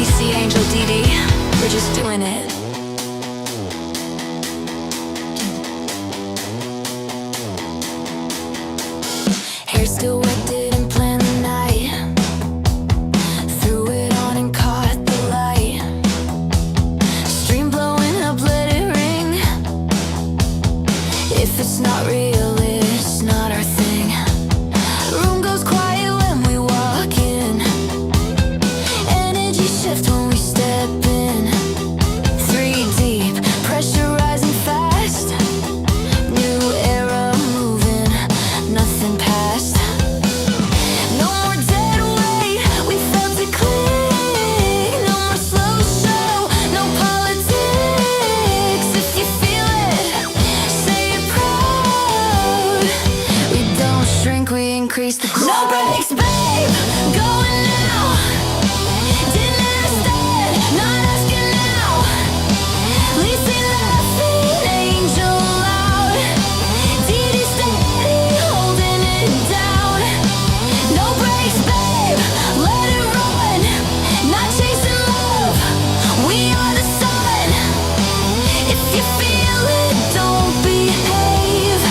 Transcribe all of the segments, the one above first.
DC, Angel, DD, we're just doing it. Hair still wet, didn't plan the night. Threw it on and caught the light. Stream blowing up, let it ring. If it's not real, it's not our thing. Room goes quiet when we walk in. Energy shift when we step in. 3 deep, pressure rising fast. New era moving, nothing past. No more dead weight, we felt it click. No more slow show, no politics. If you feel it, say it proud. We don't shrink, we increase the crowd. No breaks, babe, going now. Didn't understand, not asking now. Lisa laughing, Angel loud. DD steady, holding it down. No breaks, babe, let it run. Not chasing love, we are the sun. If you feel it, don't behave.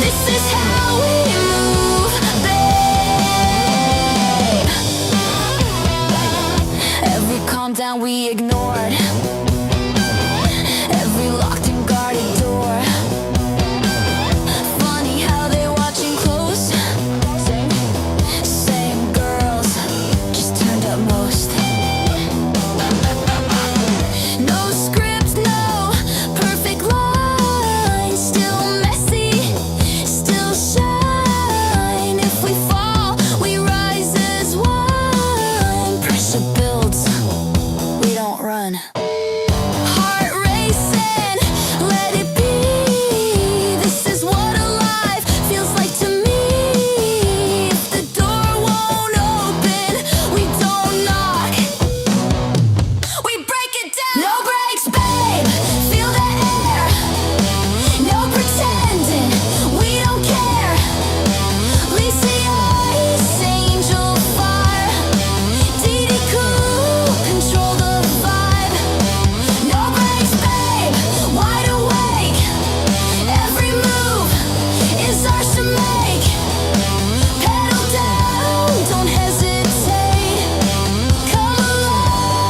This is how we move, babe. Every calm down we ignored. Every locked and guarded door. Funny how they watching close. Same girls, just turned up most. No script, no perfect line. Still messy, still shine. If we fall, we rise as one. Pressure builds, we don't run. Heart racing, let it be. This is what alive feels like to me. If the door won't open, we don't knock. We break it down. No breaks, babe. Feel the air. No pretending. We don't care. Lisa ice, Angel fire. DD cool, control the vibe. No breaks, babe. Wide awake. Every move is ours to make. Pedal down, don't hesitate. Come alive.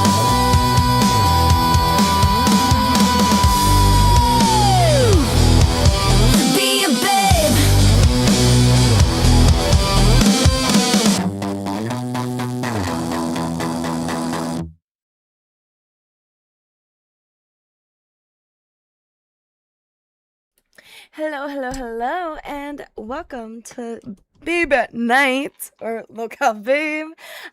Be a babe. Hello, hello, hello, and welcome to Babe at Night, or Lolcow Babe.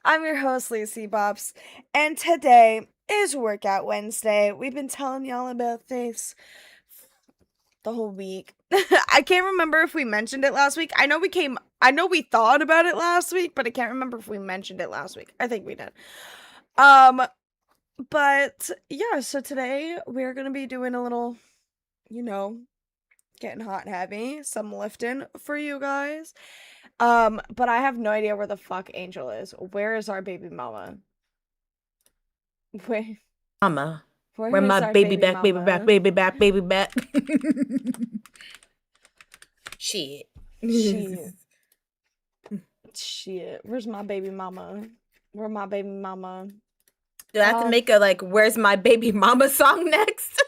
I'm your host, Licibops, and today is Workout Wednesday. We've been telling y'all about this the whole week. I can't remember if we mentioned it last week. I know we thought about it last week, but I can't remember if we mentioned it last week. I think we did. But yeah, so today we're gonna be doing a little, getting hot and heavy, some lifting for you guys. But I have no idea where the fuck Angel is. Where is our baby mama? Mama. Where Where is my our baby back, baby mama? back, baby back, baby back. Shit. Shit. Where's my baby mama? Where my baby mama? Do I have to make a where's my baby mama song next?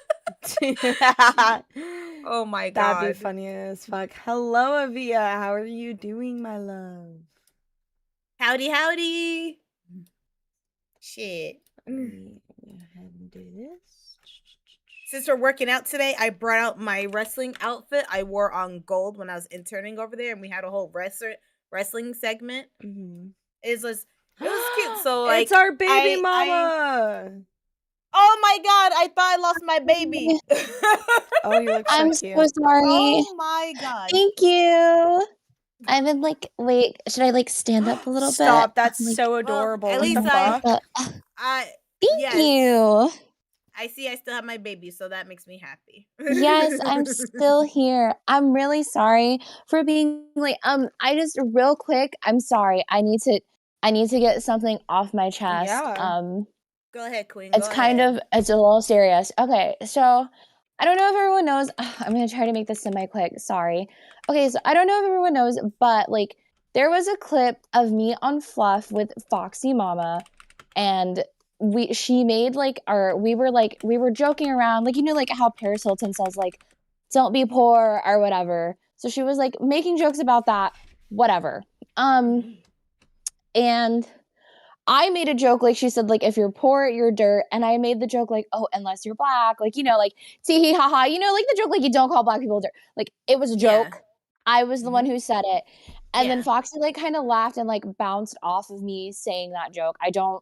Oh my god. That'd be funny as fuck. Hello, Avia. How are you doing, my love? Howdy, howdy. Shit. Let me go ahead and do this. Since we're working out today, I brought out my wrestling outfit I wore on Gold when I was interning over there, and we had a whole wrestling segment. Mm-hmm. It was cute. So it's our baby mama. Oh my god, I thought I lost my baby. Oh, you look so I'm cute. so sorry. Oh my god. Thank you. I've been wait, should I stand up a little bit? Stop, that's so adorable. Well, at least Thank you. I see I still have my baby, so that makes me happy. Yes, I'm still here. I'm really sorry for being late. I just real quick, I'm sorry. I need to get something off my chest. Yeah. Go ahead, Queen. It's it's a little serious. Okay, so I don't know if everyone knows. I'm gonna try to make this semi-quick. Sorry. Okay, so I don't know if everyone knows, but like there was a clip of me on Fluff with Foxy Mama, and she made like we were joking around, like like how Paris Hilton says like don't be poor or whatever. So she was like making jokes about that, whatever. And I made a joke, like she said, like, if you're poor, you're dirt. And I made the joke, like, oh, unless you're black, like, like, tee hee ha ha, like the joke, like, you don't call black people dirt. Like, it was a joke. Yeah. I was the one who said it. And then Yeah. Foxy, like, kind of laughed and, like, bounced off of me saying that joke.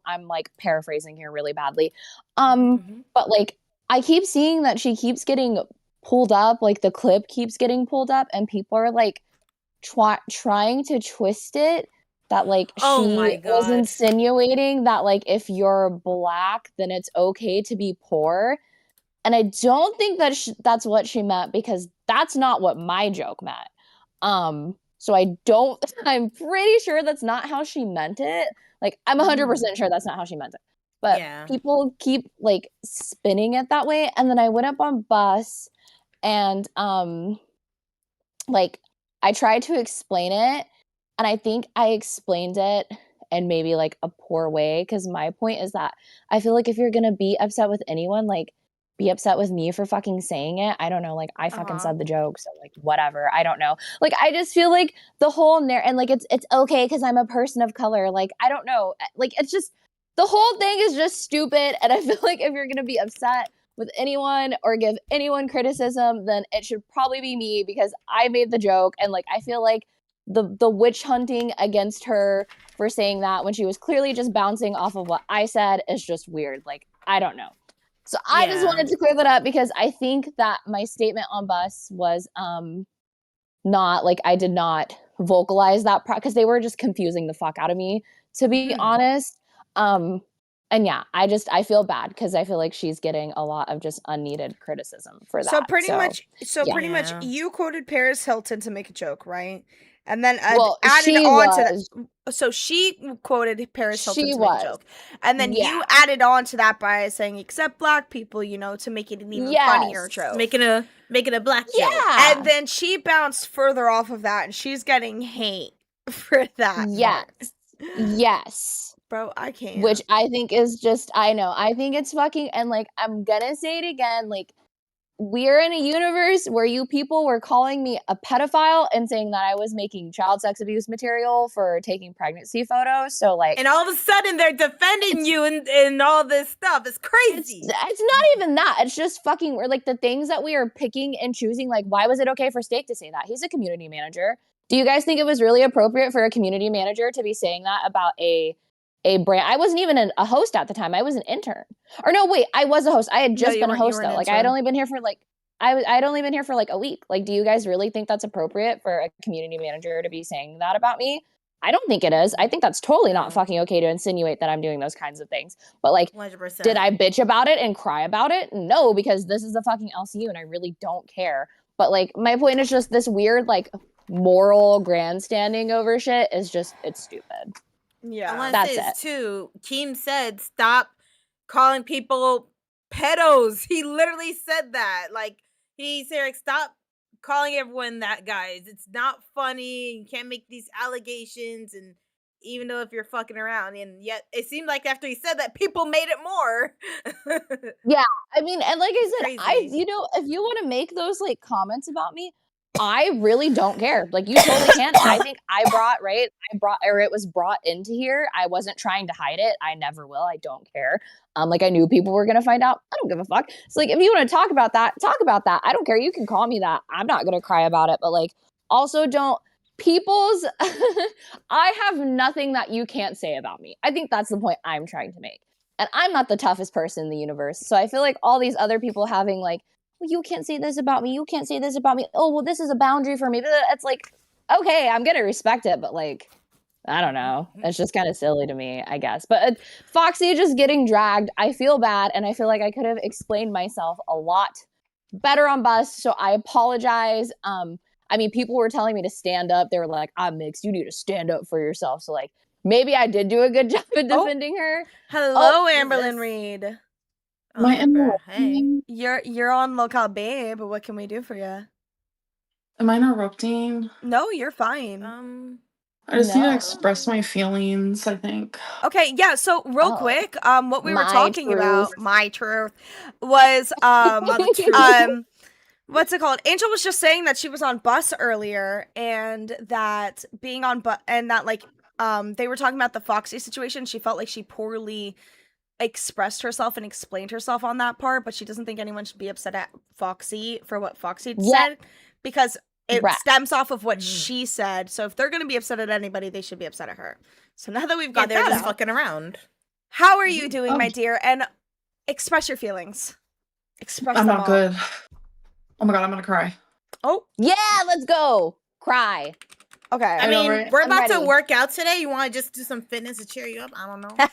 I'm, like, paraphrasing here really badly. But, like, I keep seeing that she keeps getting pulled up, like, the clip keeps getting pulled up, and people are, like, trying to twist it. That, like, she was insinuating that, like, if you're black, then it's okay to be poor. And I don't think that that's what she meant, because that's not what my joke meant. So I'm pretty sure that's not how she meant it. Like, I'm 100% sure that's not how she meant it. But people keep, like, spinning it that way. And then I went up on Bus, and, like, I tried to explain it. And I think I explained it in maybe, like, a poor way, because my point is that I feel like if you're going to be upset with anyone, like, be upset with me for fucking saying it. I don't know. Like, I fucking said the joke, so, like, whatever. I don't know. Like, I just feel like the whole and, like, it's okay because I'm a person of color. Like, I don't know. Like, it's just the whole thing is just stupid. And I feel like if you're going to be upset with anyone or give anyone criticism, then it should probably be me, because I made the joke. And, like, I feel like the witch hunting against her for saying that when she was clearly just bouncing off of what I said is just weird. Like, I don't know. So I just wanted to clear that up, because I think that my statement on Bus was not, like, I did not vocalize that because they were just confusing the fuck out of me, to be honest. And yeah, I feel bad because I feel like she's getting a lot of just unneeded criticism for that. So pretty much you quoted Paris Hilton to make a joke, right? And then added on to that. So she quoted Paris Hilton to make a joke. And then you added on to that by saying, except black people, to make it an even funnier joke. Making a black joke. Yeah. And then she bounced further off of that, and she's getting hate for that. Yes. Bro, I can't. Which I think is just, I know. I think it's fucking, and, like, I'm gonna say it again, like, we're in a universe where you people were calling me a pedophile and saying that I was making child sex abuse material for taking pregnancy photos. So, like, and all of a sudden they're defending you and all this stuff. It's crazy. It's not even that. It's just fucking weird. Like, the things that we are picking and choosing. Like, why was it okay for Steak to say that? He's a community manager. Do you guys think it was really appropriate for a community manager to be saying that about a brand? I wasn't even a host at the time. I was an intern. Or no, wait, I was a host. I had just been a host though. Like, I had only been here for like I'd only been here for like a week. Like, do you guys really think that's appropriate for a community manager to be saying that about me? I don't think it is. I think that's totally not fucking okay to insinuate that I'm doing those kinds of things. But, like, 100%. Did I bitch about it and cry about it? No, because this is a fucking LCU and I really don't care. But, like, my point is just this weird, like, moral grandstanding over shit is just, it's stupid. Yeah, I want to say this too. Keem said, "Stop calling people pedos." He literally said that. Like, he said, "Stop calling everyone that, guys. It's not funny. You can't make these allegations." And even though if you're fucking around, and yet it seemed like after he said that, people made it more. Yeah, I mean, and like I said, if you want to make those like comments about me, I really don't care. Like, you totally can. I think it was brought into here. I wasn't trying to hide it. I never will. I don't care. Like, I knew people were gonna find out. I don't give a fuck. So, like, if you want to talk about that, talk about that. I don't care. You can call me that. I'm not gonna cry about it. But, like, also don't I have nothing that you can't say about me. I think that's the point I'm trying to make. And I'm not the toughest person in the universe. So I feel like all these other people having like, well, you can't say this about me. You can't say this about me. Oh, well, this is a boundary for me. It's like, okay, I'm going to respect it. But, like, I don't know. It's just kind of silly to me, I guess. But Foxy just getting dragged, I feel bad. And I feel like I could have explained myself a lot better on Bus. So I apologize. I mean, people were telling me to stand up. They were like, I'm mixed. You need to stand up for yourself. So, like, maybe I did do a good job at Oh. defending her. Hello, who's Amberlin this? Reed. Oh, My Amber, hey. You're on Lolcow, babe. What can we do for you? Am I interrupting? No, you're fine. I just need to No. express my feelings, I think. Okay, yeah, so real Oh. quick, what we were My talking about, truth. my truth, was the truth. what's it called? Angel was just saying that she was on bus earlier and that being on bus and that like they were talking about the Foxy situation. She felt like she poorly expressed herself and explained herself on that part, but she doesn't think anyone should be upset at Foxy for what Foxy Yeah. said because it Right. stems off of what she said. So if they're going to be upset at anybody, they should be upset at her. So now that we've got they're that just out, fucking around. how are you doing, Oh. my dear? And express your feelings. Express I'm them not all. good. Oh my god, I'm gonna cry. Oh, Yeah, let's go. Cry. okay. I know, mean, right? we're I'm about to ready. work out today. You want to just do some fitness to cheer you up? I don't know. Oh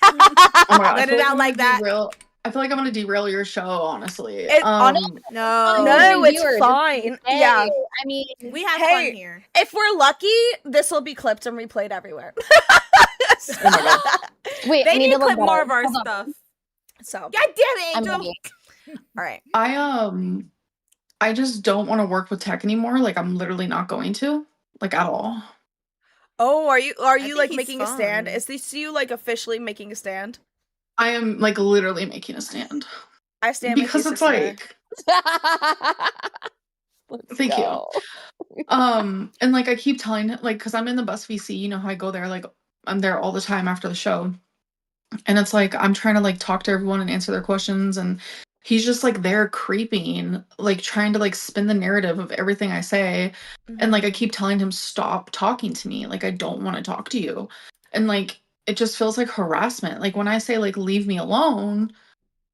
my god, I Let feel it out I'm like gonna that. I feel like I'm gonna derail your show, honestly. No, No. it's Reviewers, fine. Hey, Yeah. I mean, We have Hey. fun here. If we're lucky, this will be clipped and replayed everywhere. Oh my god. wait, They I need need to to look clip more better. of our Hold on. stuff. So, God damn it, I'm Angel. ready. all right. I just don't want to work with tech anymore. Like, I'm literally not going to. Like, at all. Oh, are you think like he's making a stand? fun. Is this you like officially making a stand? I am, like, literally making a stand. I stand Because with you, it's sister. like... Let's Thank go. you. And, like, I keep telling it, like, because I'm in the bus VC, you know how I go there, like, I'm there all the time after the show. And it's like, I'm trying to, like, talk to everyone and answer their questions, and he's just, like, there creeping, like, trying to, like, spin the narrative of everything I say. And, like, I keep telling him, stop talking to me. Like, I don't want to talk to you. And, like, it just feels like harassment. Like, when I say, like, leave me alone,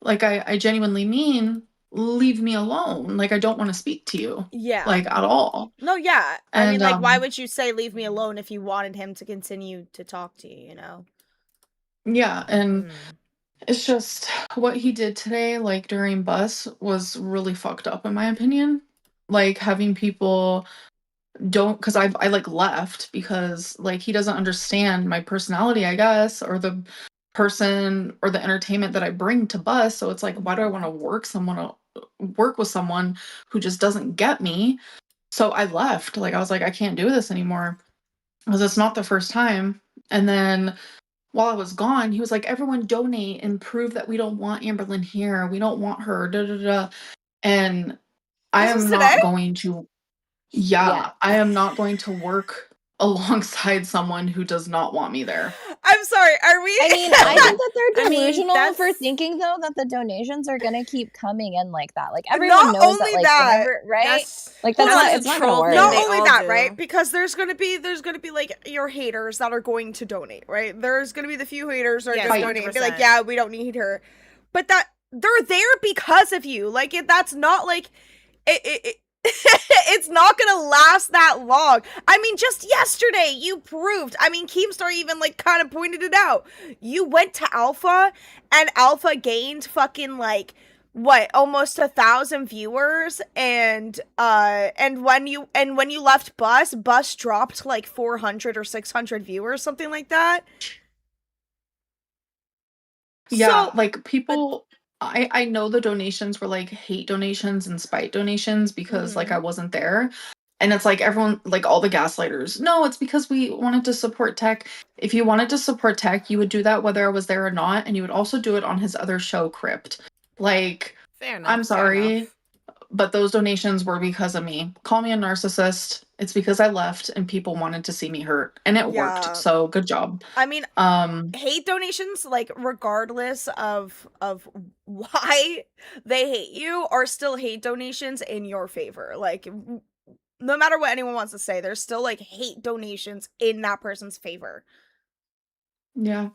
like, I genuinely mean, leave me alone. Like, I don't want to speak to you. Yeah. Like, at all. No, yeah. I mean, And, like, why would you say leave me alone if you wanted him to continue to talk to you, you know? Yeah, and it's just what he did today, like, during bus was really fucked up, in my opinion. Like, having people because I like left because like he doesn't understand my personality, I guess, or the person or the entertainment that I bring to bus. So it's like, why do I want to work with someone who just doesn't get me? So I left. Like, I was like, I can't do this anymore because it's not the first time. And then while I was gone, he was like, everyone donate and prove that we don't want Amberlin here. We don't want her. Da, da, da. And I This was am today? not going to. Yeah. I am not going to work alongside someone who does not want me there. I'm sorry. Are we? I mean, I think that they're I mean, delusional for that's- thinking though that the donations are gonna keep coming in like that. Like everyone Not knows that, only like that, whenever, right? That's Like Hold that's on, not. that's It's a not gonna troll work. thing not they only all that, do. right? Because there's gonna be like your haters that are going to donate, right? There's gonna be the few haters that are Yes, gonna donate and be like, 100%. yeah, we don't need her, but that they're there because of you. Like that's not like it it's not gonna last that long. I mean, just yesterday you proved. I mean, Keemstar even like kind of pointed it out. You went to Alpha, and Alpha gained fucking like what almost 1,000 viewers, and when you left Bus dropped like 400 or 600 viewers, something like that. Yeah, So, like people I know the donations were like hate donations and spite donations because like I wasn't there. And it's like everyone, like all the gaslighters, no, it's because we wanted to support tech. If you wanted to support tech, you would do that whether I was there or not, and you would also do it on his other show, Crypt. Like, Fair enough. I'm fair sorry, enough. but those donations were because of me. Call me a narcissist. It's because I left and people wanted to see me hurt, and it Yeah. worked. So good job. I mean, Um, hate donations, like regardless of why they hate you, are still hate donations in your favor. Like no matter what anyone wants to say, there's still like hate donations in that person's favor. yeah.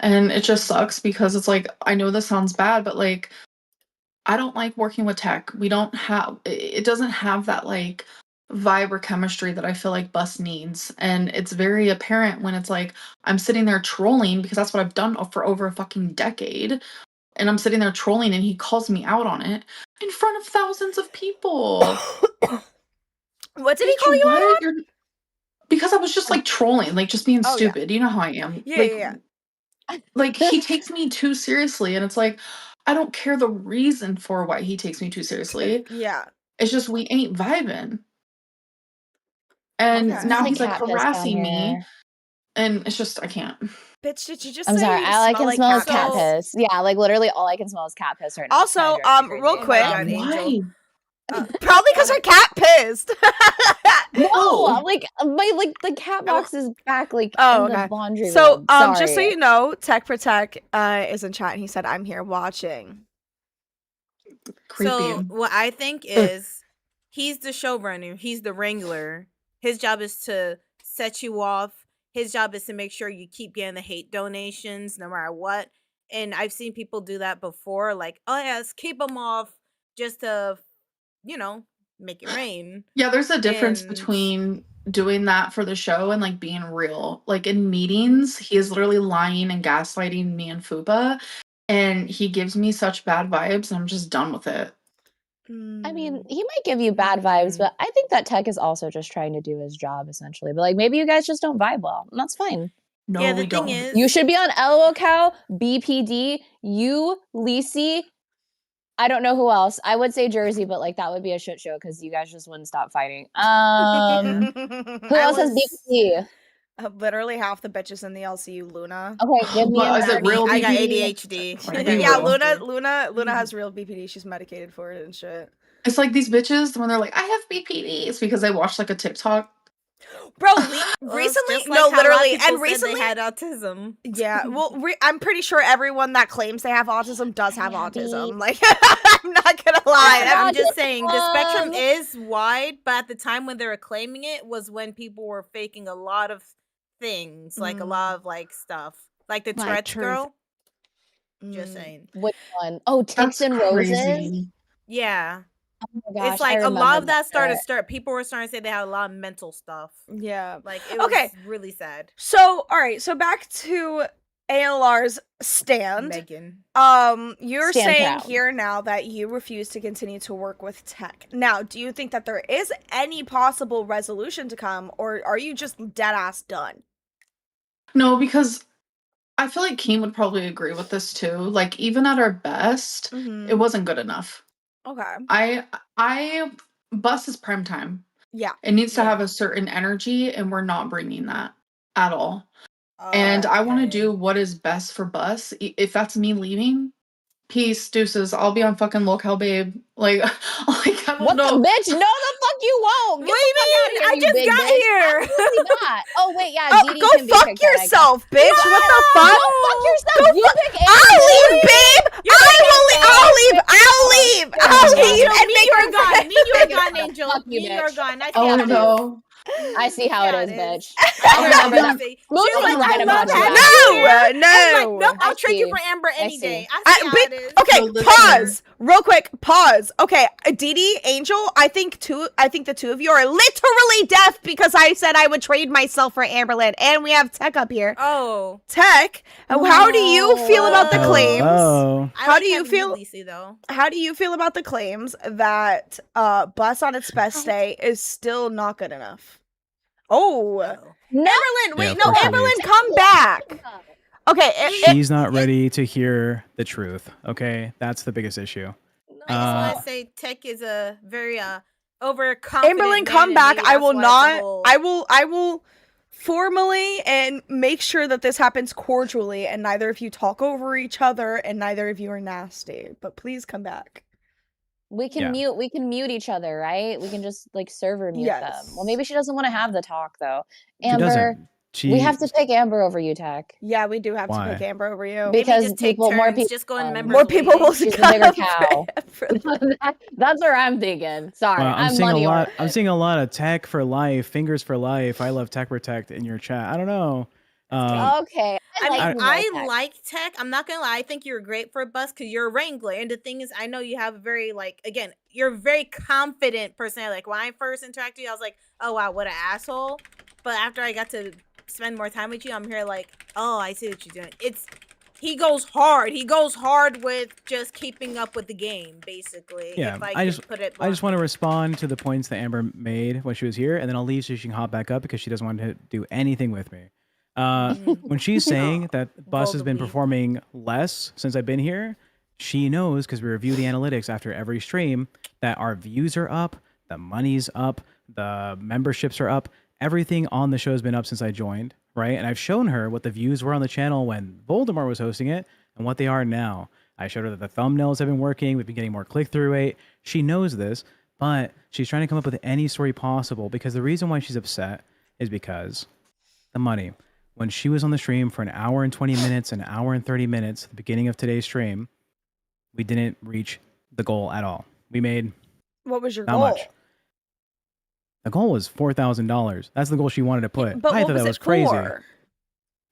And it just sucks because it's like, I know this sounds bad, but like, I don't like working with tech. We don't have, it doesn't have that like vibe or chemistry that I feel like Bus needs. And it's very apparent when it's like, I'm sitting there trolling because that's what I've done for over a fucking decade. And I'm sitting there trolling and he calls me out on it in front of thousands of people. What did he Bitch, call you out on? what? Because I was just like trolling, like just being Oh, yeah. stupid. You know how I am. Yeah, like, yeah. Like he takes me too seriously, and it's like I don't care the reason for why he takes me too seriously. Yeah. It's just we ain't vibing. And Okay. now Like he's like cat piss down harassing me, here. and it's just I can't. Bitch, did you just I'm say sorry. you All I smell can like smell is cat cat piss? piss. Yeah, like literally all I can smell is cat piss right now. It's Also, kinda driving me real crazy. quick. Oh my God, Angel. Why? Probably because her cat pissed. No, Oh. like the cat box is back like Oh, in the okay. laundry So, room. just so Sorry. you know, Tech Protect is in chat. And he said, "I'm here watching." Creepy. So what I think is he's the showrunner. He's the wrangler. His job is to set you off. His job is to make sure you keep getting the hate donations no matter what. And I've seen people do that before. Like, oh, yes, keep them off just to, make it rain. Yeah, there's a difference And- between doing that for the show and like being real. Like in Mm-hmm. meetings, he is literally lying and gaslighting me and Fupa, and he gives me such bad vibes. I'm just done with it. I mean, he might give you bad vibes, but I think that Tech is also just trying to do his job essentially. But like maybe you guys just don't vibe well. And that's fine. No, yeah, the we thing don't. is, You should be on Lolcow, BPD, you, Lisi. I don't know who else. I would say Jersey, but like that would be a shit show because you guys just wouldn't stop fighting. Who else has BPD? Literally half the bitches in the LCU, Luna. Okay, give me But is it another. real I got BPD? ADHD. Like, be Yeah, real. Luna has real BPD. She's medicated for it and shit. It's like these bitches when they're like, I have BPD. It's because they watched like a TikTok. Bro, Well, recently, it's just no, like how a lot of literally, people and said recently, they had autism. yeah. Well, I'm pretty sure everyone that claims they have autism does have autism. Like, I'm not gonna lie. Right, I'm I'm just saying the spectrum is wide, but at the time when they were claiming it was when people were faking a lot of things, like a lot of like stuff, like the Like Tourette's truth. girl. Just saying. Which one? Oh, Tips That's and Roses. crazy. Yeah, Oh my gosh, it's like I a lot remember of that shit. started. People were starting to say they had a lot of mental stuff. Yeah. Like it was Okay. really sad. So, all right. So back to ALR's stand. Megan. You're Stand saying proud. here now that you refuse to continue to work with Tech. Now, do you think that there is any possible resolution to come, or are you just dead ass done? No, because I feel like Keem would probably agree with this too. Like even at our best, Mm-hmm. it wasn't good enough. Okay. I Bus is prime time. Yeah. It needs to Yeah. have a certain energy, and we're not bringing that at all. And I want to Okay. do what is best for Bus. If that's me leaving, peace, deuces. I'll be on fucking Lolcow, babe. Like I don't What know. the bitch? No, the fuck you won't. Get What the do fuck you out of mean? here, I you just big got bitch. here. Absolutely not. Oh wait, yeah. Oh, Dee Dee go can be fuck kicked out, I guess. yourself, bitch. What the fuck? Go fuck yourself. You pick I'll leave, Amber. babe. You're I'll gonna leave. go. I'll leave. I'll leave. I'll leave Angel, and me make you're her gone. Me you're Take it gone, out. Angel. Fuck you, Me you're bitch. gone. I see Oh how it is. no. I see how it Yeah, is, it is. bitch. I I remember that. Smooth Smooth was like, right I about love you, having actually. you here. No, I was like, no. nope, I'll I trade you see. for Amber I any see. day. I see how it is. Okay, No, literally. pause. Real quick, pause. Okay, Dee Dee, Angel, I think the two of you are literally deaf because I said I would trade myself for Amberlin, and we have Tech up here. Oh. Tech, how do you feel about the Whoa. claims? Oh, I How like do you having feel- Lisi, though. How do you feel about the claims that Bus on its best day is still not good enough? Oh, Oh. No. Amberlin, wait, of no, course it Amberlin, is. come back. Okay, she's not ready to hear the truth. Okay, that's the biggest issue. I just Uh, want to say Tech is a very overconfident Amberlin, man, come and back. maybe I that's will why it's a not. whole- I will formally and make sure that this happens cordially, and neither of you talk over each other, and neither of you are nasty. But please come back. We can Yeah. mute each other, right? We can just like server mute them. Yes. Well, maybe she doesn't want to have the talk though. she Amber, doesn't. we have to pick Amber over you, Tech. Yeah, we do have Why? to pick Amber over you. Maybe Because just take people- more turns, people- just go in members More people only. will She's a come bigger for cow. Amberlin. That's what I'm thinking. Sorry, Well, I'm money I'm oriented. seeing a lot of Tech for life, fingers for life. I love Tech Protect in your chat. I don't know. Okay. I mean, like you more, I Tech. like Tech. I'm not gonna lie. I think you're great for a bus because you're a wrangler. And the thing is, I know you have a very again, you're a very confident personality. Like when I first interacted with you, I was like, oh wow, what an asshole. But after I got to spend more time with you, I'm here like, oh, I see what you're doing. he goes hard. He goes hard with just keeping up with the game, basically. Yeah, if I just put it want to bluntly. respond to the points that Amber made when she was here, and then I'll leave so she can hop back up because she doesn't want to do anything with me. When she's saying that Bus has been Vulgarly. performing less since I've been here, she knows because we review the analytics after every stream that our views are up, the money's up, the memberships are up. Everything on the show has been up since I joined, right? And I've shown her what the views were on the channel when Voldemort was hosting it and what they are now. I showed her that the thumbnails have been working. We've been getting more click-through rate. She knows this, but she's trying to come up with any story possible because the reason why she's upset is because the money. When she was on the stream for an hour and 20 minutes, an hour and 30 minutes, at the beginning of today's stream, we didn't reach the goal at all. We made What was your not goal? much. The goal was $4,000. That's the goal she wanted to put. But I what thought was that it was crazy. for?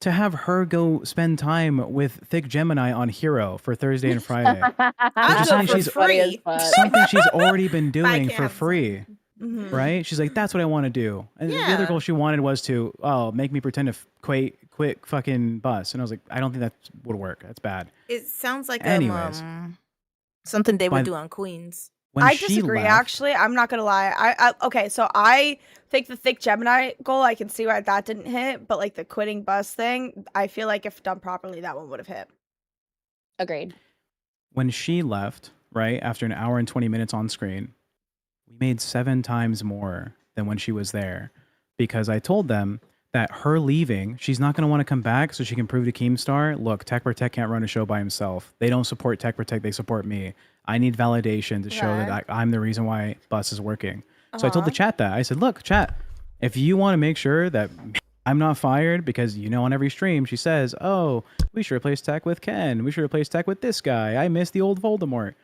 To have her go spend time with Thick Gemini on Hero for Thursday and Friday. I'll Just do something it for she's- free. Something she's already been doing can't for have free. Mhm. Right? She's like, that's what I want to do. And the other Yeah. goal she wanted was to, make me pretend to quit fucking Bus. And I was like, I don't think that would work. That's bad. It sounds like Anyways. something they By- would do on Queens. When I she disagree. left- Actually, I'm not gonna lie. Okay, so I think the Thick Gemini goal, I can see why that didn't hit, but like the quitting Bus thing, I feel like if done properly, that one would have hit. Agreed. When she left, right, after an hour and 20 minutes on screen, we made 7 times more than when she was there because I told them that her leaving, she's not going to want to come back so she can prove to Keemstar, look, Tech Protect can't run a show by himself. They don't support Tech Protect, they support me. I need validation to show that I'm the reason why Bus is working. So I told the chat that. I said, look, chat, if you want to make sure that I'm not fired, because on every stream she says, oh, we should replace Tech with Ken. We should replace Tech with this guy. I miss the old Voldemort.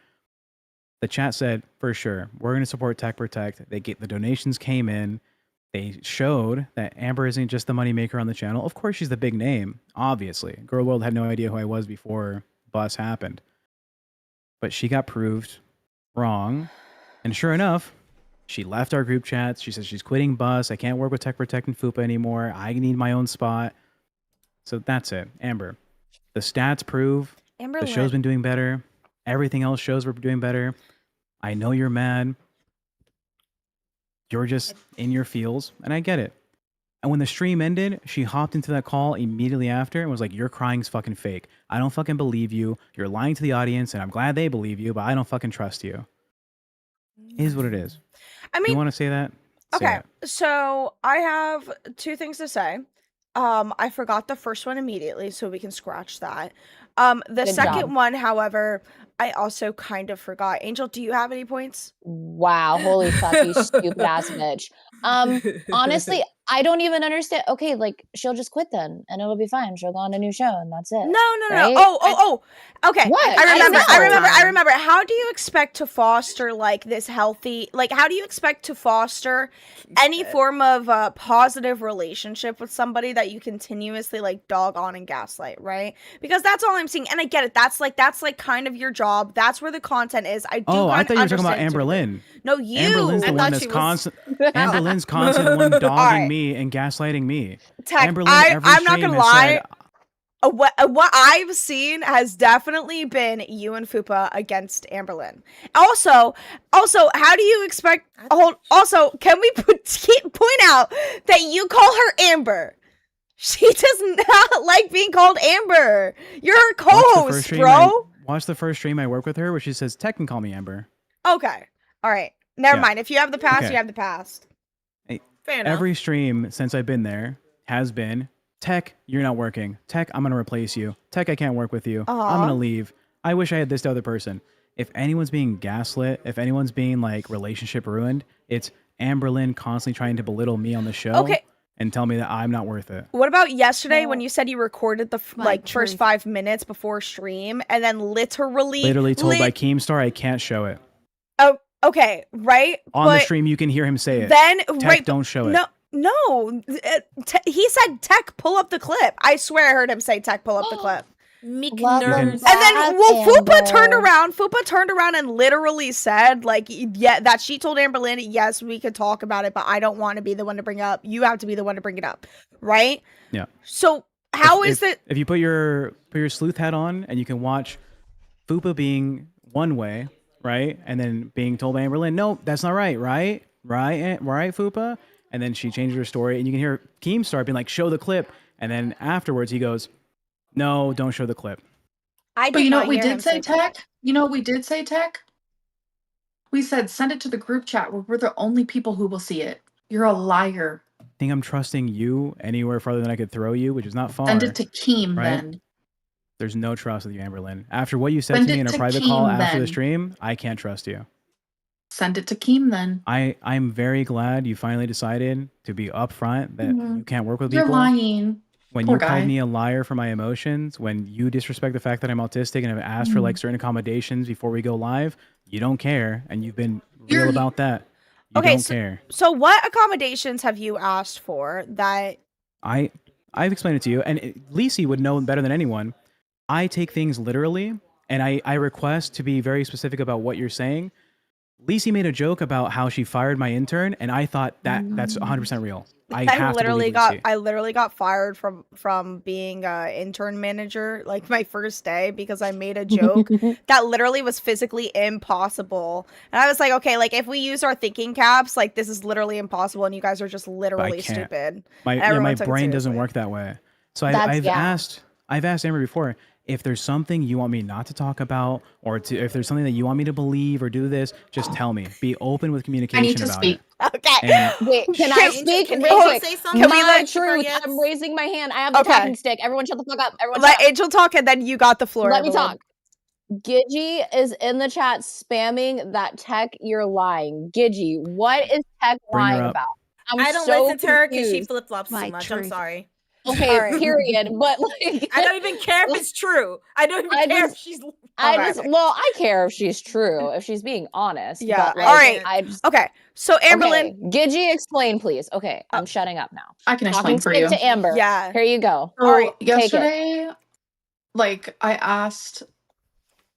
The chat said, for sure, we're going to support Tech Protect. The donations came in. They showed that Amber isn't just the moneymaker on the channel. Of course, she's the big name, obviously. Girl World had no idea who I was before Bus happened. But she got proved wrong. And sure enough, she left our group chats. She says she's quitting Bus. I can't work with Tech Protect and Fupa anymore. I need my own spot. So that's it. Amber, the stats prove Amberlin. the show's been doing better. Everything else shows we're doing better. I know you're mad. You're just in your feels, and I get it. And when the stream ended, she hopped into that call immediately after and was like, your crying's fucking fake. I don't fucking believe you. You're lying to the audience, and I'm glad they believe you, but I don't fucking trust you. It is what it is. I You mean, want to say that? Say okay, it. so I have 2 things to say. I forgot the first one immediately, so we can scratch that. The Good second job. one, however, I also kind of forgot. Angel, do you have any points? Wow, holy fuck, you stupid ass bitch. Honestly, I don't even understand. Okay, like she'll just quit then, and it'll be fine. She'll go on a new show, and that's it. No. right? Oh. Okay. What? I remember. I I know. remember. How do you expect to foster like this healthy? Like, how do you expect to foster any form of positive relationship with somebody that you continuously like dog on and gaslight, right? Because that's all I'm seeing, and I get it. That's like kind of your job. That's where the content is. I do. Oh, I thought you were talking about understand to a Amberlin. degree. No, you. Amberlin's the I one thought that's she was- constant. Amberlin's constantly the one dogging Alright. me and gaslighting me. Tech, Amberlin, every I'm not stream gonna has lie. said, What I've seen has definitely been you and Fupa against Amberlin. Also, how do you expect? Also, can we point out that you call her Amber? She does not like being called Amber. You're her co-host, bro. Watch the first stream I work with her where she says, Tech can call me Amber. Okay, all right. Never Yeah. mind. If you have the past, Okay. you have the past. Fair enough. Every stream since I've been there has been, Tech, you're not working. Tech, I'm going to replace you. Tech, I can't work with you. I'm Aw. going to leave. I wish I had this other person. If anyone's being gaslit, if anyone's being like relationship ruined, it's Amberlin constantly trying to belittle me on the show Okay. and tell me that I'm not worth it. What about yesterday when you said you recorded the My first truth. 5 minutes before stream and then literally Told by Keemstar I can't show it. Oh, okay, right? On the stream, you can hear him say it. Then Tech, right, don't show it. No. He said, "Tech, pull up the clip." I swear I heard him say, "Tech, pull up the clip." Meek Love nerds. and And then, That's Fupa Amber. turned around. Fupa turned around and literally said, like, yeah, that she told Amberlin, yes, we could talk about it, but I don't want to be the one to bring it up. You have to be the one to bring it up, right? Yeah. So How is it? If you put your sleuth hat on and you can watch Fupa being one way, right, and then being told by Amberlin, no, that's not right, right, Fupa, and then she changes her story, and you can hear Keemstar being like, show the clip, and then afterwards he goes, no, don't show the clip. I But did you know not what we hear him did say, say that. Tech? You know what we did say, Tech? We said send it to the group chat where we're the only people who will see it. You're a liar. I think I'm trusting you anywhere farther than I could throw you, which is not far. Send it to Keem right? then. There's no trust with you, Amberlin. After what you said Send to me it in a to private call Keem after the then. stream, I can't trust you. Send it to Keem then. I'm very glad you finally decided to be upfront that you can't work with You're people. lying. When Poor you called guy. me a liar for my emotions, when you disrespect the fact that I'm autistic and have asked for like certain accommodations before we go live, you don't care, and you've been real about that. You don't care. So what accommodations have you asked for that? I've explained it to you, and Lisi would know better than anyone. I take things literally, and I request to be very specific about what you're saying. Lisi made a joke about how she fired my intern, and I thought that's 100% real. I literally got fired from being intern manager like my first day because I made a joke that literally was physically impossible. And I was like, okay, like if we use our thinking caps, like this is literally impossible, and you guys are just literally stupid. My brain doesn't work that way. So I've asked Amber before, if there's something you want me not to talk about, or if there's something that you want me to believe or do this, just tell me. Be open with communication about it. Okay. Wait, can I speak Can real quick? say something? Can we My let truth. I'm raising my hand. I have the talking stick. Everyone shut the fuck up. Everyone let shut up. Angel talk, and then you got the floor. Let me talk. Gidgy is in the chat spamming that Tech, you're lying. Gidgy, what is Tech lying about? I don't listen to her because she flip-flops too much. I'm sorry. Okay, period. But like, I don't even care if it's true. I don't even care if she's. well, I care if she's true, if she's being honest. Yeah. But, like, all right. I just, okay. So Amberlin, Gidgy, explain, please. Okay, I'm shutting up now. I can explain for you. To Amber. Yeah. Here you go. So all right. yesterday, like I asked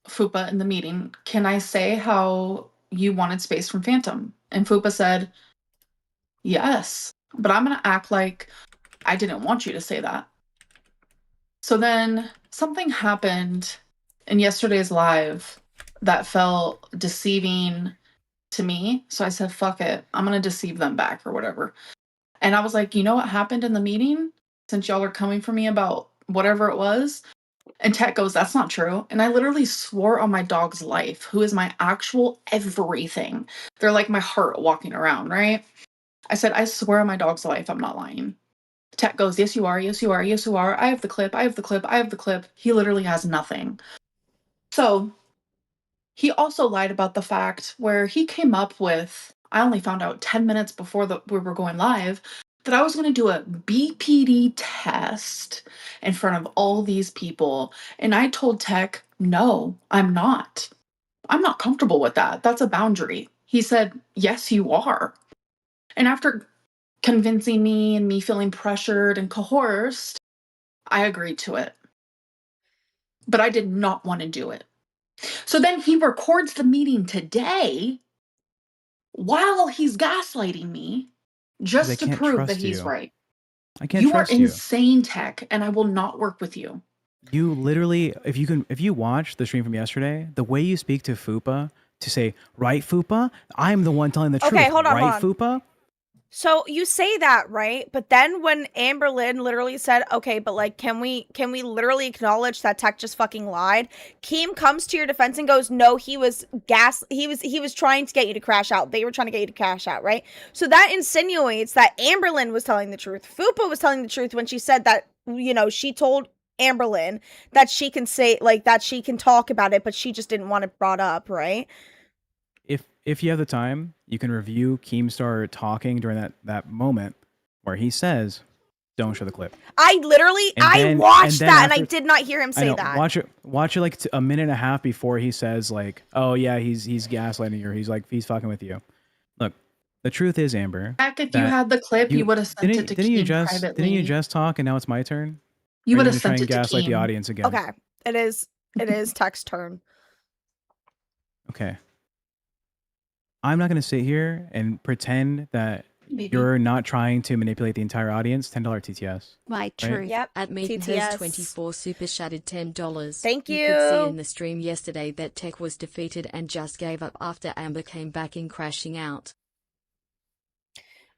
Fupa in the meeting, can I say how you wanted space from Phantom? And Fupa said, yes, but I'm going to act like I didn't want you to say that. So then something happened in yesterday's live that felt deceiving to me. So I said, fuck it. I'm going to deceive them back or whatever. And I was like, you know what happened in the meeting? Since y'all are coming for me about whatever it was. And Tech goes, that's not true. And I literally swore on my dog's life, who is my actual everything. They're like my heart walking around, right? I said, I swear on my dog's life, I'm not lying. Tech goes, yes, you are. Yes, you are. Yes, you are. I have the clip. I have the clip. I have the clip. He literally has nothing. So he also lied about the fact where he came up with, I only found out 10 minutes before we were going live, that I was going to do a BPD test in front of all these people. And I told Tech, no, I'm not. I'm not comfortable with that. That's a boundary. He said, yes, you are. And after convincing me and me feeling pressured and coerced, I agreed to it. But I did not want to do it. So then he records the meeting today while he's gaslighting me just to prove that he's right. I can't trust you. You are insane, Tech, and I will not work with you. You literally, if you watch the stream from yesterday, the way you speak to Fupa to say, right, Fupa? I'm the one telling the truth. Okay, hold on, right, Fupa? So you say that, right? But then when Amberlin literally said, okay, but like, can we literally acknowledge that Tech just fucking lied? Keem comes to your defense and goes, no, he was trying to get you to crash out. They were trying to get you to crash out, right? So that insinuates that Amberlin was telling the truth. Fupa was telling the truth when she said that, you know, she told Amberlin that she can say, like, that she can talk about it, but she just didn't want it brought up, right? If you have the time, you can review Keemstar talking during that moment where he says, don't show the clip. I watched that and I did not hear him say that. Watch it like a minute and a half before he says like, oh yeah, he's gaslighting you, or he's fucking with you. Look, the truth is, Amber, Heck, if you had the clip, you would have sent it to Keem privately. Didn't you just talk and now it's my turn? You would have sent it to gaslight Keem. the audience again. Okay, it is Tech's turn. Okay. I'm not going to sit here and pretend that Maybe. You're not trying to manipulate the entire audience. $10 TTS. My truth. Yep. At Meeting TTS. Hers 24 super chatted $10. Thank You could see you. in the stream yesterday that Tech was defeated and just gave up after Amber came back in crashing out.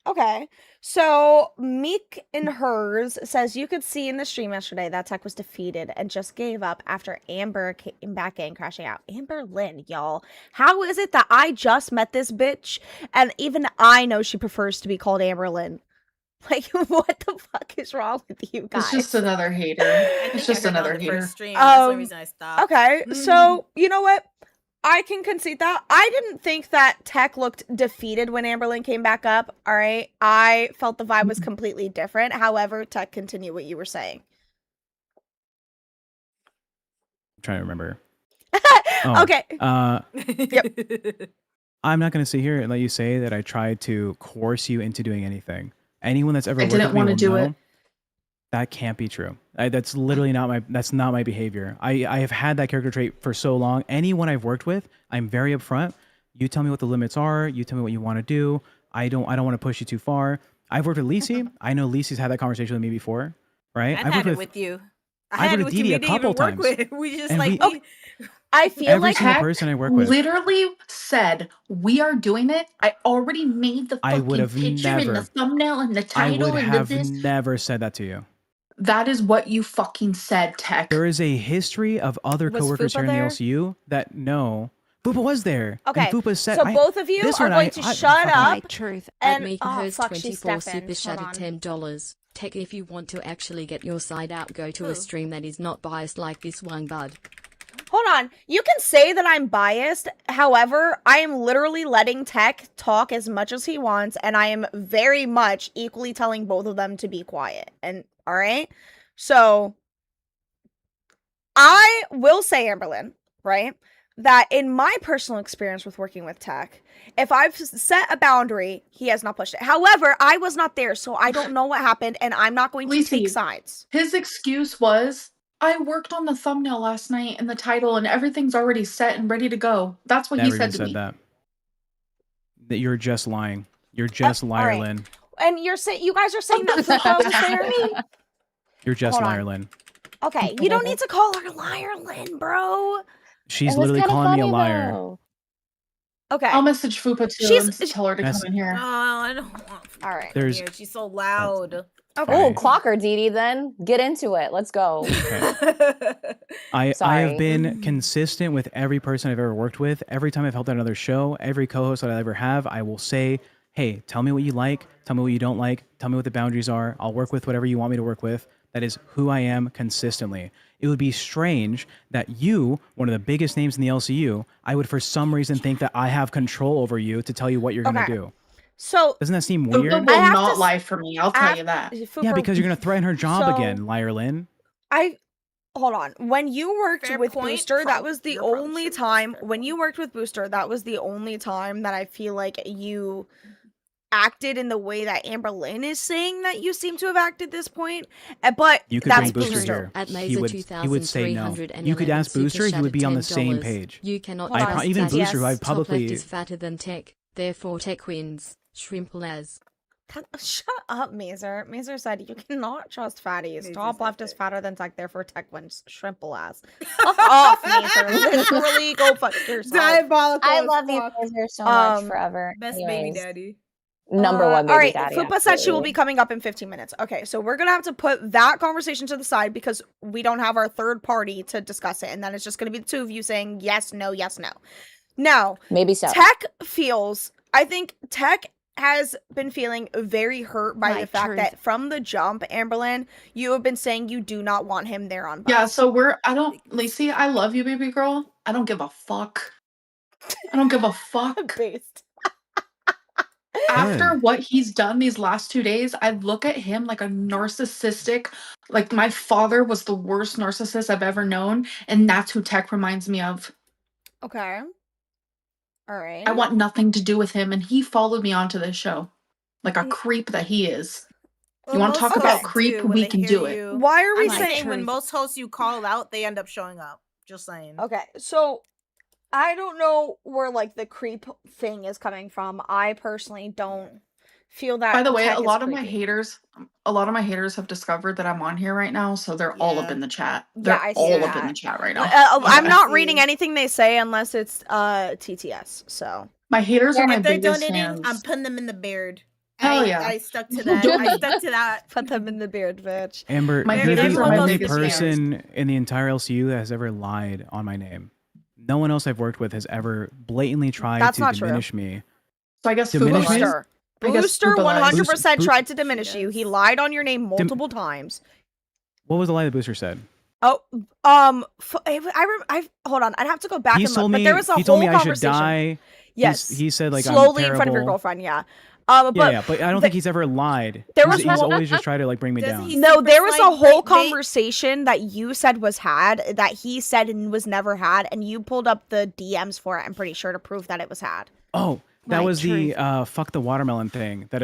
Okay, so Meek in hers says you could see in the stream yesterday that Tech was defeated and just gave up after Amber came back in crashing out. Amberlin, y'all. How is it that I just met this bitch and even I know she prefers to be called Amberlin? Like, what the fuck is wrong with you guys? It's just another hater. I It's think just I heard it on another the hater. first stream. That's the only Um, reason I stopped. Okay, so you know what? I can concede that. I didn't think that Tech looked defeated when Amberlin came back up. All right. I felt the vibe was completely different. However, Tech, continue what you were saying. I'm trying to remember. Okay. I'm not going to sit here and let you say that I tried to coerce you into doing anything. Anyone that's ever I worked didn't with me wanna will do know it. that can't be true. That's literally not my behavior. I have had that character trait for so long. Anyone I've worked with, I'm very upfront. You tell me what the limits are. You tell me what you want to do. I don't want to push you too far. I've worked with Lisi. I know Lisi's had that conversation with me before, right? I've had it with you. I've had worked it with with you. Didi We a didn't even couple work times. with. We just And like we- I feel Every like single Tech person I work with. literally said, we are doing it. I already made the I would fucking have picture and the never- thumbnail and the I title would and the have this. never said that to you. That is what you fucking said, Tech. There is a history of other Was coworkers Fupa here in the there? LCU that know. Fupa was there. Okay, And Fupa said, so both of you this are one going I- to I- shut My up. truth. and- At Meeting oh, Hers fuck, she's 24 stepping. super Hold chatted on. $10. Tech, if you want to actually get your side out, go to Ooh. a stream that is not biased like this one, bud. Hold on. You can say that I'm biased. However, I am literally letting Tech talk as much as he wants, and I am very much equally telling both of them to be quiet. And all right? So I will say, Amberlin, right? That in my personal experience with working with Tech, if I've set a boundary, he has not pushed it. However, I was not there, so I don't know what happened, and I'm not going to Lacey, take sides. His excuse was, I worked on the thumbnail last night and the title and everything's already set and ready to go. That's what Never he even said to said me. that. That you're just lying. You're just all liar, right. Lynn. And you guys are saying that Fupa was there? You're just Hold on. liar, Lynn. Okay, you don't need to call her liar, Lynn, bro. She's It was literally kinda calling me a funny, liar. though. Okay. I'll message Fupa too She's- and tell her to That's- come in here. Oh, I don't want. All right. There's- Here. She's so loud. Okay. Oh, Right. clocker, Didi, then. Get into it. Let's go. I Sorry. have been consistent with every person I've ever worked with. Every time I've helped out another show, every co-host that I ever have, I will say, hey, tell me what you like, tell me what you don't like, tell me what the boundaries are. I'll work with whatever you want me to work with. That is who I am consistently. It would be strange that you, one of the biggest names in the LCU, I would for some reason think that I have control over you to tell you what you're going to Okay. do. So, Doesn't that seem Fupa weird? will I have not to lie for me, I'll tell you that. Fupa, Yeah, because you're going to threaten her job So- again, liar Lynn. hold on. When you worked Fair with point. Booster, that Probably- was the you're probably only true. That's time. fair When point. you worked with Booster, that was the only time that I feel like you acted in the way that Amberlin is saying that you seem to have acted this point. But You could that's bring Booster Booster. here. At He Mazer would say no. 2311 You could ask super Booster, he would be on the same $10. page. You cannot Hold on. trust Even that Booster, who I Yes. top left publicly... is fatter than Tech, therefore Tech wins. Shrimple as. Shut up, Mazer. Mazer said you cannot trust fatties. Mazer Top said left is that. fatter than Tech, therefore Tech wins. Shrimple ass. Fuck off, Mazer. Literally, go fuck yourself. Diabolical. I as love you fuck. guys so much Um, forever. Best baby Anyways, daddy. number one baby all right, daddy. Fupa said she will be absolutely. coming up in 15 minutes. Okay, so we're gonna have to put that conversation to the side because we don't have our third party to discuss it, and then it's just gonna be the two of you saying yes, no, yes, no. Now, Maybe so. Tech feels. I think Tech has been feeling very hurt by My the fact truth. that from the jump, Amberlin, you have been saying you do not want him there on bus. Yeah, so Lacey, I love you, baby girl. I don't give a fuck. I don't give a fuck. Based. After what he's done these last 2 days, I look at him like a narcissistic, like my father was the worst narcissist I've ever known, and that's who Tech reminds me of. Okay. All right. I want nothing to do with him, and he followed me onto this show. Like a creep that he is. You wanna most talk about hosts creep? when We they can hear do it. you- Why are we I'm My saying? saying when truth. most hosts you call out, they end up showing up. Just saying. Okay, so I don't know where like the creep thing is coming from. I personally don't feel that. By the way, Tech a is lot of my creepy. haters have discovered that I'm on here right now, so they're all up Yeah. in the chat. Yeah, They're I see all up in that. the chat right now. I'm Yeah. not I reading see. anything they say unless it's TTS. So My haters are my If they're biggest donating, I'm fans. putting them in the beard. Hell yeah. I stuck to that. I stuck to that. put them in the beard, bitch. Amber, My you're haters the are my only biggest fans. person in the entire LCU that has ever lied on my name. No one else I've worked with has ever blatantly tried That's to not true. diminish me. So I guess Diminish Fuba me? lies. Booster. I guess Booster Fuba lies. 100% tried to She diminish you. does. He lied on your name multiple times. What was the lie that Booster said? Oh, hold on. I'd have to go back He and look. told But me there was a he whole told me I should conversation. die. Yes. He said like slowly I'm in front of your terrible. girlfriend. Yeah. But But I don't think he's ever lied. there he's was always just tried to like bring me Does down. he- no, super there was a slight whole bait? conversation that you said was had that he said and was never had, and you pulled up the DMs for it. I'm pretty sure to prove that it was had. Oh, that Right, was truth. the fuck the watermelon thing that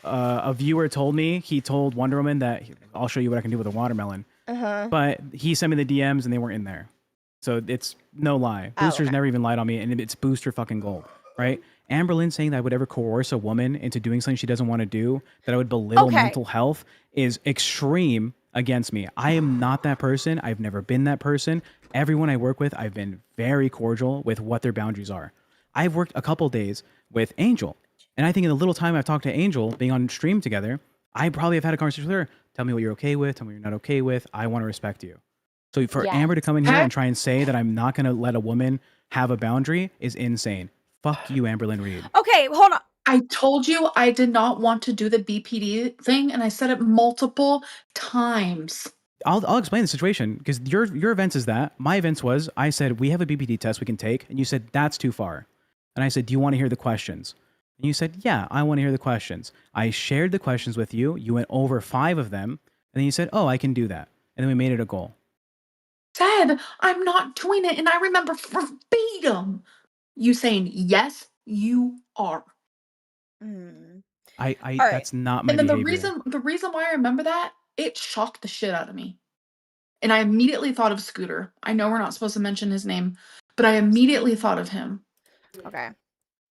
a viewer told me. He told Wonder Woman that I'll show you what I can do with a watermelon. But he sent me the DMs and they weren't in there. So it's no lie. Oh, Booster's okay. never even lied on me, and it's Booster fucking gold, right? Amberlin saying that I would ever coerce a woman into doing something she doesn't want to do, that I would belittle Okay. mental health, is extreme against me. I am not that person. I've never been that person. Everyone I work with, I've been very cordial with what their boundaries are. I've worked a couple days with Angel, and I think in the little time I've talked to Angel, being on stream together, I probably have had a conversation with her. Tell me what you're okay with. Tell me what you're not okay with. I want to respect you. So for Yes. Amber to come in here and try and say that I'm not going to let a woman have a boundary is insane. Fuck you, Amberlin Reed. Okay, hold on. I told you I did not want to do the BPD thing, and I said it multiple times. I'll explain the situation because your events is that. My events was I said we have a BPD test we can take, and you said that's too far. And I said, do you want to hear the questions? And you said, yeah, I want to hear the questions. I shared the questions with you. You went over 5 of them, and then you said, oh, I can do that. And then we made it a goal. Said I'm not doing it, and I remember verbatim you saying yes, you are. Mm. I All right. that's not my And then behavior. the reason why I remember that, it shocked the shit out of me. And I immediately thought of Scooter. I know we're not supposed to mention his name, but I immediately thought of him. Okay.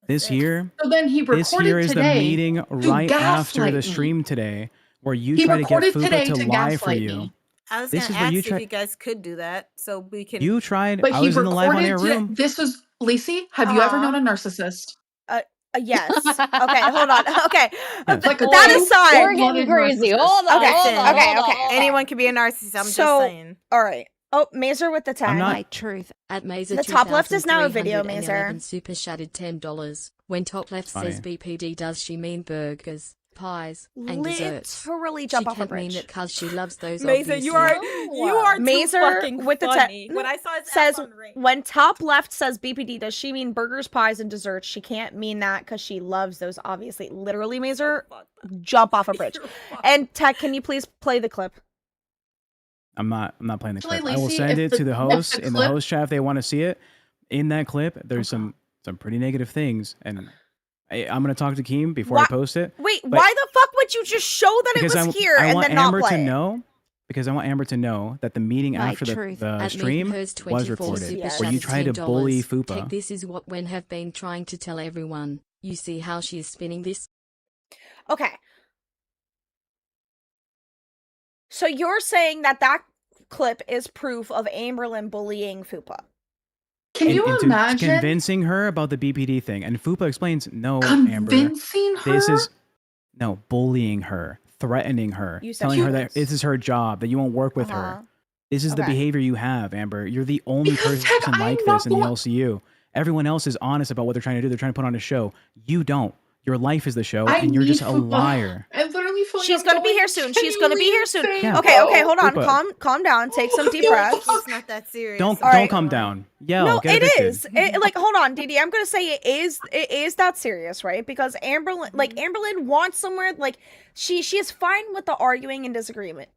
This year, So then he this recorded here is the today meeting right after gaslight the me. stream today where you He try to get recorded Fupa today to to lie for gaslight you. me. I was This gonna is where ask you if try- you guys could do that so we can. You tried. But I he was in the live on recorded air today. room. This was Lacey. Have you ever Uh-huh. known a narcissist? Yes. Okay, hold on. Okay. Yes. Like a That true aside. We're getting blooded crazy. narcissist. Hold on. Okay, hold on, okay, hold on, okay. hold on. Anyone can be a narcissist. I'm just So- saying. All right. Oh, Mazer with the 10. I'm not- My truth. At Mazer The top left is now a video, Mazer. Super shattered $10. When top left Funny. says BPD, does she mean burgers, pies, and desserts? Literally jump she off a can't mean bridge. it because she loves those. Mason, you obviously. are Mazer too fucking with the funny. te- When I saw his Says ass on ring. when top left says BPD, does she mean burgers, pies, and desserts? She can't mean that because she loves those. Obviously, literally, Mazer, jump off a bridge. And Tech, can you please play the clip? I'm not playing the Actually, clip. I will Lacey, send if it the- to the if host the in the clip- host chat if they want to see it. In that clip, there's some pretty negative things, and I'm gonna talk to Keem before I Why- post it. Wait, But- why the fuck would you just show that it was here I and want then not Amber play to it? know because I want Amber to know that the meeting My after truth. the At stream Meet Hers was 24 recorded, super Yes. where you shattered tried to bully $10. Fupa. Take this is what Wen have been trying to tell everyone. You see how she is spinning this? Okay. So you're saying that that clip is proof of Amberlin bullying Fupa? Can you into imagine convincing her about the BPD thing? And Fupa explains, no, Amber, convincing her? this is no bullying her, threatening her, You said telling her she that was. this is her job, that you won't work with Uh-huh. her. This is the Okay. behavior you have, Amber. You're the only Because, person Ted, like I'm not this in the going- LCU. Everyone else is honest about what they're trying to do. They're trying to put on a show. You don't. Your life is the show, I and you're need just a Fupa. liar. I literally feel like She's I'm gonna be going here soon. She's gonna be here soon. genuinely Yeah. insane, Okay, bro. hold on. Fupa. Calm down. Take some deep breaths. It's not that serious. Don't All right. don't come down. Yell. No, get it evicted. is. Like, hold on, Didi. I'm gonna say it is that serious, right? Because Amberlin wants somewhere like she is fine with the arguing and disagreements,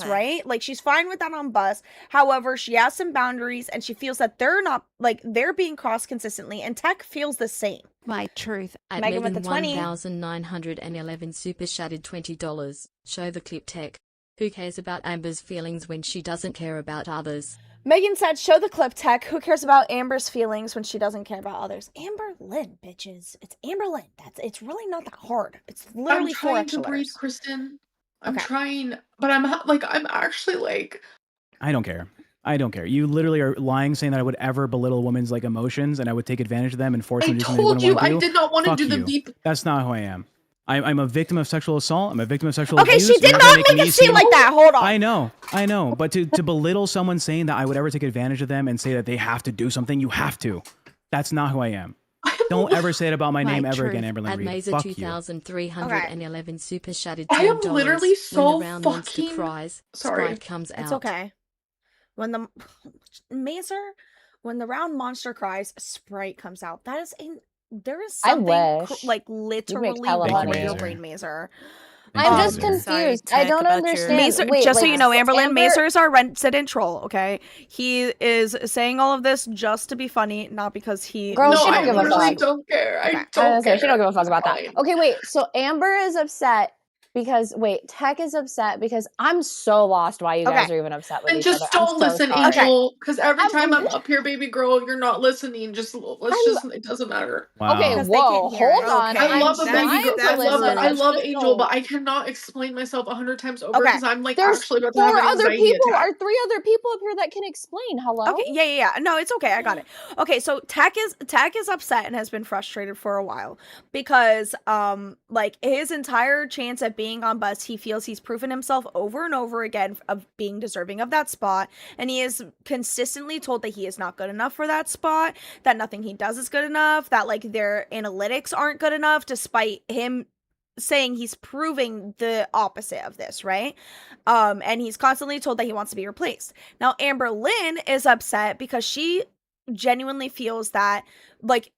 Okay. right? Like she's fine with that on bus. However, she has some boundaries and she feels that they're being crossed consistently, and Tech feels the same. My truth. At Megan with Megan the 20. 1911 super shattered $20. Show the clip Tech. Who cares about Amber's feelings when she doesn't care about others? Megan said, show the clip, Tech. Who cares about Amber's feelings when she doesn't care about others? Amberlin, bitches. It's Amberlin. It's really not that hard. It's literally 4 trying extra to breathe, letters. Kristen. I'm Okay. trying, but I'm actually like, I don't care. I don't care. You literally are lying, saying that I would ever belittle a woman's like emotions and I would take advantage of them and force them to do something they wouldn't want to do. I did not want to Fuck do the you. beep. That's not who I am. I'm a victim of sexual assault. I'm a victim of sexual abuse. Okay, she did not make it seem like that. Hold on. I know. But to belittle someone saying that I would ever take advantage of them and say that they have to do something, you have to. That's not who I am. Don't ever say it about my name ever again, Amberlin Reed. Mazer Fuck you. 2311 super shattered $10. I am literally so when the round monster fucking cries, sorry. Sprite comes out. It's okay. When the Mazer, when the round monster cries, Sprite comes out. That is there is something like literally wrong with your brain, Mazer. I'm just confused. I don't understand. Mazer, so you know, Amberlin, Mazer is our resident troll, okay? He is saying all of this just to be funny, not because he... Girl, she don't give a fuck. I don't care. I don't care. She don't give a fuck about that. Okay, wait. So Amber is upset because... Wait, Tech is upset because I'm so lost why you guys are even upset with each other. And just don't listen, Angel, because every time I'm up here, baby girl, you're not listening. It doesn't matter. Wow. Okay, whoa, hold on. I love a baby girl. I love Angel, but I I cannot explain myself 100 times over because I'm like actually about to There's have an anxiety attack. Are 3 other people up here that can explain. Hello? Okay, yeah. No, it's okay. I got it. Okay, so Tech is upset and has been frustrated for a while because like his entire chance at being on bus, he feels he's proven himself over and over again of being deserving of that spot, and he is consistently told that he is not good enough for that spot, that nothing he does is good enough, that like their analytics aren't good enough, despite him saying he's proving the opposite of this, right? And he's constantly told that he wants to be replaced. Now, Amberlin is upset because she genuinely feels that like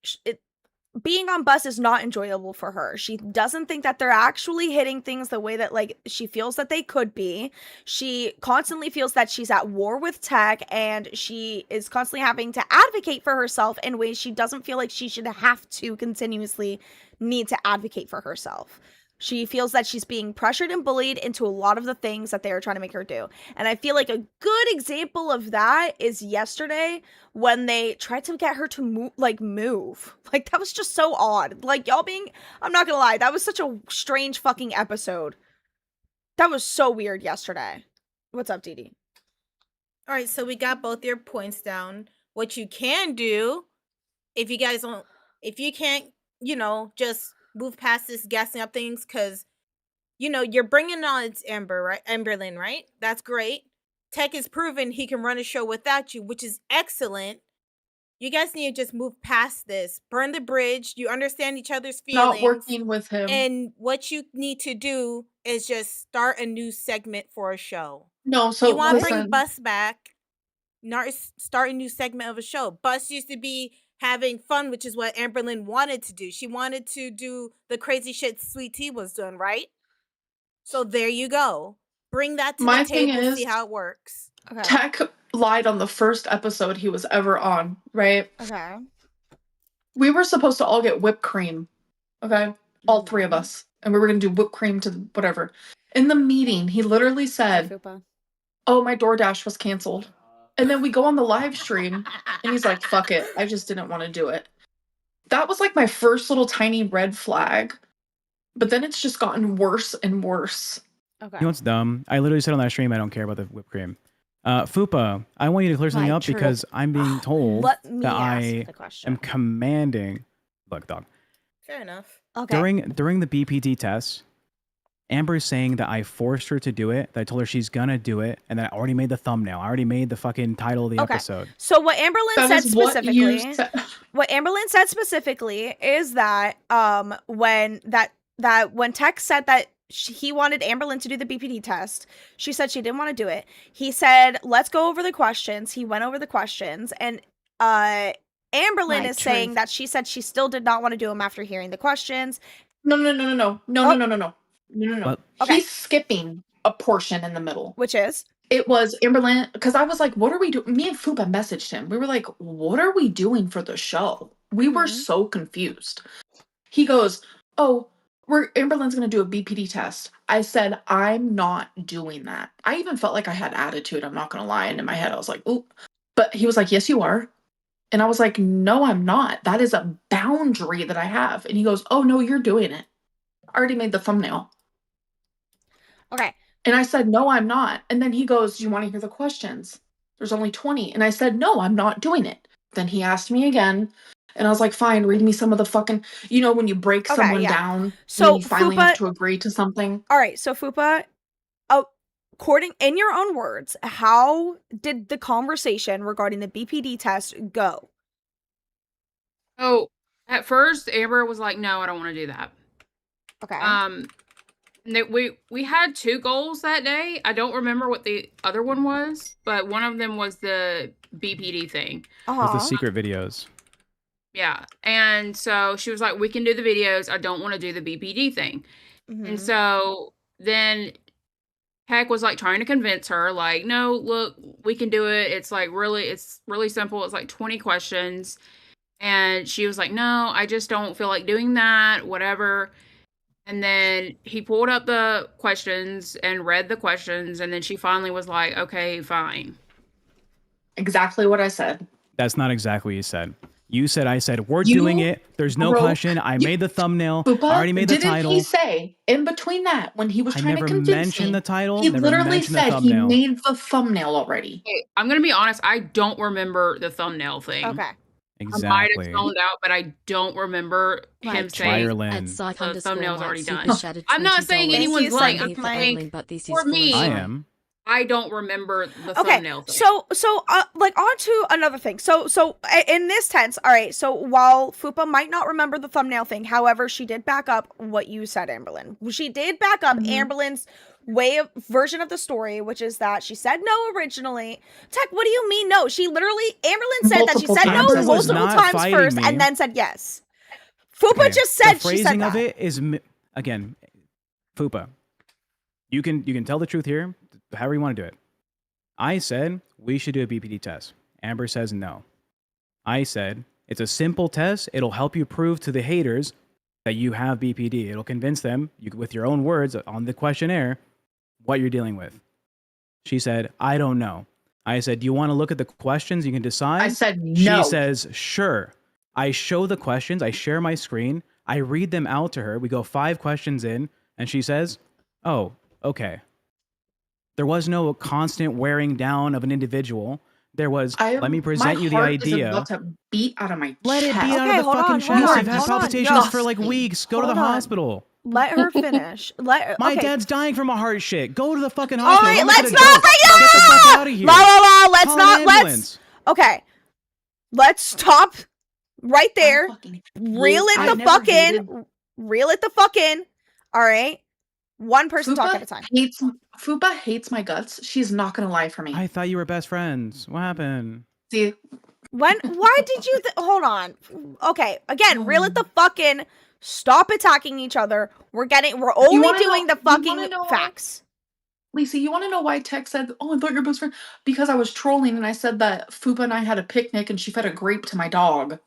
being on bus is not enjoyable for her. She doesn't think that they're actually hitting things the way that like she feels that they could be. She constantly feels that she's at war with Tech, and she is constantly having to advocate for herself in ways she doesn't feel like she should have to continuously need to advocate for herself. She feels that she's being pressured and bullied into a lot of the things that they are trying to make her do. And I feel like a good example of that is yesterday when they tried to get her to move. Like, that was just so odd. Like, I'm not gonna lie, that was such a strange fucking episode. That was so weird yesterday. What's up, Dee Dee? All right, so we got both your points down. What you can do, if you can't, just move past this gassing up things, because you're bringing on Amberlin, right? That's great. Tech has proven he can run a show without you, which is excellent. You guys need to just move past this, burn the bridge. You understand each other's feelings. Not working with him. And what you need to do is just start a new segment for a show. No, so you want to bring Bus back, not start a new segment of a show. Bus used to be having fun, which is what Amberlin wanted to do. She wanted to do the crazy shit Sweet Tea was doing, right? So there you go. Bring that to the table, see how it works. Okay. Tech lied on the first episode he was ever on, right? Okay. We were supposed to all get whipped cream, okay? All 3 of us. And we were going to do whipped cream to whatever. In the meeting, he literally said, oh, my DoorDash was canceled. And then we go on the live stream, and he's like, fuck it. I just didn't want to do it. That was like my first little tiny red flag. But then it's just gotten worse and worse. Okay. You know what's dumb? I literally said on that stream, I don't care about the whipped cream. Fupa, I want you to clear something up because I'm being told that I am commanding... Look, dog. Fair enough. Okay. During the BPD test, Amber is saying that I forced her to do it, that I told her she's gonna do it, and that I already made the thumbnail. I already made the fucking title of the episode. So what Amberlin said specifically is that when Tech said that he wanted Amberlin to do the BPD test, she said she didn't want to do it. He said, let's go over the questions. He went over the questions, and Amberlin is saying that she said she still did not want to do them after hearing the questions. No. Okay. He's skipping a portion in the middle. Which is? It was Amberlin, because I was like, what are we doing? Me and Fupa messaged him. We were like, what are we doing for the show? We were so confused. He goes, oh, Amberlin's going to do a BPD test. I said, I'm not doing that. I even felt like I had attitude. I'm not going to lie. And in my head, I was like, ooh. But he was like, yes, you are. And I was like, no, I'm not. That is a boundary that I have. And he goes, oh, no, you're doing it. I already made the thumbnail. Okay. And I said, no, I'm not. And then he goes, do you want to hear the questions? There's only 20. And I said, no, I'm not doing it. Then he asked me again. And I was like, fine, read me some of the fucking, when you break someone down, So, and then you finally have Fupa- to agree to something. All right, so Fupa, according in your own words, how did the conversation regarding the BPD test go? Oh, at first, Amber was like, "No, I don't want to do that." Okay. We had 2 goals that day. I don't remember what the other one was, but one of them was the BPD thing. With the secret videos. Yeah, and so she was like, "We can do the videos. I don't want to do the BPD thing." Mm-hmm. And so then Heck was like trying to convince her, like, "No, look, we can do it. It's really simple. It's like 20 questions." And she was like, "No, I just don't feel like doing that, whatever." And then he pulled up the questions and read the questions, and then she finally was like, "Okay, fine." Exactly what I said. That's not exactly what you said. You said, I said, we're doing it. There's no question. I made the thumbnail. I already made the title. Didn't he say, in between that, when he was trying to convince me, mentioned the title. he Never literally mentioned the said he thumbnail. made the thumbnail already. Okay, I'm going to be honest. I don't remember the thumbnail thing. Okay. Exactly. I might have zoned out, but I don't remember him saying Ireland. Psych the thumbnail's already done. $. I'm not saying anyone's lying. I'm saying but this for me, I am. I don't remember the Okay, thumbnail thing. so like on to another thing. So in this tense, all right. So while Fupa might not remember the thumbnail thing, however, she did back up what you said, Amberlin. She did back up Amberlin's version of the story, which is that she said no originally. Tech, what do you mean no? She literally, Amberlin said that she said no Amber was multiple not times fighting first me. and then said yes. Fupa just said the phrasing she said of that. it is again, Fupa. You can tell the truth here, however you want to do it. I said we should do a BPD test. Amber says no. I said it's a simple test. It'll help you prove to the haters that you have BPD. It'll convince them, with your own words on the questionnaire, what you're dealing with. She said, I don't know. I said, do you want to look at the questions? You can decide. I said no. She says, sure. I show the questions. I share my screen. I read them out to her. We go 5 questions in, and she says, oh, okay. There was no constant wearing down of an individual. There was, let me present you the idea. About to beat out of my Let chest. it beat out of the fucking chest. You've had palpitations for like weeks. Go to the hospital. Let her finish. My dad's dying from a heart shit. Go to the fucking hospital. All right, Don't make it let's a not joke. bring it Get the fuck out of here. Let's Call not. an Let's. ambulance. Okay. Let's stop right there. Reel it the fuck in. All right. One person talk at a time. Fupa hates my guts. She's not gonna lie for me. I thought you were best friends. What happened? See, why did you hold on? Okay, again, reel it the fuck in. Stop attacking each other. We're only doing the fucking facts. Lisa, you want to know why Tech said, oh, I thought you were best friend? Because I was trolling and I said that Fupa and I had a picnic and she fed a grape to my dog.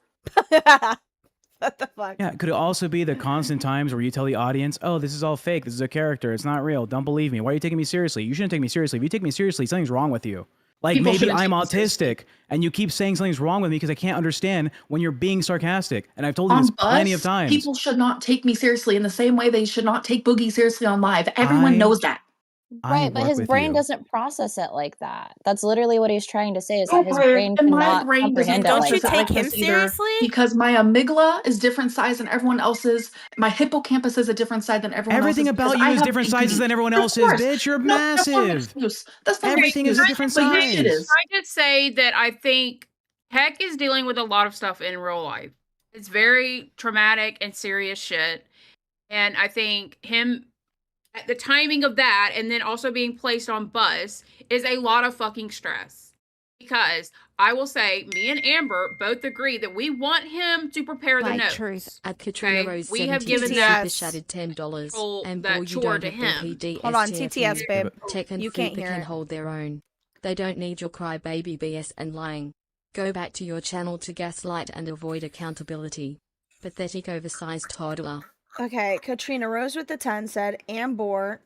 What the fuck? Yeah, could it also be the constant times where you tell the audience, oh, this is all fake. This is a character. It's not real. Don't believe me. Why are you taking me seriously? You shouldn't take me seriously. If you take me seriously, something's wrong with you. Like maybe I'm autistic and you keep saying something's wrong with me because I can't understand when you're being sarcastic. And I've told you this plenty of times. People should not take me seriously in the same way they should not take Boogie seriously on live. Everyone knows that. Right, but his brain doesn't process it like that. That's literally what he's trying to say, is that his brain cannot comprehend it. Don't you like take that. him seriously? Because my amygdala is different size than everyone else's. My hippocampus is a different size than everyone else's. Everything about you is different sizes than everyone else's, bitch. You're massive. Everything is a different size. I just say that I think Heck is dealing with a lot of stuff in real life. It's very traumatic and serious shit. And I think the timing of that and then also being placed on bus is a lot of fucking stress. Because I will say, me and Amber both agree that we want him to prepare the notes. Truth. At Katrina Rose, we have given that that $10, and boy, you chore don't to have him. BPD. Hold on, TTS, babe. Tech and You can't Fupa hear can it. hold their own. They don't need your crybaby BS and lying. Go back to your channel to gaslight and avoid accountability. Pathetic oversized toddler. Okay, Katrina Rose with the 10 said, Amber,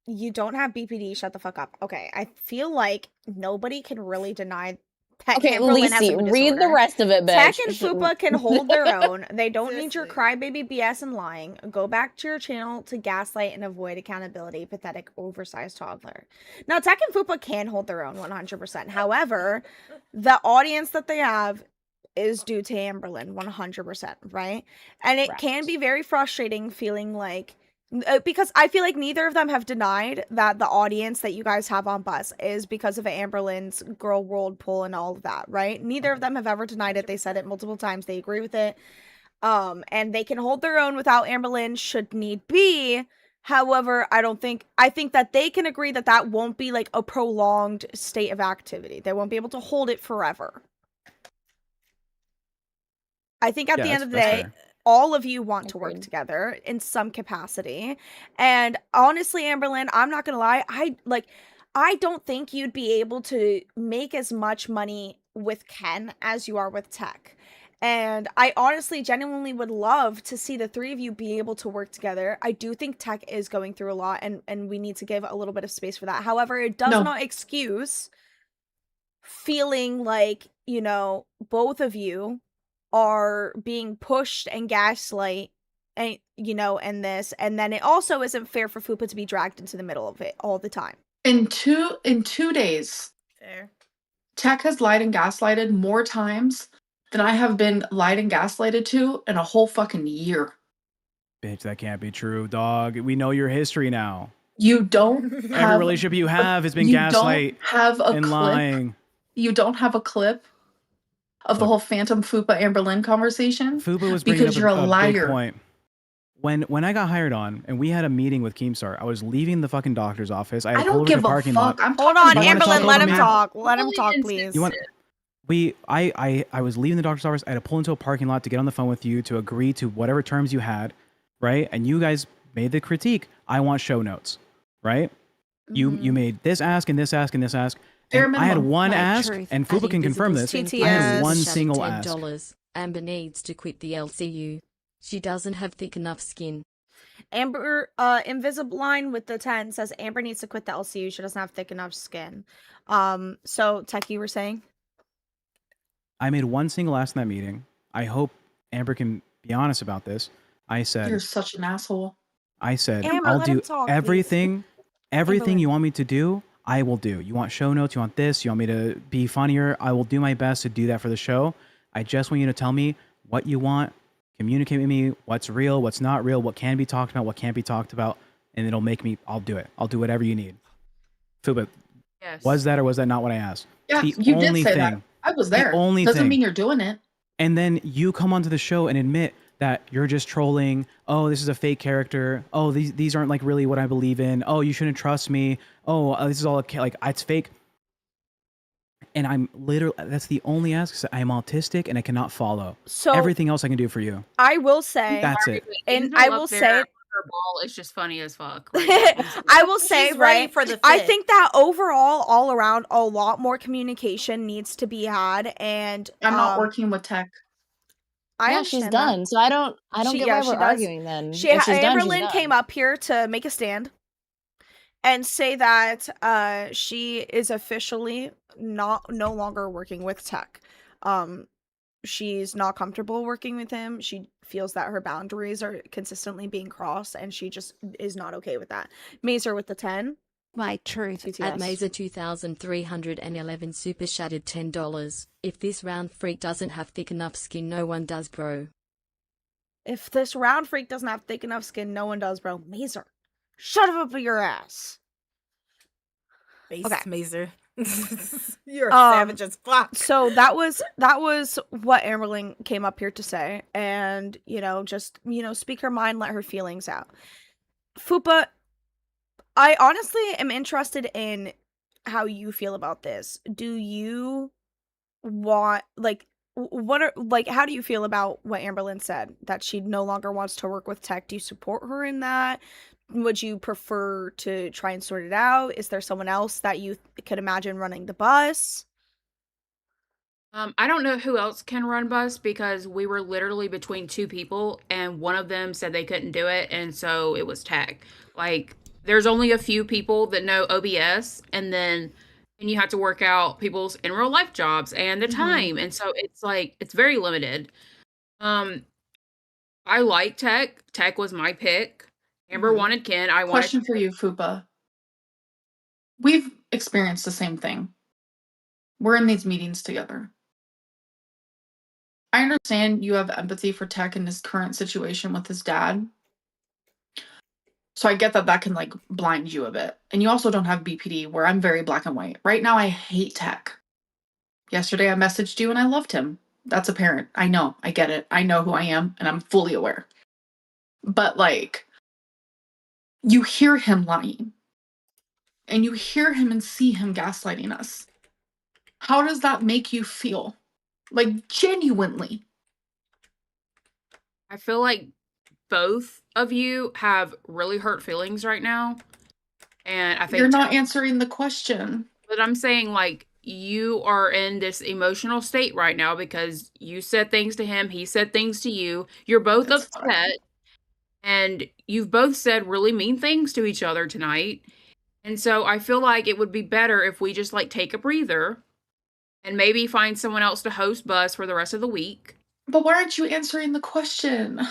you don't have BPD, shut the fuck up. Okay, I feel like nobody can really deny that Okay, Amberlin has a Lisi, mood read the disorder. rest of it, bitch. Tech and Fupa can hold their own. They don't need your Seriously. crybaby BS and lying. Go back to your channel to gaslight and avoid accountability. Pathetic, oversized toddler. Now, Tech and Fupa can hold their own 100%. However, the audience that they have is due to Amberlin 100%, right? And it can be very frustrating feeling like because I feel like neither of them have denied that the audience that you guys have on Bus is because of Amberlin's girl world pull and all of that, right? Neither of them have ever denied it. They said it multiple times. They agree with it. And they can hold their own without Amberlin should need be. However, I think that they can agree that that won't be like a prolonged state of activity. They won't be able to hold it forever. I think at the end of the day, all of you want to work together in some capacity. And honestly, Amberlin, I'm not gonna lie, I don't think you'd be able to make as much money with Ken as you are with Tech. And I honestly genuinely would love to see the three of you be able to work together. I do think Tech is going through a lot and we need to give a little bit of space for that. However, it does not excuse feeling like, you know, both of you are being pushed and gaslight and you know and this, and then it also isn't fair for Fupa to be dragged into the middle of it all the time. In 2 days, Fair. Tech has lied and gaslighted more times than I have been lied and gaslighted to in a whole fucking year. Bitch, that can't be true, dog. We know your history now. You don't have every relationship you have has been gaslight and lying. You don't have a clip of the whole Phantom Fupa Amberlin conversation. Fupa was bringing because up you're a big liar. Point. When I got hired on and we had a meeting with Keemstar, I was leaving the fucking doctor's office. I don't give a fuck. Hold on, Amberlin, let him talk. Let him talk, please. I was leaving the doctor's office. I had to pull into a parking lot to get on the phone with you to agree to whatever terms you had, right? And you guys made the critique. I want show notes, right? Mm-hmm. You made this ask and this ask and this ask. And I had one ask, and Fupa can confirm this. I had one single ask. Amber needs to quit the LCU. She doesn't have thick enough skin. Amber, Invisibline with the 10 says Amber needs to quit the LCU. She doesn't have thick enough skin. So Tech, you were saying? I made one single ask in that meeting. I hope Amber can be honest about this. I said, you're such an asshole. I said, Amber, I'll let do him talk, everything Amberlin. you want me to do. I will do. You want show notes? You want this? You want me to be funnier? I will do my best to do that for the show. I just want you to tell me what you want. Communicate with me what's real, what's not real, what can be talked about, what can't be talked about, and it'll make me, I'll do it. I'll do whatever you need. Fuba, was that or was that not what I asked? Yeah, you did say that. I was there. Doesn't mean you're doing it. And then you come onto the show and admit that you're just trolling. Oh, this is a fake character. Oh, these aren't like really what I believe in. Oh, you shouldn't trust me. Oh, this is all like it's fake. And I'm literally, that's the only ask. I'm autistic and I cannot follow. So everything else I can do for you. I will say that's it. And I will say her ball is just funny as fuck. Like, I will say, She's ready for the fit. I think that overall, all around, a lot more communication needs to be had. And I'm not working with Tech. Yeah, she's done. So I don't get why we're arguing then. Amberlin came up here to make a stand and say that she is officially no longer working with Tech. She's not comfortable working with him. She feels that her boundaries are consistently being crossed, and she just is not okay with that. Mazer with the 10. My truth. At Mazer 2311 super shattered $10. If this round freak doesn't have thick enough skin, no one does, bro. If this round freak doesn't have thick enough skin, no one does, bro. Mazer, shut up your ass. Okay, Mazer. You're a savage as fuck. So that was what Amberlin came up here to say, and just speak her mind, let her feelings out. Fupa, I honestly am interested in how you feel about this. Do you want how do you feel about what Amberlin said, that she no longer wants to work with Tech? Do you support her in that? Would you prefer to try and sort it out? Is there someone else that you could imagine running the bus? I don't know who else can run bus because we were literally between two people and one of them said they couldn't do it, and so it was Tech. Like, there's only a few people that know OBS, and then and you have to work out people's in real life jobs and the time. And so it's like, it's very limited. I like Tech. Tech was my pick. Amber wanted Ken. I wanted. Question for you, Fupa. We've experienced the same thing. We're in these meetings together. I understand you have empathy for Tech in his current situation with his dad. So I get that can like blind you a bit. And you also don't have BPD where I'm very black and white. Right now I hate Tech. Yesterday I messaged you and I loved him. That's apparent. I know. I get it. I know who I am and I'm fully aware. But like, you hear him lying. And you hear him and see him gaslighting us. How does that make you feel? Like, genuinely. I feel like both of you have really hurt feelings right now. And I think you're not answering the question. But I'm saying, like, you are in this emotional state right now because you said things to him, he said things to you. You're both upset. And you've both said really mean things to each other tonight. And so I feel like it would be better if we just like take a breather and maybe find someone else to host Buzz for the rest of the week. But why aren't you answering the question?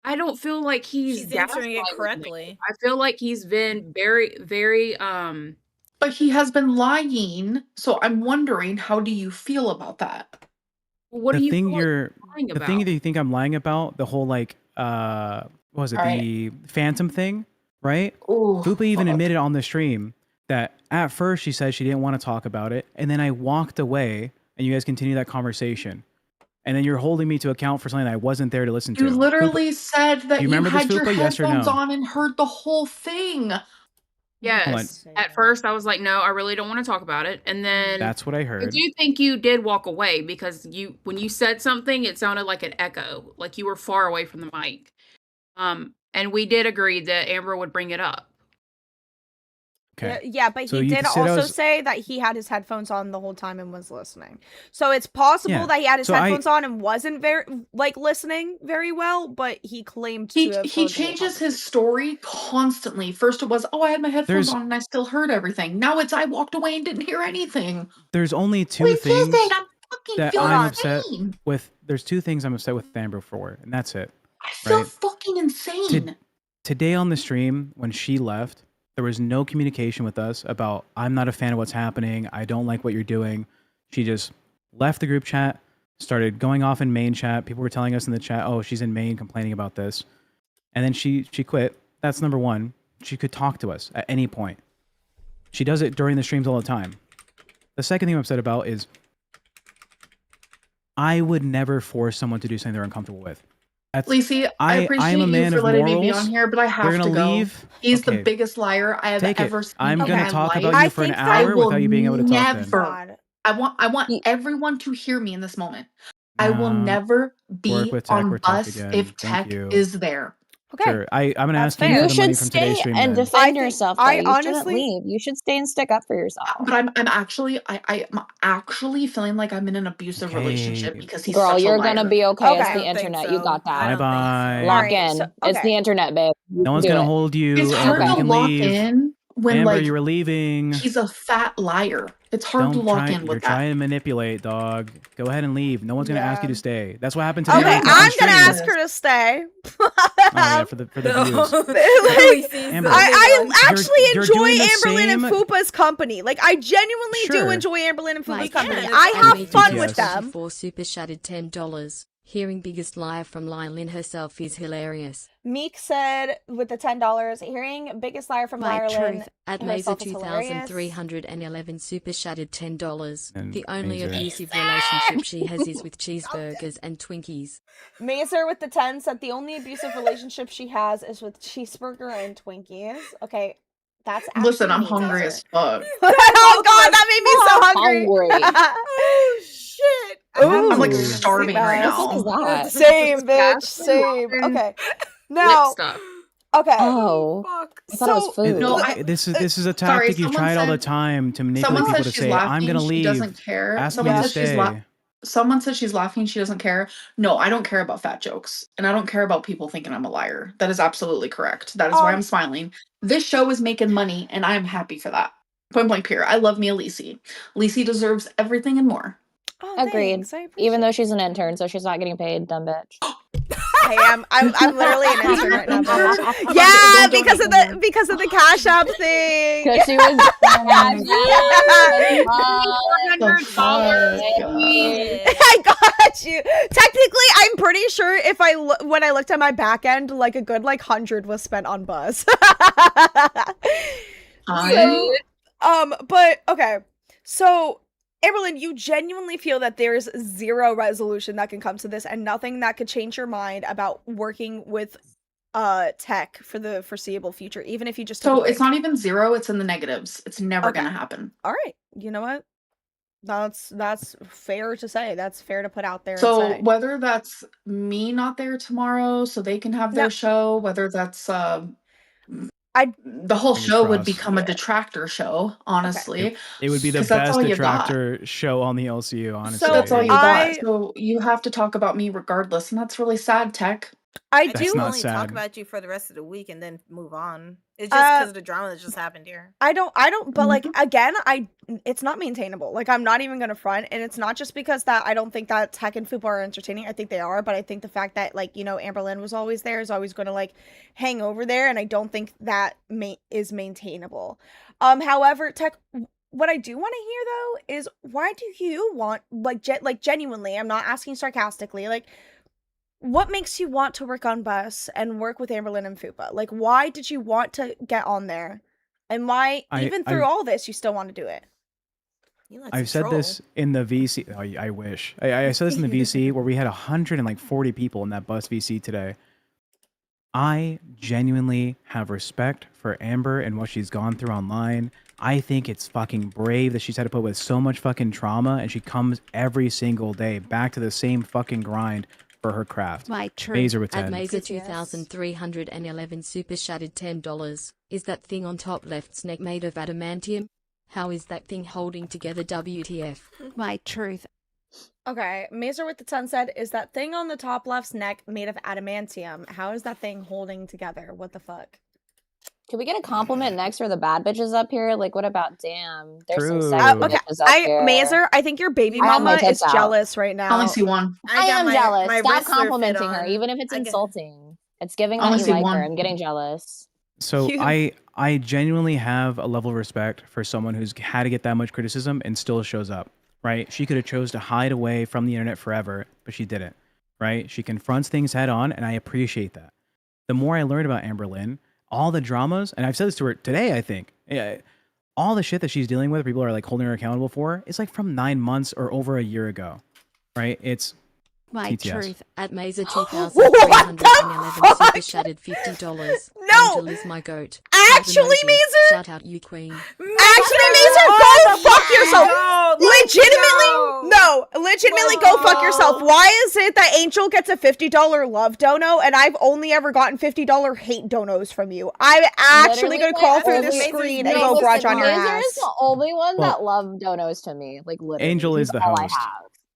I don't feel like she's answering it correctly. I feel like he's been very, very But he has been lying, so I'm wondering, how do you feel about that? What the do you thing feel you're like lying the about? thing that you think I'm lying about, the whole like what was it, the Phantom thing, right? Ooh, Fupa even admitted on the stream that at first she said she didn't want to talk about it, and then I walked away and you guys continued that conversation. And then you're holding me to account for something that I wasn't there to listen to. You literally said that you remember had this, your Fupa? Yes or headphones no? on and heard the whole thing. Yes. At first I was like, no, I really don't want to talk about it. And then that's what I heard. I do think you did walk away because when you said something, it sounded like an echo, like you were far away from the mic. And we did agree that Amber would bring it up. Okay. Yeah, but so he did also say that he had his headphones on the whole time and was listening. So it's possible that he had his headphones on and wasn't very listening very well, but he claimed to have he changes his story constantly. First it was, oh, I had my headphones on and I still heard everything. Now it's, I walked away and didn't hear anything. There's only two things that I'm upset with. There's two things I'm upset with Amber for, and that's it. I feel fucking insane. Today on the stream, when she left, there was no communication with us about, I'm not a fan of what's happening. I don't like what you're doing. She just left the group chat, started going off in main chat. People were telling us in the chat, oh, she's in main complaining about this. And then she quit. That's number one. She could talk to us at any point. She does it during the streams all the time. The second thing I'm upset about is I would never force someone to do something they're uncomfortable with. Lacey, I appreciate you for letting me be on here, but I have to go. Leave. He's the biggest liar I have ever seen. I'm going to talk about you for an hour without you being able to talk. Never. I want everyone to hear me in this moment. I will never be on Bus if Tech is there. Okay. Sure. I'm going to ask you for the money from today's stream. And defend yourself. You shouldn't leave. You should stay and stick up for yourself. But I'm actually feeling like I'm in an abusive relationship because he's Girl, such you're a liar. gonna be okay. It's the internet. You got that. Bye-bye. Lock in. It's the internet, babe. No one's going to hold you. It's hard to lock in when Amber, like you were leaving. He's a fat liar. It's hard to lock in with You're that. trying to manipulate, dog. Go ahead and leave. No one's going to ask you to stay. That's what happened today. Okay, I'm going to ask her to stay. For the views. Amber, I actually enjoy Amberlin and Fupa's company. Like, I genuinely do enjoy Amberlin and Fupa's company. I have fun with them. For super shattered $10. Hearing biggest liar from Lylin herself is hilarious. Meek said with the $10, hearing biggest liar from Lylin at Laser 2311 super shattered $10. The only abusive relationship she has is with cheeseburgers and Twinkies. Mazer with the 10 said the only abusive relationship she has is with cheeseburger and Twinkies. Okay, that's actually listen. I'm hungry as fuck. Oh God, that made me so hungry. Oh shit! I'm like starving right now. Same, bitch. Same. Okay. Now. Okay. Oh. I thought it was food. No, this is a tactic you tried all the time to manipulate people to say, I'm gonna leave. She doesn't care. Ask me to stay. Someone said she's laughing. She doesn't care. No, I don't care about fat jokes. And I don't care about people thinking I'm a liar. That is absolutely correct. That is why I'm smiling. This show is making money and I'm happy for that. Point blank period. I love me a Lisi. Lisi deserves everything and more. Oh, Agreed. thanks. I appreciate Even though it. she's an intern, so she's not getting paid, dumb bitch. I'm literally an intern right now. Bitch. Don't Yeah, donate because of no more. the Cash App thing. Because she was $400. I got you. Technically, I'm pretty sure if when I looked at my back end, like a good 100 was spent on Buzz. But okay. So, Amberlin, you genuinely feel that there's zero resolution that can come to this and nothing that could change your mind about working with tech for the foreseeable future, even if you just took a So break. it's not even zero, it's in the negatives. It's never Okay. gonna happen. All right. You know what? That's fair to say. That's fair to put out there. So and say. whether that's me not there tomorrow so they can have their No. show, whether that's the whole Fingers show would crossed. become a detractor show, honestly. It would be the 'Cause that's best all you got. detractor show on the LCU, honestly. So That's all you I- got. So you have to talk about me regardless, and that's really sad, Tech. I That's do not only sad. talk about you for the rest of the week and then move on. It's just because of the drama that just happened here. I don't, but again, it's not maintainable. I'm not even gonna front, and it's not just because that I don't think that Tech and Fupa are entertaining. I think they are, but I think the fact that Amberlin was always there is always gonna hang over there, and I don't think that is maintainable. However, Tech, what I do want to hear though is why do you want genuinely? I'm not asking sarcastically, what makes you want to work on Bus and work with Amberlin and Fupa? Why did you want to get on there? And why, even through all this, you still want to do it? I've said this in the VC. Oh, I wish. I said this in the VC where we had 140 people in that Bus VC today. I genuinely have respect for Amber and what she's gone through online. I think it's fucking brave that she's had to put with so much fucking trauma, and she comes every single day back to the same fucking grind for her craft. My Mazer with At 10. Mazer 2311 super shattered $10. Is that thing on top left's neck made of adamantium? How is that thing holding together, WTF? My truth. Okay, Mazer with the 10 said, is that thing on the top left's neck made of adamantium? How is that thing holding together? What the fuck? Can we get a compliment next for the bad bitches up here? What about damn? There's True. some sexy Okay, bitches up here. Mazer, I think your baby I have my mama is tits out. jealous right now. I only see one. I am jealous. my Stop wrestler fit complimenting her, on. even if it's I get- insulting. It's giving I only that you see like her. one. I'm getting jealous. So You- I genuinely have a level of respect for someone who's had to get that much criticism and still shows up, right? She could have chose to hide away from the internet forever, but she didn't, right? She confronts things head on, and I appreciate that. The more I learned about Amberlin, all the dramas, and I've said this to her today, I think, all the shit that she's dealing with, people are holding her accountable for, is from 9 months or over a year ago, right? It's My TTS. truth. At Mazer What the 2311 super fuck? shattered $50. No! Angel is my goat. Actually, Heart emoji. Mazer? Shout out you queen. Actually, Mazer, go fuck yourself. No, Legitimately go fuck yourself. Why is it that Angel gets a $50 love dono and I've only ever gotten $50 hate donos from you? I'm actually Literally, gonna crawl like, through only- the screen and No, go listen, grudge on your Mazer ass. is the only one Well, that loved donos to me. Literally. Angel is He's the all host. I have.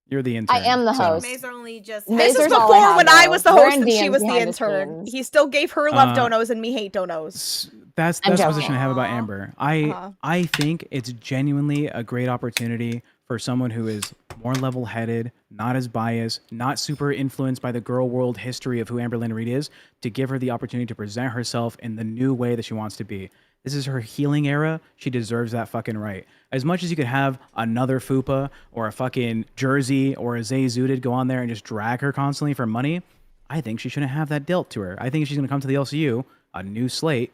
You're the intern. I am the so- host. Mazer only just. This is Mazer's all I before have, when I though. was the We're host in and she DMs was the behind intern. scenes. He still gave her love Uh, donos and me hate donos. That's I'm the joking. position I have about Amber. I Uh-huh. I think it's genuinely a great opportunity for someone who is more level-headed, not as biased, not super influenced by the girl world history of who Amberlin Reed is, to give her the opportunity to present herself in the new way that she wants to be. This is her healing era. She deserves that fucking right. As much as you could have another Fupa or a fucking Jersey or a Zay Zooted go on there and just drag her constantly for money, I think she shouldn't have that dealt to her. I think if she's going to come to the LCU, a new slate,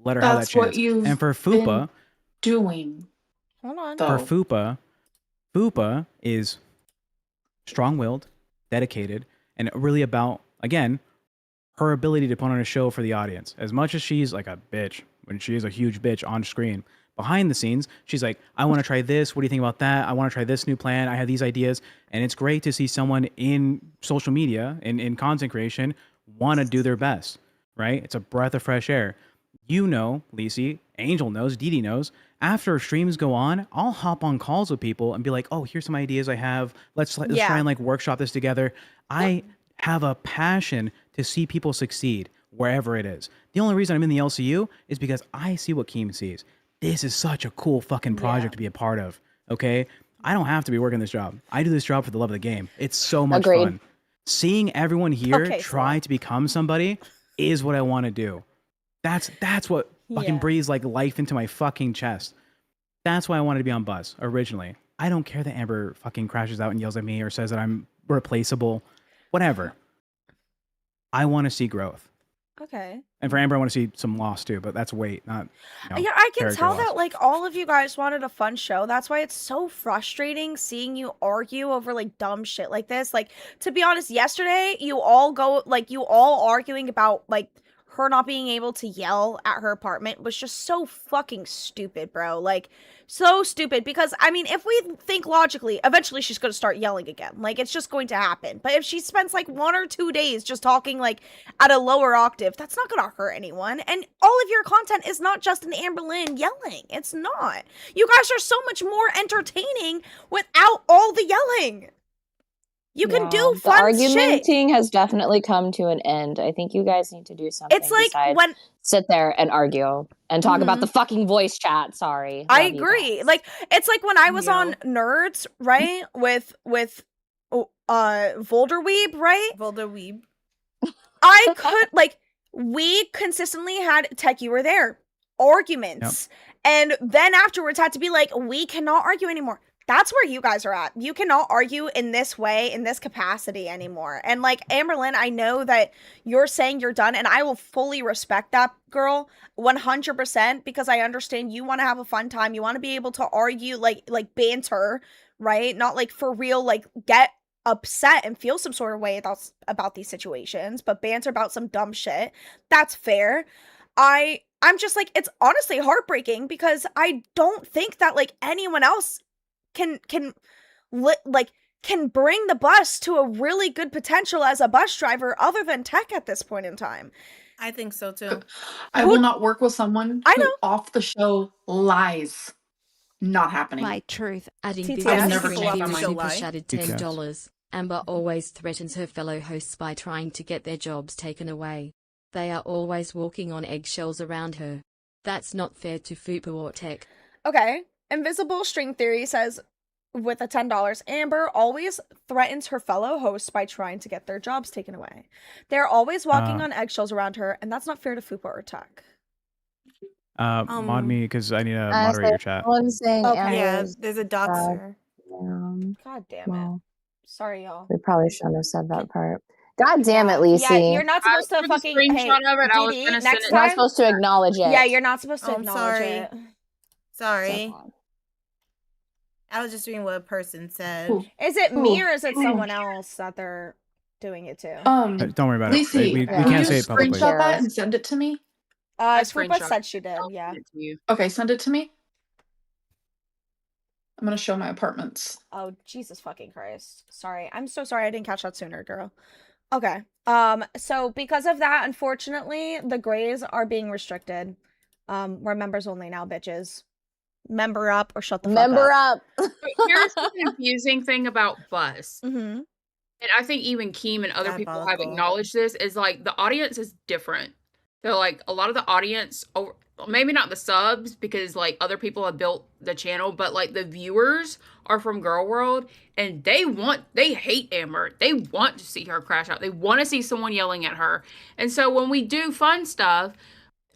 let her have that That's what chance. you've And for Fupa, doing. Hold on. Though. for Fupa is strong-willed, dedicated, and really about, again, her ability to put on a show for the audience. As much as she's like a bitch, when she is a huge bitch on screen, behind the scenes, she's like, I want to try this. What do you think about that? I want to try this new plan. I have these ideas. And it's great to see someone in social media and in content creation want to do their best, right? It's a breath of fresh air. You know, Lisi, Angel knows, Dee Dee knows. After streams go on, I'll hop on calls with people and be like, oh, here's some ideas I have. Let's try and workshop this together. I have a passion to see people succeed wherever it is. The only reason I'm in the LCU is because I see what Keem sees. this is such a cool fucking project to be a part of. Okay, I don't have to be working this job. I do this job for the love of the game. It's so much Agreed. fun. Seeing everyone here Okay, try to become somebody is what I want to do. That's what fucking breathes like life into my fucking chest. That's why I wanted to be on Buzz originally. I don't care that Amber fucking crashes out and yells at me or says that I'm replaceable. Whatever. I want to see growth. Okay. And for Amber, I want to see some loss too, but that's weight, not. Yeah, I can character tell loss. that like all of you guys wanted a fun show. That's why it's so frustrating seeing you argue over like dumb shit like this. Like, to be honest, yesterday you all arguing about like her not being able to yell at her apartment was just so fucking stupid, bro. Like, so stupid. Because I mean, if we think logically, eventually she's gonna start yelling again. Like, it's just going to happen. But if she spends like 1 or 2 days just talking like at a lower octave, that's not gonna hurt anyone. And all of your content is not just an Amberlin yelling. It's not. You guys are so much more entertaining without all the yelling. You can do The fun shit. argumenting has definitely come to an end. I think you guys need to do something. It's like besides when sit there and argue and talk about the fucking voice chat. Sorry. I Love you agree. guys. Like, it's like when I was on Nerds, right? With Volderweeb, right? Volderweeb. I could like we consistently had Tech, you were there, arguments. And then afterwards had to be like, we cannot argue anymore. That's where you guys are at. You cannot argue in this way, in this capacity anymore. And like, Amberlin, I know that you're saying you're done, and I will fully respect that, girl, 100%, because I understand you want to have a fun time. You want to be able to argue, like banter, right? Not like for real, like get upset and feel some sort of way about these situations, but banter about some dumb shit. That's fair. I'm just like, it's honestly heartbreaking because I don't think that like anyone else can bring the bus to a really good potential as a bus driver other than Tech at this point in time. I think so too. I will not work with someone I who know. off the show lies. Not happening. My truth. Adding TTS. this I will to never the change Viewers my mind. super chatted TTS. $10. Amber always threatens her fellow hosts by trying to get their jobs taken away. They are always walking on eggshells around her. That's not fair to Fupa or Tech. Okay. Invisible String Theory says, with a $10, Amber always threatens her fellow hosts by trying to get their jobs taken away. They're always walking on eggshells around her, and that's not fair to Fupa or Tech. Mod me because I need to moderate your chat. Everyone's saying Okay. Yeah, Amber's there's a doxer. God damn it. well, Sorry, y'all. we probably shouldn't have said that part. God damn it, Lacey. Yeah, you're not I supposed to took a fucking. screenshot Hey, of it. I was DD, gonna send next it. You're not time. supposed to acknowledge it. Yeah, you're not supposed to Oh, I'm acknowledge sorry. it. Sorry. I was just reading what a person said. Ooh. Is it me or is it someone else that they're doing it to? Don't worry about it. Lacey, We can can't you say it publicly. screenshot that and send it to me? I Swoopa screenshot said she did, I'll yeah. send it to you. Okay, send it to me. I'm gonna show my apartments. Oh, Jesus fucking Christ. Sorry. I'm so sorry I didn't catch that sooner, girl. Okay. So because of that, unfortunately, the grays are being restricted. We're members only now, bitches. Member up or shut the fuck Member up. up. But here's the confusing thing about Bus. Mm-hmm. And I think even Keem and other people have Diabolical. acknowledged this, is like the audience is different. So like a lot of the audience, maybe not the subs because like other people have built the channel, but like the viewers are from Girl World and they hate Amber. They want to see her crash out. They want to see someone yelling at her. And so when we do fun stuff,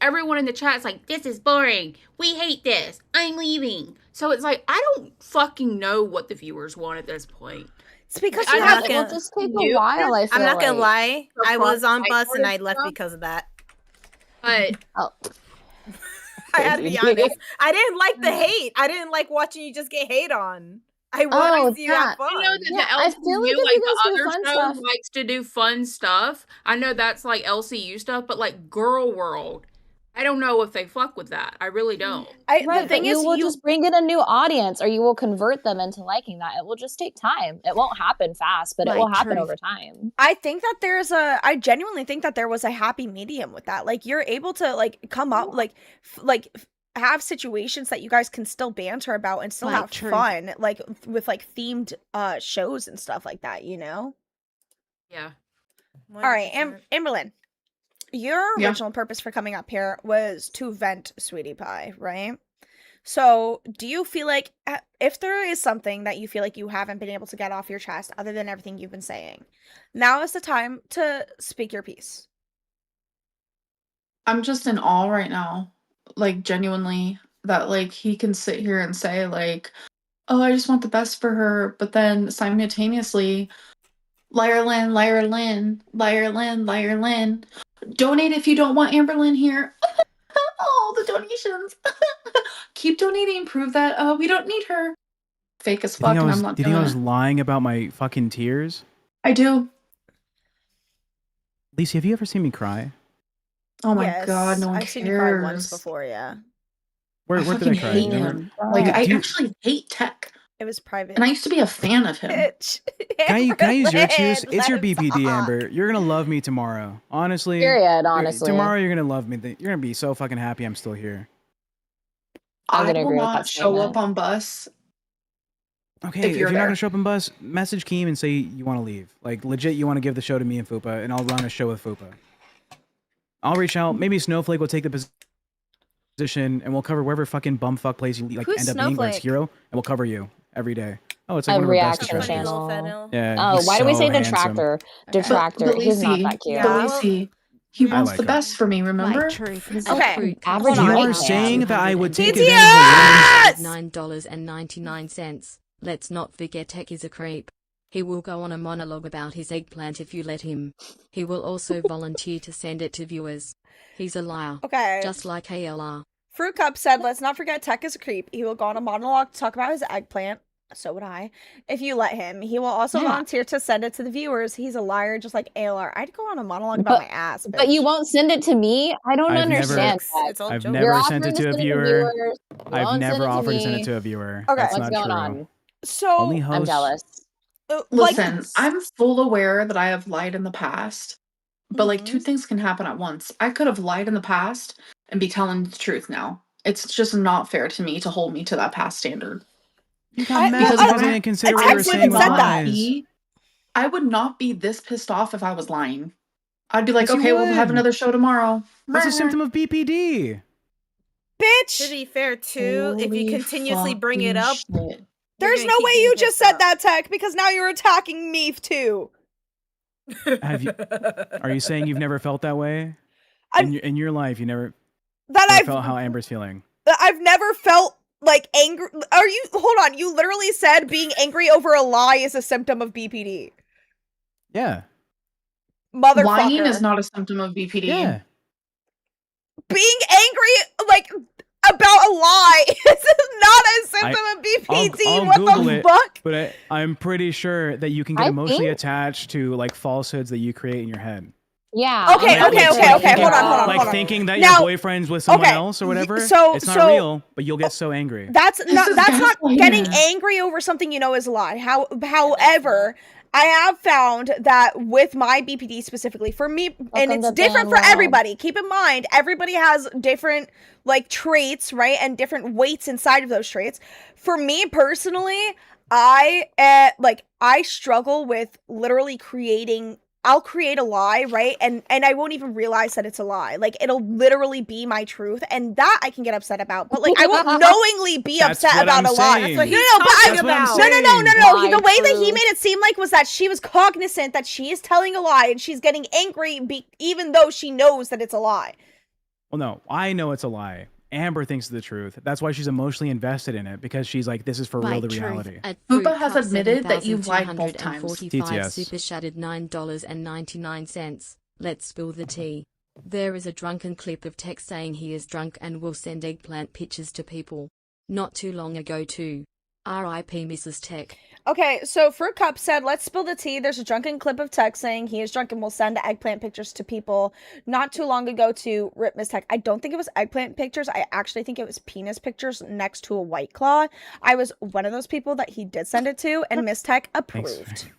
everyone in the chat's like, this is boring. We hate this. I'm leaving. So it's like, I don't fucking know what the viewers want at this point. It's because I'm you not have gonna- It'll just take You- a while, I feel I'm not gonna like. lie. I was on Like, Bus and I stuff. left because of that. But Oh. I had to be honest. I didn't like the hate. I didn't like watching you just get hate on. I wanted to see you have that. fun. I know that Yeah, the I LCU, feel like if like you the guys do other fun show, stuff- likes to do fun stuff. I know that's like LCU stuff, but like Girl World, I don't know if they fuck with that. I really don't. Right, the thing but you is, will just bring in a new audience or you will convert them into liking that. It will just take time. It won't happen fast, but it My will happen truth. over time. I think that I genuinely think that there was a happy medium with that. Like, you're able to like come up have situations that you guys can still banter about and still My have truth. fun, like with like themed shows and stuff like that, you know? Yeah. All right, 100%. Amberlin, your Yeah. original purpose for coming up here was to vent Sweetie Pie, right? So, do you feel like if there is something that you feel like you haven't been able to get off your chest other than everything you've been saying, now is the time to speak your piece. I'm just in awe right now, like genuinely, that like he can sit here and say like, "Oh, I just want the best for her," but then simultaneously, liar Lynn, liar Lynn, liar Lynn, liar Lynn. Donate if you don't want Amberlin here. Oh, the donations. Keep donating. Prove that we don't need her. Fake as fuck, and I'm not Do you doing think I was it. lying about my fucking tears? I do. Lacey, have you ever seen me cry? Oh my god, no one I've cares. seen you cry once before, yeah. Where I did I fucking cry? hate You remember? him. Like, I Do you- actually hate Tech. It was private. And I used to be a fan of him. Bitch. Can I use your tears? Amberlin, It's your let him BPD, talk. Amber. You're gonna love me tomorrow. Honestly. Period, honestly. Tomorrow you're gonna love me. You're gonna be so fucking happy I'm still here. I'm I gonna will agree with not that show statement. up on bus. Okay, If if you're you're not there. gonna show up on bus, message Keem and say you want to leave. Like legit, you want to give the show to me and Fupa, and I'll run a show with Fupa. I'll reach out. Maybe Snowflake will take the position, and we'll cover wherever fucking bumfuck place you like Who's end up being, or it's Snowflake? Hero, and we'll cover you every day. Oh, it's like A one of our best reaction detractors. channel. Yeah. Oh, he's why do we so say handsome. detractor? Okay. Detractor. But He's not Lacey, that cute. Yeah. but Lacey, he I wants like the him. best for me, remember? He's Okay, like an average hold on. You white are man. saying that I would take TTS! advantage of women's $9.99. Let's not forget Tech is a creep. He will go on a monologue about his eggplant if you let him. He will also volunteer to send it to viewers. He's a liar. Okay. Just like ALR. Fruit Cup said, let's not forget Tech is a creep. He will go on a monologue to talk about his eggplant. So would I. If you let him. He will also Yeah. volunteer to send it to the viewers. He's a liar, just like ALR. I'd go on a monologue about my ass. But you bitch. won't send it to me? I don't I've never- understand that. It's all I've jokes. never You're sent offering it to a send viewer. viewers. You I've won't never send it to offered to send me. it to a viewer. Okay. That's What's not going true. on? So, Only hosts. I'm jealous. like, Listen, I'm full aware that I have lied in the past, but like two Mhm. things can happen at once. I could have lied in the past and be telling the truth now. It's just not fair to me to hold me to that past standard. You got I- mad well, because I- I didn't consider I what you were actually saying even said that. was. I would not be this pissed off if I was lying. I'd be like, Yes, you okay, we'll have would. another show tomorrow. That's a symptom of BPD. To bitch, be fair, too, if you Holy continuously bring it fucking up, shit. there's gonna no keep way being you just pissed said off. that, Tech, because now you're attacking me too. Have you? Are you saying you've never felt that way in your life? You never felt how Amber's feeling. I've never felt like angry. Are you? Hold on. You literally said being angry over a lie is a symptom of BPD. Yeah. Motherfucker. Lying is not a symptom of BPD. Yeah. Being angry like about a lie is not a symptom of BPD. I'll What Google the it, fuck? but I'm pretty sure that you can get I emotionally think- attached to like falsehoods that you create in your head. Yeah. Okay, I'm okay, not okay, sure. okay, hold on. Like thinking that Now- your boyfriend's with someone okay, else or whatever. so- It's not so- real, but you'll get so angry. That's This not is getting gaslighting. angry over something you know is a lie. However, I have found that with my BPD specifically, for me, and Welcome it's to different for Band Lab. everybody. Keep in mind, everybody has different like traits, right, and different weights inside of those traits. For me personally, I struggle with literally creating. I'll create a lie, right? And I won't even realize that it's a lie. Like, it'll literally be my truth, and that I can get upset about. But like, I won't knowingly be That's upset what about I'm a lie. saying. That's what No, he's no, but talking That's what I'm about. saying. No. Lie, The way that he truth. made it seem like was that she was cognizant that she is telling a lie and she's getting angry even though she knows that it's a lie. Well, no, I know it's a lie. Amber thinks the truth. That's why she's emotionally invested in it, because she's like, this is for real, the reality. At Fupa Fruit has Cup admitted that you've lied both times. 7,245 TTS. super shattered $9.99. Let's spill the tea. There is a drunken clip of Tech saying he is drunk and will send eggplant pictures to people. Not too long ago too. R.I.P. Mrs. Tech. Okay, so Fruit Cup said, let's spill the tea. There's a drunken clip of Tech saying he is drunk and will send eggplant pictures to people. Not too long ago to Rip Miss Tech. I don't think it was eggplant pictures. I actually think it was penis pictures next to a White Claw. I was one of those people that he did send it to, and Miss Tech approved.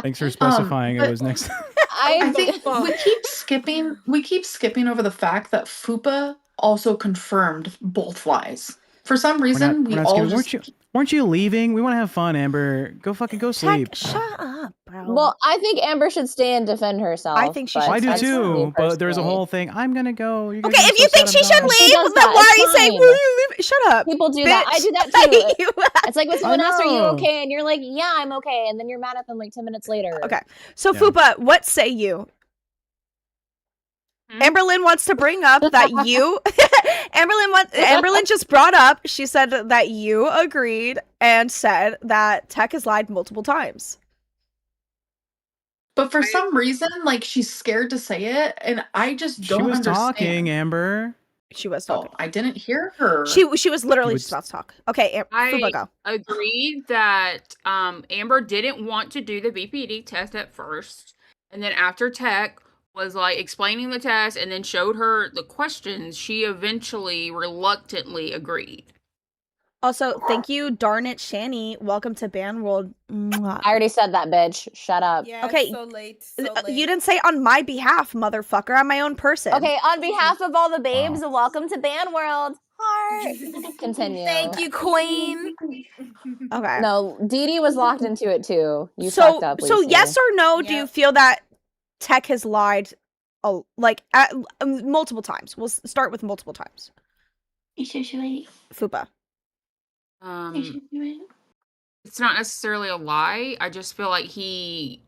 Thanks for specifying but- it was next. I think we keep skipping over the fact that Fupa also confirmed both lies. For some reason, we all just Weren't you leaving? We want to have fun, Amber. Go fucking go sleep. Tech, shut up, bro. Well, I think Amber should stay and defend herself. I think she but should I do stay that's me too, but there's a personally. whole thing. I'm gonna go. You guys Okay, are if so you think sad she I'm should gone. She leave, does then that. why It's are you saying, fine. will you leave? Shut up. People do that. I bitch. do that too. You- It's like when someone asks, "Are you know. okay?" and you're like, "Yeah, I'm okay," and then you're mad at them like 10 minutes later. Okay, so Yeah. Fupa, what say you? Amberlin wants to bring up that you Amberlin just brought up, she said that you agreed and said that Tech has lied multiple times. But for some reason, like, she's scared to say it, and I just She don't was understand. talking, Amber. She was Oh, talking. I didn't hear her. She was literally would just about to talk. Okay, Fupa, I go. agree that Amber didn't want to do the BPD test at first, and then after Tech was like explaining the test and then showed her the questions, she eventually reluctantly agreed. Also, thank you, darn it, Shani. Welcome to Band World. Mwah. I already said that, bitch. Shut up. Yeah, Okay, it's so late. So late. You didn't say on my behalf, motherfucker. I'm my own person. Okay, on behalf of all the babes, welcome to Band World. Heart. Continue. Thank you, Queen. Okay. No, Dee Dee was locked into it too. You so fucked up, so Lacey. yes or no, do you Yep. feel that Tech has lied multiple times? We'll start with multiple times. Fupa. It's not necessarily a lie. I just feel like he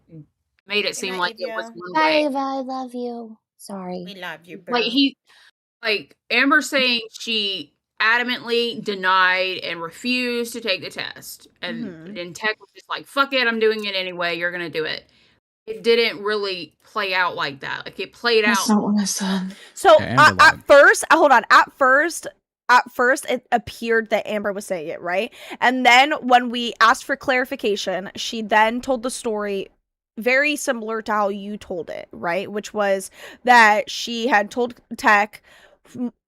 made it seem like it was Naivia. one way. I love you. Sorry. We love you, bro. Like Amber saying she adamantly denied and refused to take the test, and then Tech was just like, "Fuck it, I'm doing it anyway. You're gonna do it." It didn't really play out like that. Like it played That's out. not what I said. So Yeah, Amber at lied. first, hold on. At first it appeared that Amber was saying it, right? And then when we asked for clarification, she then told the story very similar to how you told it, right? Which was that she had told Tech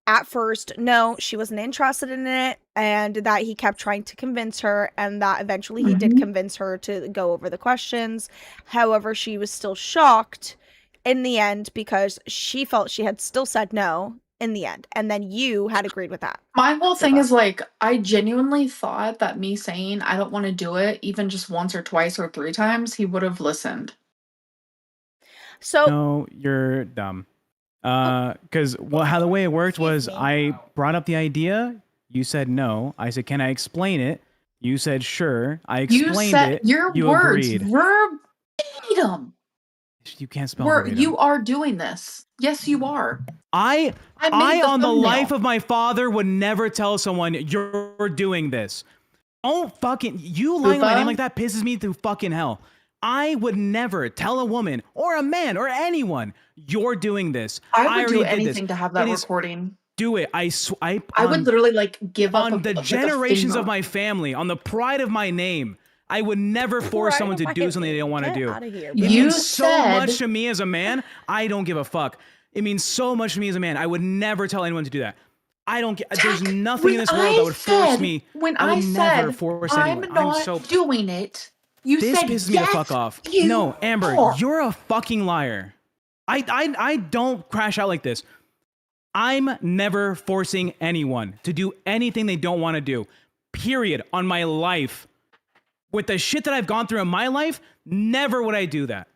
at first, no, she wasn't interested in it, and that he kept trying to convince her, and that eventually he did convince her to go over the questions. However, she was still shocked in the end because she felt she had still said no in the end, and then you had agreed with that. My whole thing is, like, I genuinely thought that me saying I don't want to do it, even just once or twice or 3 times, he would have listened. So No, you're dumb. Because how the way it worked was I brought up the idea. You said no. I said, "Can I explain it?" You said, "Sure." I You explained said it. your You words agreed. verbatim. You can't spell Were verbatim. you are doing this? Yes, you are. I made on the thumbnail. life of my father would never tell someone you're doing this. Don't fucking you lying on my Fupa? name like that pisses me through fucking hell. I would never tell a woman or a man or anyone you're doing this. I would already do did this. anything to have that It is- recording. Do it. I would literally, like, give up on the like, a generations of finger. my family, on the pride of my name. I would never force someone to do something they don't want to do. It You means so said- much to me as a man. I don't give a fuck. It means so much to me as a man. I would never tell anyone to do that. I don't get. There's nothing in this world that would force me. When I I would never said force I'm anyone. not I'm so. doing it, you This said pisses me the fuck off. you No, Amber, are. you're a fucking liar. I don't crash out like this. I'm never forcing anyone to do anything they don't want to do. Period. On my life. With the shit that I've gone through in my life, never would I do that.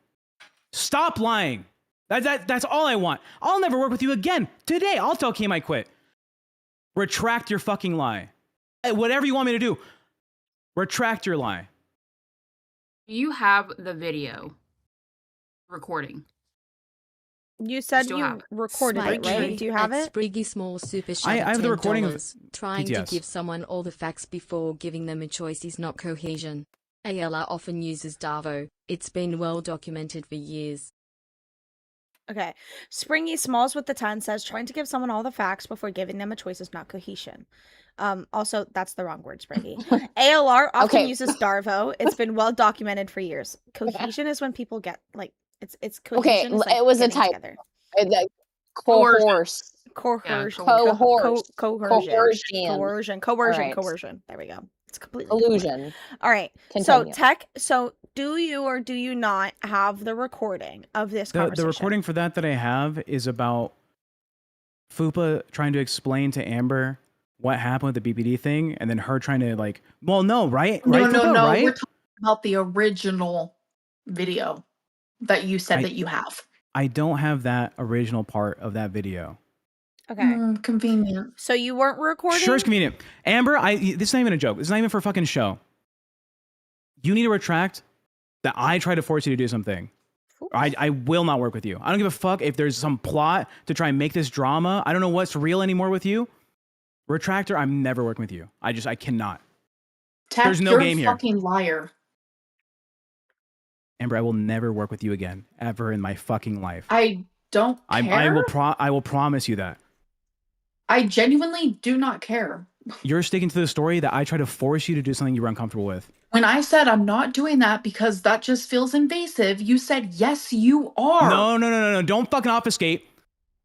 Stop lying. That's all I want. I'll never work with you again. Today, I'll tell Kim I quit. Retract your fucking lie. Whatever you want me to do, retract your lie. You have the video recording. You said Still you have it. recorded it, right? Do you have it? Spriggy Small Super Chat I have the recording of $10. Trying to PTS. give someone all the facts before giving them a choice is not cohesion. ALR often uses Darvo. It's been well documented for years. Okay. Springy Smalls with the 10 says trying to give someone all the facts before giving them a choice is not cohesion. Also, that's the wrong word, Springy. ALR often Okay. uses Darvo. It's been well documented for years. Cohesion is when people get like it's cohesion. Okay, is, like, it was a getting type. together. Coerce. Coercion. Coerce. Coercion. Alright. Coercion. There we go. It's completely different. Illusion. All right. Continue. So do you or do you not have the recording of this The conversation? recording for that I have is about Fupa trying to explain to Amber what happened with the BBD thing, and then her trying to like, well, no, right? No, right, no, Fupa, no. right? We're talking about the original video that you said that you have. I don't have that original part of that video. Okay. Convenient. So you weren't recording? Sure, it's convenient. Amber, this is not even a joke. This is not even for a fucking show. You need to retract that I try to force you to do something. I will not work with you. I don't give a fuck if there's some plot to try and make this drama. I don't know what's real anymore with you. Retractor, I'm never working with you. I cannot. Tech, There's no you're game a here. fucking liar. Amber, I will never work with you again, ever in my fucking life. I don't care. I will promise you that. I genuinely do not care. You're sticking to the story that I try to force you to do something you were uncomfortable with. When I said I'm not doing that because that just feels invasive, you said, yes, you are. No. Don't fucking obfuscate.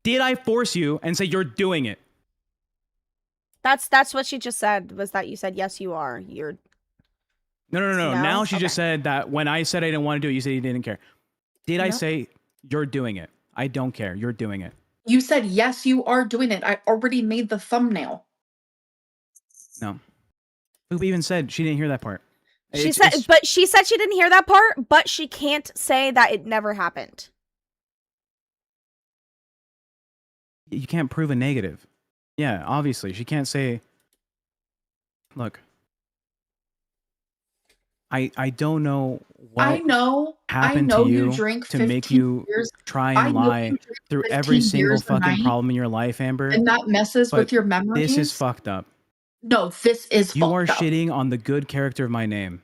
Did I force you and say you're doing it? That's what she just said, was that you said, yes, you are. You're... No. Now she just Okay. said that when I said I didn't want to do it, you said you didn't care. Did I say you're doing it? I don't care. You're doing it. You said, yes, you are doing it. I already made the thumbnail. No. Who even said she didn't hear that part? She said she didn't hear that part, but she can't say that it never happened. You can't prove a negative. Yeah, obviously. She can't say, look, I don't know what happened to you drink to make you years. try and lie through every single fucking problem in your life, Amber. And that messes with your memories. This is fucked up. No, this is fucked up. You are shitting on the good character of my name.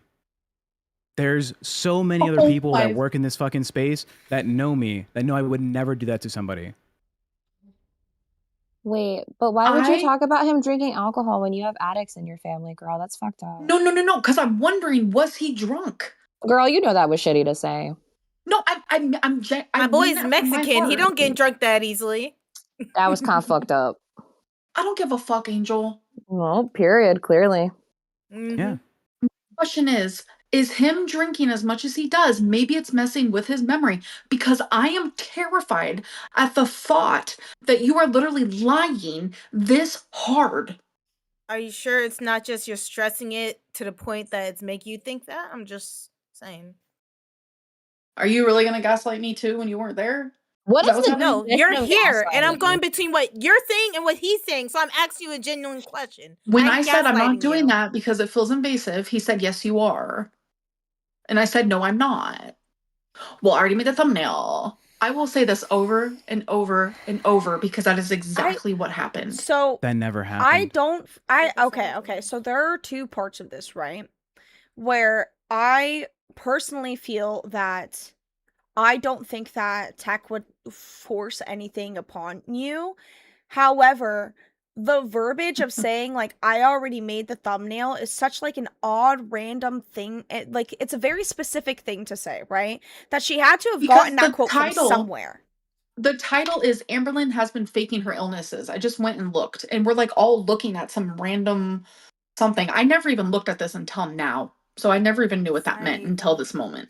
There's so many other people that work in this fucking space that know me, that know I would never do that to somebody. Wait, but why would you talk about him drinking alcohol when you have addicts in your family, girl? That's fucked up. No, because I'm wondering, was he drunk? Girl, you know that was shitty to say. No, my boy's Mexican. He don't get drunk that easily. That was kind of fucked up. I don't give a fuck, Angel. Well, period, clearly. Mm-hmm. Yeah. Question is him drinking as much as he does, maybe it's messing with his memory, because I am terrified at the thought that you are literally lying this hard. Are you sure it's not just you're stressing it to the point that it's making you think that? I'm just saying. Are you really going to gaslight me too when you weren't there? What is the No, you're here, and I'm going between what you're saying and what he's saying, so I'm asking you a genuine question. When I said I'm not doing that because it feels invasive, he said, yes, you are. And I said, no, I'm not. Well, I already made the thumbnail. I will say this over and over and over because that is exactly what happened. So that never happened. Okay. So there are two parts of this, right? Where I personally feel that I don't think that Tech would force anything upon you. However, the verbiage of saying like I already made the thumbnail is such like an odd random thing. It's a very specific thing to say, right? That she had to have gotten that quote from somewhere. The title is Amberlin has been faking her illnesses. I just went and looked, and we're like all looking at some random something. I never even looked at this until now, so I never even knew what that meant until this moment.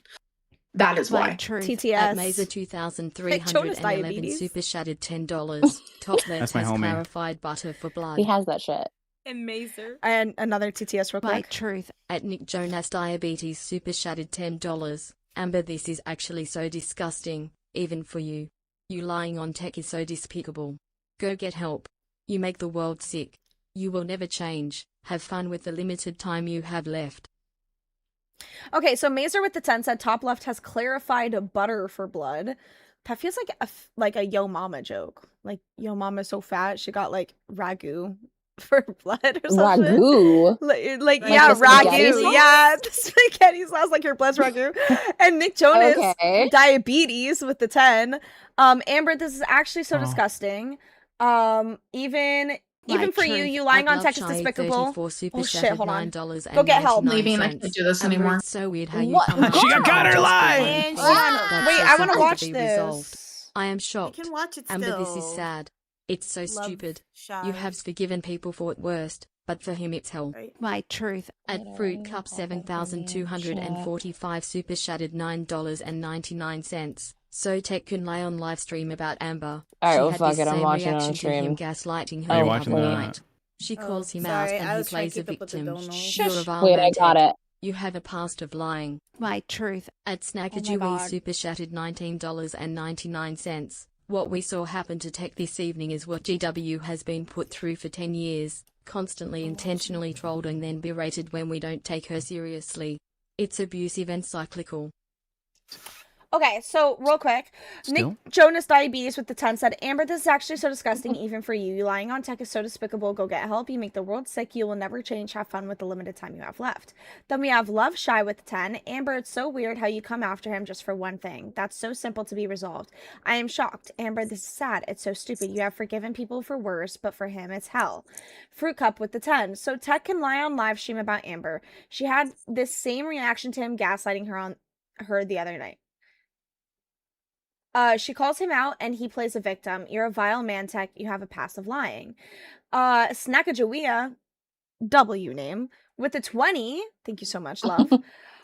That is why. TTS. At Mazer 2,311 super shattered $10. Top left has clarified butter for blood. He has that shit. And Mazer. And another TTS real quick. My truth. At Nick Jonas diabetes super shattered $10. Amber, this is actually so disgusting, even for you. You lying on Tech is so despicable. Go get help. You make the world sick. You will never change. Have fun with the limited time you have left. Okay, so Mazer with the 10 said top left has clarified butter for blood. That feels like a Yo Mama joke. Like Yo Mama's so fat she got like ragu for blood or something. Ragu? Like yeah, ragu. Yeah, the spaghetti sauce like your blood's ragu. And Nick Jonas diabetes with the 10. Amber, this is actually so disgusting. Even for you lying on Tech is despicable. Oh shit, hold on. Go get help. I'm leaving. I can't do this anymore. It's so weird how you She got her lie. Wait, I want to watch this. I am shocked. I can watch it still. Amber, this is sad. It's so stupid. You have forgiven people for at worst, but for him it's hell. Right. My truth. At Fruit Cup 7,245 super shattered $9.99. So Tech can lie on live stream about Amber. Alright, well she had fuck this it, I'm same watching it on reaction to him stream. gaslighting Are you her watching the that? night. She Oh, calls him sorry, out and I he was trying to plays a keep up with the victim. donos. You're a vile Wait, I man, got Ted. it. You have a past of lying. My truth. At Oh my Snackajui God. Super Shattered $19.99. What we saw happen to Tech this evening is what GW has been put through for 10 years, constantly intentionally trolled and then berated when we don't take her seriously. It's abusive and cyclical. Okay, so real quick, Still? Nick Jonas Diabetes with the 10 said, Amber, this is actually so disgusting even for you. You lying on Tech is so despicable. Go get help. You make the world sick. You will never change. Have fun with the limited time you have left. Then we have Love Shy with the 10. Amber, it's so weird how you come after him just for one thing. That's so simple to be resolved. I am shocked. Amber, this is sad. It's so stupid. You have forgiven people for worse, but for him, it's hell. Fruit Cup with the 10. So Tech can lie on live stream about Amber. She had this same reaction to him gaslighting her the other night. She calls him out and he plays a victim. You're a vile man, Tech. You have a past of lying. Snackajawea, W name, with the 20. Thank you so much, love.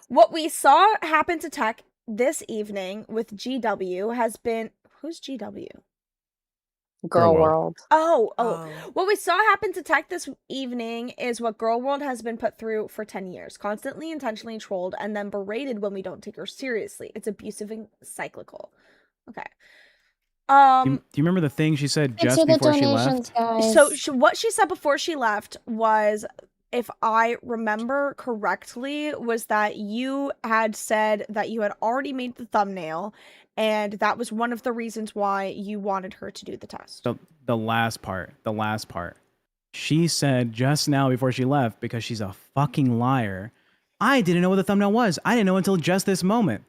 What we saw happen to Tech this evening with GW has been... Who's GW? Girl World. Oh. What we saw happen to Tech this evening is what Girl World has been put through for 10 years. Constantly intentionally trolled and then berated when we don't take her seriously. It's abusive and cyclical. Okay. Do you remember the thing she said Thanks just for the before she donations, left? guys. So what she said before she left was, if I remember correctly, was that you had said that you had already made the thumbnail, and that was one of the reasons why you wanted her to do the test. The last part. She said just now before she left, because she's a fucking liar, I didn't know what the thumbnail was. I didn't know until just this moment.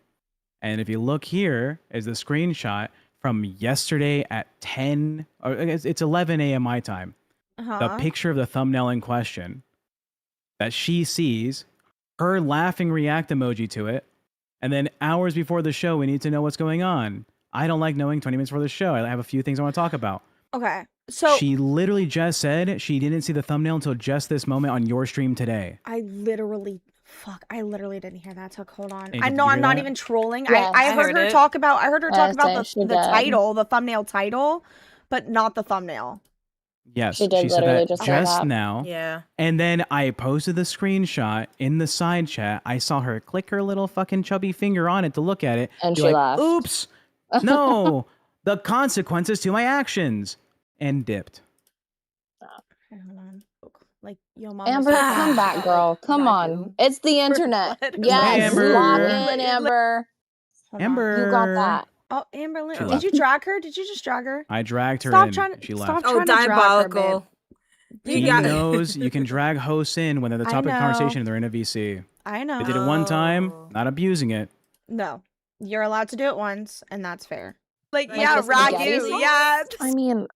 And if you look here, is the screenshot from yesterday at 10, or it's 11 a.m. my time. The picture of the thumbnail in question that she sees, her laughing react emoji to it, and then hours before the show, we need to know what's going on. I don't like knowing 20 minutes before the show. I have a few things I want to talk about. Okay, so... She literally just said she didn't see the thumbnail until just this moment on your stream today. I literally didn't hear that. Hold on. Hey, I know I'm not even trolling. Yes. I heard her talk about the did. title, the thumbnail title, but not the thumbnail. Yes, She did said literally that just say that. now. Yeah. And then I posted the screenshot in the side chat. I saw her click her little fucking chubby finger on it to look at it. And be she like, laughed. Oops. No. The consequences to my actions. And dipped. Okay, hold on. Like, yo, mom. Amber, come back, girl. Come on. It's the internet. Yes, Amber. log in, Amber. Amber. You got that. Oh, Amberlin. She Did left. you drag her? Did you just drag her? I dragged her Stop in. trying to- She stop left. trying to drag her, Diabolical. babe. He knows you can drag hosts in when they're the I topic of know. conversation and they're in a VC. I know. They did it one time, Oh. not abusing it. No, you're allowed to do it once, and that's fair. Like, Like yeah, the spaghetti ragu. sauce? Yeah. I mean,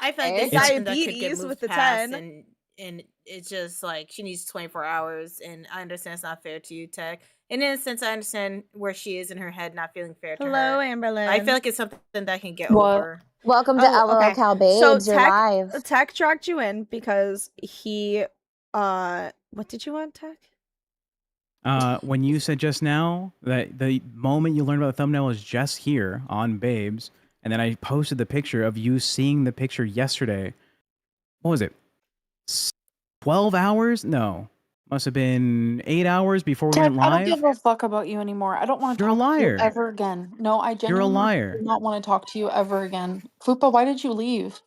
I feel like It's it's something that could diabetes get moved with the past 10. and it's just like she needs 24 hours, and I understand it's not fair to you, Tech. And in a sense, I understand where she is in her head, not feeling fair to Hello, her. Amberlin. I feel like it's something that can get What? over. welcome to Lolcow, babes. So You're Tech, live. Tech dragged you in because he, what did you want, Tech? When you said just now that the moment you learned about the thumbnail was just here on Babes, and then I posted the picture of you seeing the picture yesterday. What was it? 12 hours? No. Must have been 8 hours before we Tech, went I don't live. give a fuck about you anymore. I don't want to You're a talk to you liar. ever again. No, I You're a genuinely liar. do not want to talk to you ever again. Fupa, why did you leave?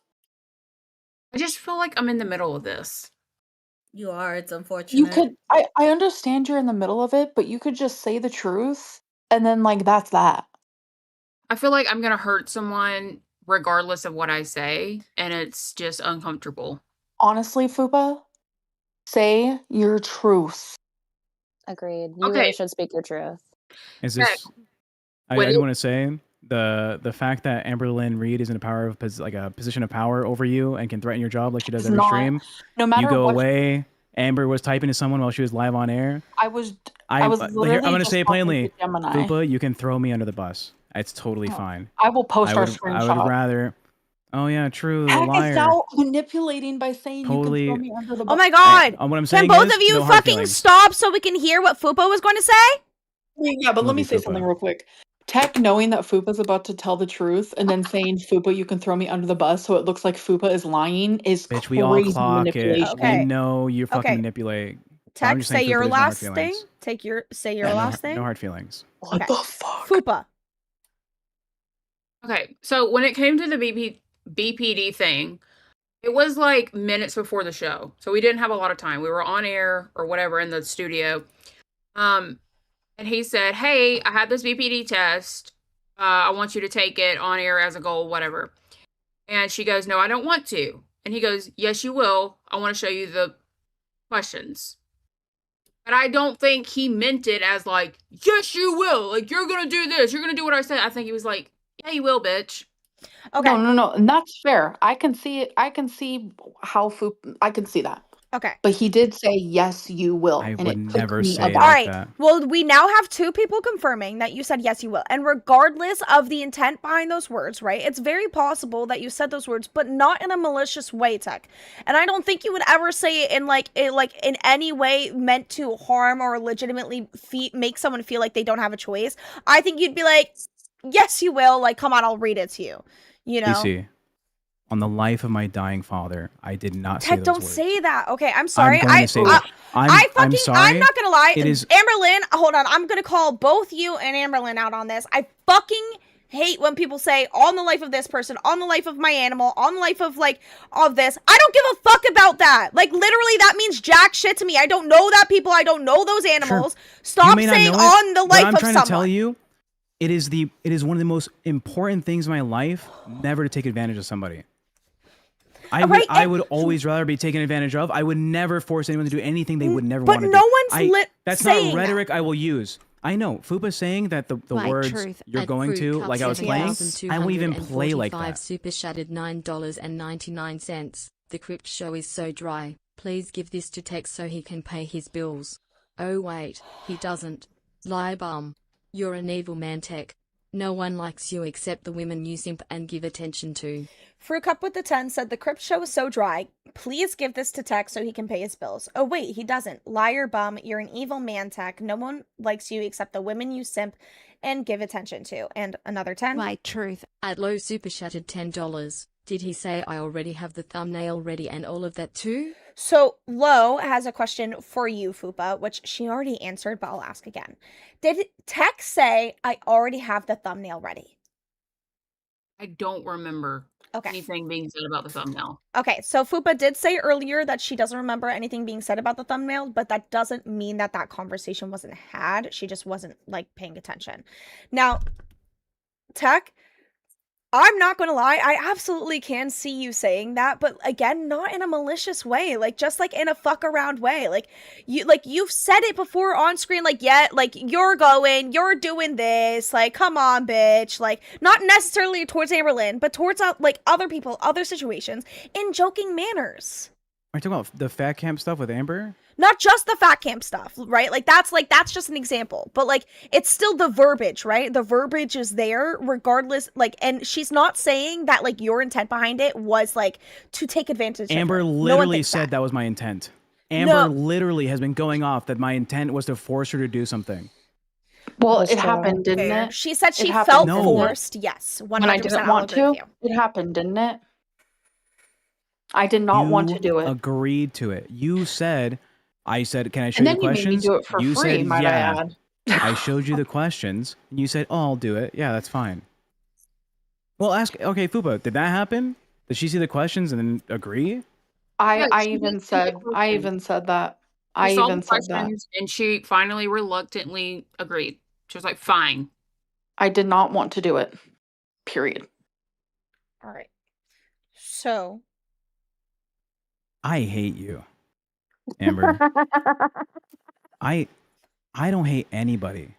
I just feel like I'm in the middle of this. You are. It's unfortunate. You could I understand you're in the middle of it, but you could just say the truth and then like that's that. I feel like I'm going to hurt someone regardless of what I say, and it's just uncomfortable. Honestly, Fupa, say your truth. Agreed. You Okay. really should speak your truth. Is this? I What do it- want to say the fact that Amberlin Reed is in a power of a position of power over you and can threaten your job like she does It's every not. stream. No matter You go what away. Amber was typing to someone while she was live on air. I was I'm literally going to just say it talking plainly. to Gemini. Fupa, you can throw me under the bus. It's totally Oh, fine. I will post I our would screenshot. rather. Oh yeah, true. The Heck is liar. now manipulating by saying Totally- you can throw me under the Oh bus. my god! What I'm Can saying both is, of you no hard fucking feelings. stop so we can hear what Fupa was going to say? Yeah, but let Love me you, say Fupa. something real quick. Tech knowing that Fupa's about to tell the truth and then saying, Fupa, you can throw me under the bus so it looks like Fupa is lying is Bitch, crazy we all clock it. manipulation. We Okay. know you fucking Okay. manipulate. But I'm Tech, just saying say your Fupa doesn't have hard last thing. feelings. Say your Yeah, last thing. No hard feelings. What Okay. the fuck? Fupa. Okay, so when it came to the BPD thing, it was like minutes before the show, so we didn't have a lot of time. We were on air or whatever in the studio, and he said, "Hey, I had this BPD test. I want you to take it on air as a goal, whatever." And she goes, "No, I don't want to." And he goes, "Yes, you will. I want to show you the questions." But I don't think he meant it as like, "Yes, you will. Like, you're gonna do this. You're gonna do what I said." I think he was like, "Yeah, you will, bitch." Okay. No, and that's fair. I can see it. I can see how I can see that. Okay. But he did say, yes, you will. I and would it took never me say it All like right. that. Well, we now have two people confirming that you said yes, you will. And regardless of the intent behind those words, right? It's very possible that you said those words, but not in a malicious way, Tech. And I don't think you would ever say it in in any way meant to harm or legitimately make someone feel like they don't have a choice. I think you'd be like, yes, you will. Like, come on, I'll read it to you. You know? DC, on the life of my dying father, I did not say Tech, those don't words. say that. Okay, I'm sorry. I'm going to say that. I'm sorry. I'm not gonna lie. It is Amberlin, hold on. I'm gonna call both you and Amberlin out on this. I fucking hate when people say on the life of this person, on the life of my animal, on the life of of this. I don't give a fuck about that. Like literally that means jack shit to me. I don't know that people. I don't know those animals. Sure. Stop You may not saying know on the but life I'm of trying someone. to tell you, it is one of the most important things in my life never to take advantage of somebody. I would always rather be taken advantage of. I would never force anyone to do anything they would never want to do. But no one's That's saying not rhetoric I will use. I know. Fupa's saying that the Right, words truth. you're At going Fruit to, Cup like I was playing, I won't even play like 7,245 that. super shattered $9.99. The crypt show is so dry. Please give this to Tex so he can pay his bills. Oh wait, he doesn't. Lie bum. You're an evil man, Tech. No one likes you except the women you simp and give attention to. Fruit Cup with the 10 said the crypt show is so dry. Please give this to Tech so he can pay his bills. Oh wait, he doesn't. Liar bum, you're an evil man, Tech. No one likes you except the women you simp and give attention to. And another 10. Right, truth. At low super shattered $10. Did he say I already have the thumbnail ready and all of that too? So Lo has a question for you, Fupa, which she already answered, but I'll ask again. Did Tech say I already have the thumbnail ready? I don't remember Okay. anything being said about the thumbnail. Okay, so Fupa did say earlier that she doesn't remember anything being said about the thumbnail, but that doesn't mean that that conversation wasn't had. She just wasn't, paying attention. Now, Tech, I'm not gonna lie, I absolutely can see you saying that, but again, not in a malicious way, just in a fuck around way. You've said it before on screen, you're you're doing this, come on, bitch, not necessarily towards Amberlin, but towards other people, other situations, in joking manners. Are you talking about the fat camp stuff with Amber? Not just the fat camp stuff, right? That's just an example, but it's still the verbiage, right? The verbiage is there regardless, and she's not saying that your intent behind it was to take advantage of Amber her. literally said that was my intent. Amber literally has been going off that my intent was to force her to do something. Well, it happened, didn't it? She said she happened, felt No. forced. Yes, 100%. When I didn't want to. It happened, didn't it? I did not want to do it. Agreed to it. You said, I said, can I show And you then the you made me questions? do it for You free, said, might I yeah. add. I showed you the questions, and you said, oh, I'll do it. Yeah, that's fine. Well, okay, Fupa, did that happen? Did she see the questions and then agree? I even said that. I She even saw said the that. questions, and she finally reluctantly agreed. She was like, fine. I did not want to do it. Period. All right. So. I hate you, Amber. I don't hate anybody.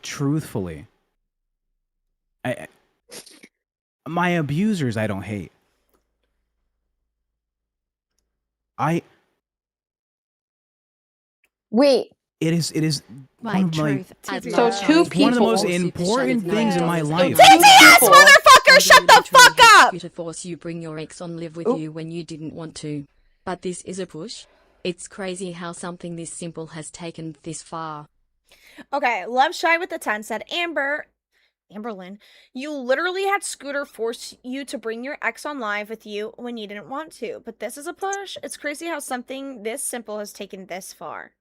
Truthfully. My abusers I don't hate. Wait. It is Right, one of my, truth. At So low two super one of the most shattered important $9 things in my life. TTS, motherfucker, shut the fuck up! To force you bring your ex on live with you when you didn't want to. But this is a push. It's crazy how something this simple has taken this far. Okay, Love Shy with the 10 said, Amberlin, you literally had Scooter force you to bring your ex on live with you when you didn't want to. But this is a push. It's crazy how something this simple has taken this far.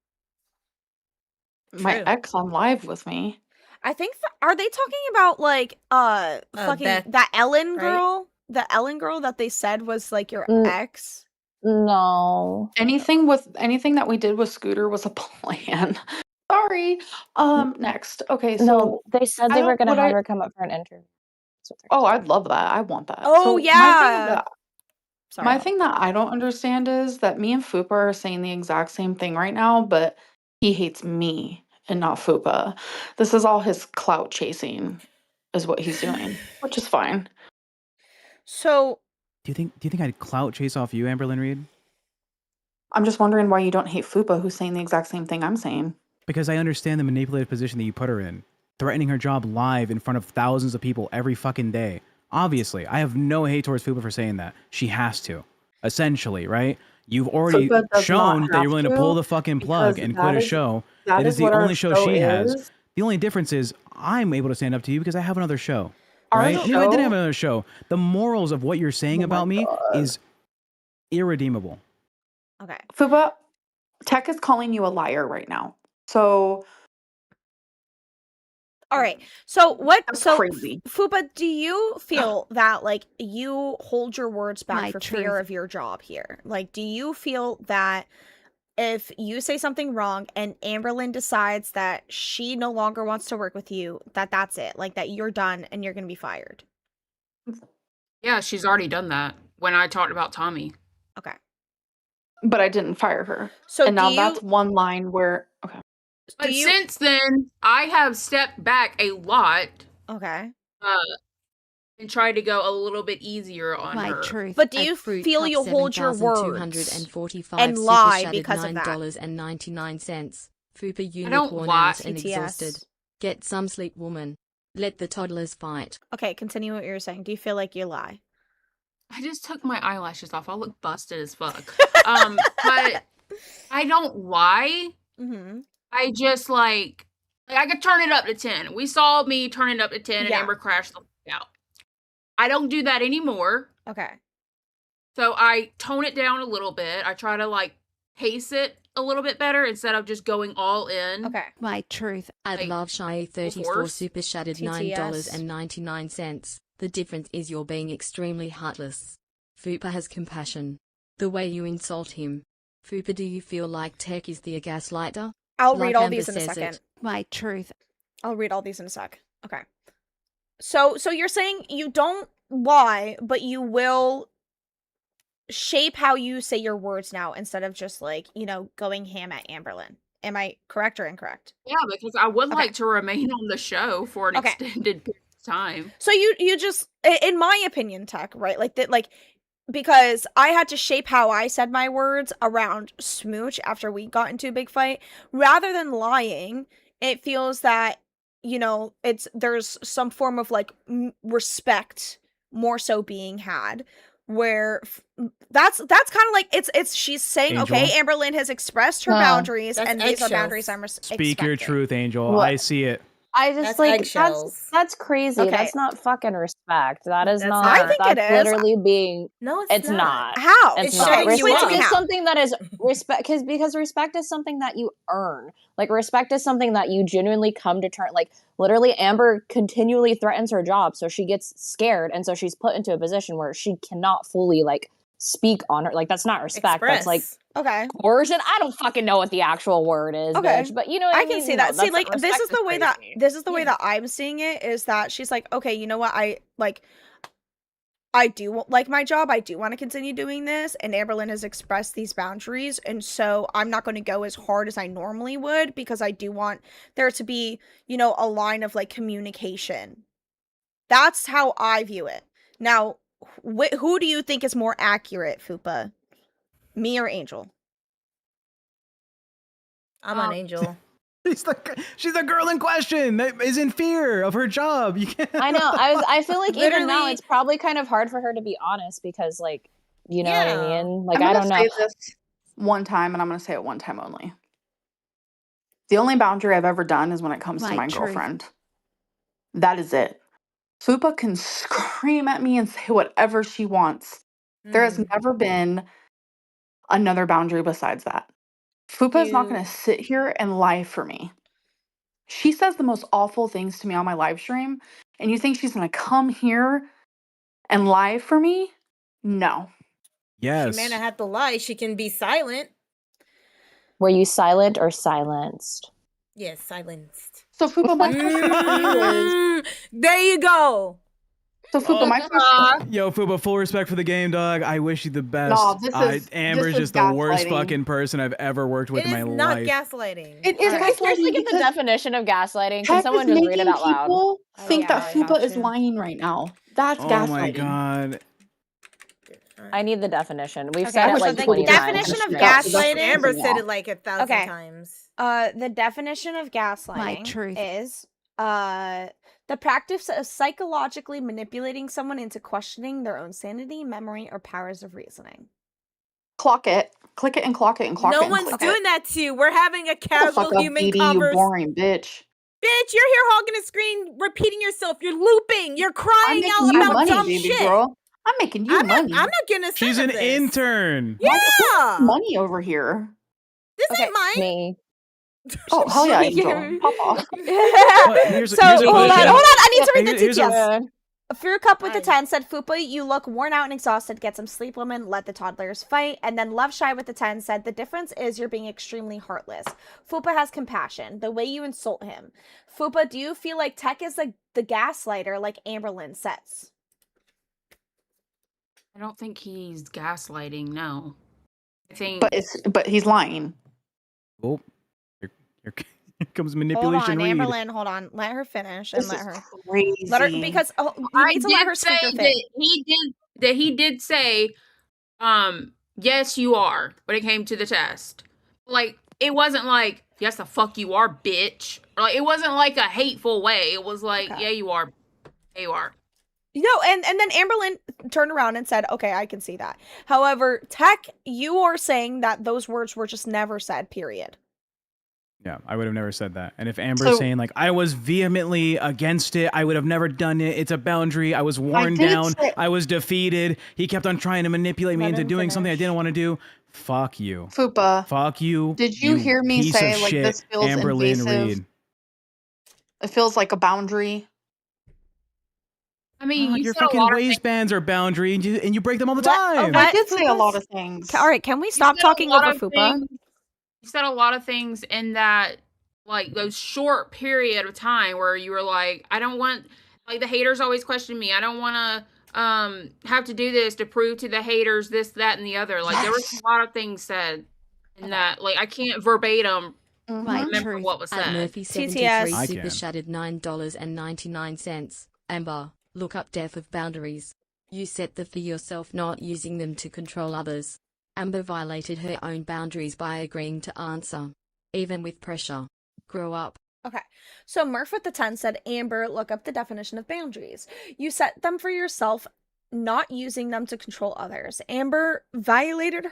My True. ex on live with me. I think are they talking about like fucking Beth, that Ellen right? girl? The Ellen girl that they said was like your ex? No. Anything that we did with Scooter was a plan. Sorry. Next. Okay, so No, they said they were going to would have I- her come up for an interview. That's what they're Oh, saying. I'd love that. I want that. Oh, So yeah. Sorry. my thing that I don't understand is that me and Fupa are saying the exact same thing right now, but he hates me and not Fupa. This is all his clout chasing, is what he's doing, which is fine. So Do you think I'd clout chase off you, Amberlin Reed? I'm just wondering why you don't hate Fupa, who's saying the exact same thing I'm saying. Because I understand the manipulative position that you put her in, threatening her job live in front of thousands of people every fucking day. Obviously, I have no hate towards Fupa for saying that. She has to, essentially, right? You've already Fupa does shown not that you're willing to have pull to, the fucking plug because and quit a show. that It is is the what our only show show she has. is. The only difference is I'm able to stand up to you because I have another show. Our Right? Even if I didn't show- have another show, the morals of what you're saying Oh my about me God. is irredeemable. okay. Fupa, Tech is calling you a liar right now. So All right. So what? That's So crazy. Fupa, do you feel that like you hold your words back My for fear truth. of your job here? Like, do you feel that if you say something wrong and Amberlin decides that she no longer wants to work with you, that's it? Like that you're done and you're gonna be fired? Yeah, she's already done that when I talked about Tommy. Okay. But I didn't fire her. So and do now you? that's one line where okay. But Do you? since then, I have stepped back a lot Okay. and tried to go a little bit easier on My her. truth. But do A you fruit feel cup, you'll hold your words 7,245 and super lie shattered because of that? $9.99. Fupa I don't unicorn lie. out and exhausted. TTS. Get some sleep, woman. Let the toddlers fight. Okay, continue what you're saying. Do you feel like you lie? I just took my eyelashes off. I'll look busted as fuck. But I don't lie. Mm-hmm. I just like I could turn it up to 10. We saw me turn it up to 10 and Yeah. Amber crashed the fuck out. I don't do that anymore. Okay. So I tone it down a little bit. I try to like pace it a little bit better instead of just going all in. Okay. My truth. I'd Like, love Shy 34 horse. super shattered TTS. $9.99. The difference is you're being extremely heartless. Fupa has compassion. The way you insult him. Fupa, do you feel like Tech is the gaslighter? I'll Like read all Amber these in a says second. it. My truth. I'll read all these in a sec. Okay. So you're saying you don't lie, but you will shape how you say your words now instead of just like, going ham at Amberlin. Am I correct or incorrect? Yeah, because I would Okay. like to remain on the show for an Okay. extended period of time. So you just, in my opinion, Tech, right? Like that, like, because I had to shape how I said my words around Smooch after we got into a big fight. Rather than lying, it feels that, there's some form of like respect more so being had, where that's kind of like it's she's saying, Angel? okay, Amberlin has expressed her Huh. boundaries, That's and these are eggshells. boundaries I'm Speak your expecting. truth, Angel. What? I see it. I just That's like eggshells. that's crazy. Okay. That's not fucking respect. That is That's not. not. I think that's it is. literally being. No, It's not. How? It's It's not. shutting you Respect up. is How? something that is respect because respect is something that you earn. Like respect is something that you genuinely come to term. Like literally, Amber continually threatens her job, so she gets scared, and so she's put into a position where she cannot fully like speak on her. Like that's not respect. That's like Okay. coercion. I don't fucking know what the actual word is, Okay. bitch. But you know what I I can mean? see No, that. See, that's- like this respect is the way that crazy. that I'm seeing it is that she's like, okay, you know what? I do like my job. I do want to continue doing this, and Amberlin has expressed these boundaries, and so I'm not going to go as hard as I normally would because I do want there to be, a line of like communication. That's how I view it. Now, who do you think is more accurate, Fupa? Me or Angel? I'm an angel. She's the girl in question that is in fear of her job. You can't. I know. I feel like even now Literally- it's probably kind of hard for her to be honest because like you know what Yeah. I mean? Like I'm I gonna don't know. say this one time, and I'm gonna say it one time only. The only boundary I've ever done is when it comes to my girlfriend. That is it. Fupa can scream at me and say whatever she wants. There has never been another boundary besides that. Fupa is not going to sit here and lie for me. She says the most awful things to me on my live stream, and you think she's going to come here and lie for me? No. Yes. She may not have to lie. She can be silent. Were you silent or silenced? Yes, silenced. So Fupa, my question for you is... There you go. So Fupa, my question... Yo, Fupa, full respect for the game, dog. I wish you the best. No, Amber's just the worst fucking person I've ever worked with in my life. It is not gaslighting. It is gaslighting. Here's like the definition of gaslighting. Can Heck someone is just read it out loud? People think that Fupa is lying right now. That's gaslighting. Oh my god. I need the definition. We've Okay, said it so like the 20 times. definition of gaslighting- Amber said it like 1,000 times. The definition of gaslighting is the practice of psychologically manipulating someone into questioning their own sanity, memory, or powers of reasoning. Clock it. Click it and clock it and clock it. No one's doing that to you. We're having a casual human conversation. You boring bitch. Bitch, you're here hogging a screen, repeating yourself. You're looping. You're crying out about money, dumb baby shit. Girl. I'm making you money. I'm not getting a She's an intern. Yeah. Money over here. This ain't mine. Me. Oh, hell yeah, Angel. Pop off. Hold on. I need to read the Here's a- details. Fear Cup with the 10 said, Fupa, you look worn out and exhausted. Get some sleep, woman. Let the toddlers fight. And then Love Shy with the 10 said, the difference is you're being extremely heartless. Fupa has compassion. The way you insult him. Fupa, do you feel like Tech is the gaslighter like Amberlin says? I don't think he's gaslighting. No, I think. But he's lying. Oh, here comes manipulation. Hold on, Amberlin. Hold on. Let her finish and let her. Crazy. Let her because you need to let her speak her thing. He did say, yes, you are when it came to the test. Like it wasn't like yes, the fuck you are, bitch. Or, like it wasn't like a hateful way. It was like yeah, you are. Yeah, you are. No, and then Amberlin turned around and said, okay, I can see that. However, Tech, you are saying that those words were just never said, period. Yeah, I would have never said that. And if Amber's saying, like, I was vehemently against it, I would have never done it. It's a boundary. I was worn down. I was defeated. He kept on trying to manipulate me into doing something I didn't want to do. Fuck you. Fupa. Fuck you. Did you hear me say, like, shit, this feels Amberlin invasive? Reed. It feels like a boundary. I mean, your fucking waistbands are boundary, and you break them all the time. I did say a lot of things. All right, can we stop talking over Fupa? You said a lot of things in that, like, those short period of time where you were like, I don't want, like, the haters always question me. I don't want to have to do this to prove to the haters this, that, and the other. Like, there was a lot of things said in that. Like, I can't verbatim remember what was said. Murphy 73 super shattered $9.99. Amber, look up depth of boundaries. You set them for yourself, not using them to control others. Amber violated her own boundaries by agreeing to answer, even with pressure. Grow up. Okay, so Murph with the 10 said, Amber, look up the definition of boundaries. You set them for yourself, not using them to control others. Amber violated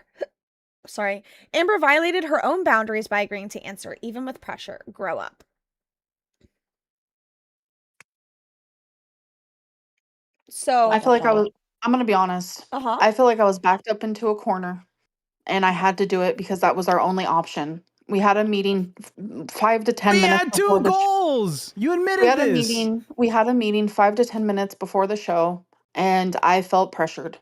her own boundaries by agreeing to answer, even with pressure. Grow up. So I feel like I'm going to be honest. I feel like I was backed up into a corner and I had to do it because that was our only option. We had a meeting 5 to 10 minutes. We had two goals. You admitted this. We had a meeting 5 to 10 minutes before the show and I felt pressured.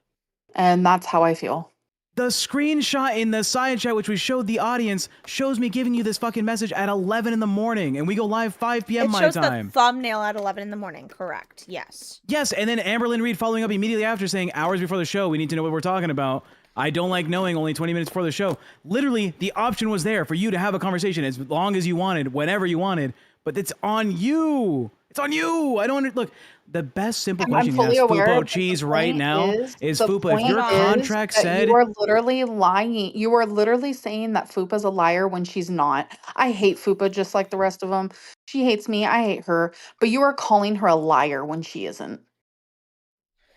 And that's how I feel. The screenshot in the side chat, which we showed the audience, shows me giving you this fucking message at 11 in the morning, and we go live 5 p.m. my time. It shows the thumbnail at 11 in the morning, correct? Yes. Yes, and then Amberlin Reed following up immediately after saying, hours before the show, we need to know what we're talking about. I don't like knowing only 20 minutes before the show. Literally, the option was there for you to have a conversation as long as you wanted, whenever you wanted, but it's on you. It's on you. I don't look. The best simple question you ask Fupa Cheese right now is Fupa, if your contract said you are literally lying. You are literally saying that Fupa's a liar when she's not. I hate Fupa just like the rest of them. She hates me. I hate her. But you are calling her a liar when she isn't.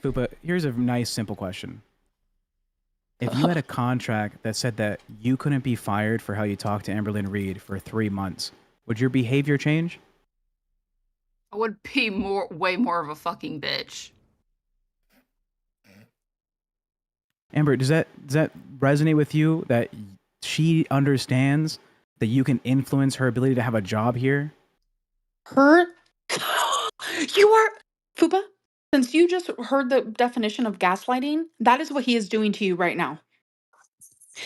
Fupa, here's a nice simple question. If you had a contract that said that you couldn't be fired for how you talked to Amberlin Reed for 3 months, Would your behavior change? I would be way more of a fucking bitch. Amber, does that resonate with you that she understands that you can influence her ability to have a job here? Her, you are Fupa. Since you just heard the definition of gaslighting, that is what he is doing to you right now.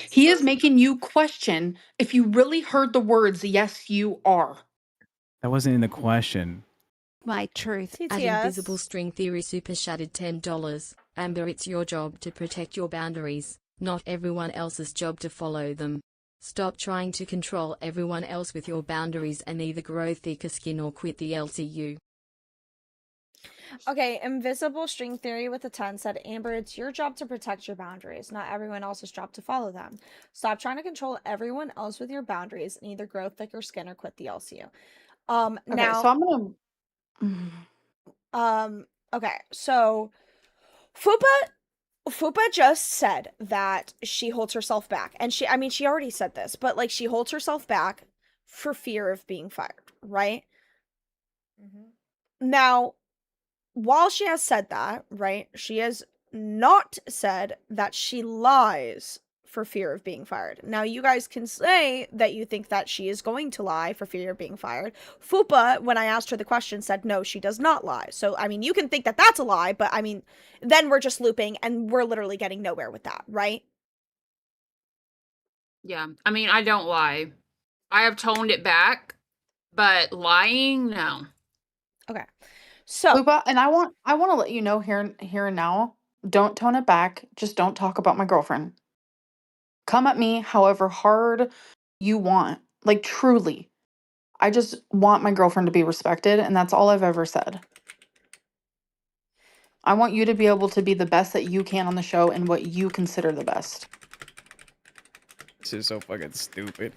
He is making you question if you really heard the words, yes, you are. That wasn't in the question. My truth. At TTS. Invisible String Theory Super Shattered $10. Amber, it's your job to protect your boundaries, not everyone else's job to follow them. Stop trying to control everyone else with your boundaries and either grow thicker skin or quit the LCU. Okay, Invisible String Theory with a 10 said, Amber, it's your job to protect your boundaries, not everyone else's job to follow them. Stop trying to control everyone else with your boundaries and either grow thicker skin or quit the LCU. Okay, Now, so I'm gonna. Okay, so Fupa just said that she holds herself back, and she already said this, but like she holds herself back for fear of being fired, right? Now, while she has said that, right, she has not said that she lies for fear of being fired. Now, you guys can say that you think that she is going to lie for fear of being fired. Fupa, when I asked her the question, said no, she does not lie. So, I mean, you can think that that's a lie, but I mean, then we're just looping and we're literally getting nowhere with that, right? Yeah, I mean, I don't lie. I have toned it back, but lying, no. Okay. So, Fupa, and I want to let you know here and now, don't tone it back. Just don't talk about my girlfriend. Come at me however hard you want. Like, truly. I just want my girlfriend to be respected, and that's all I've ever said. I want you to be able to be the best that you can on the show and what you consider the best. This is so fucking stupid.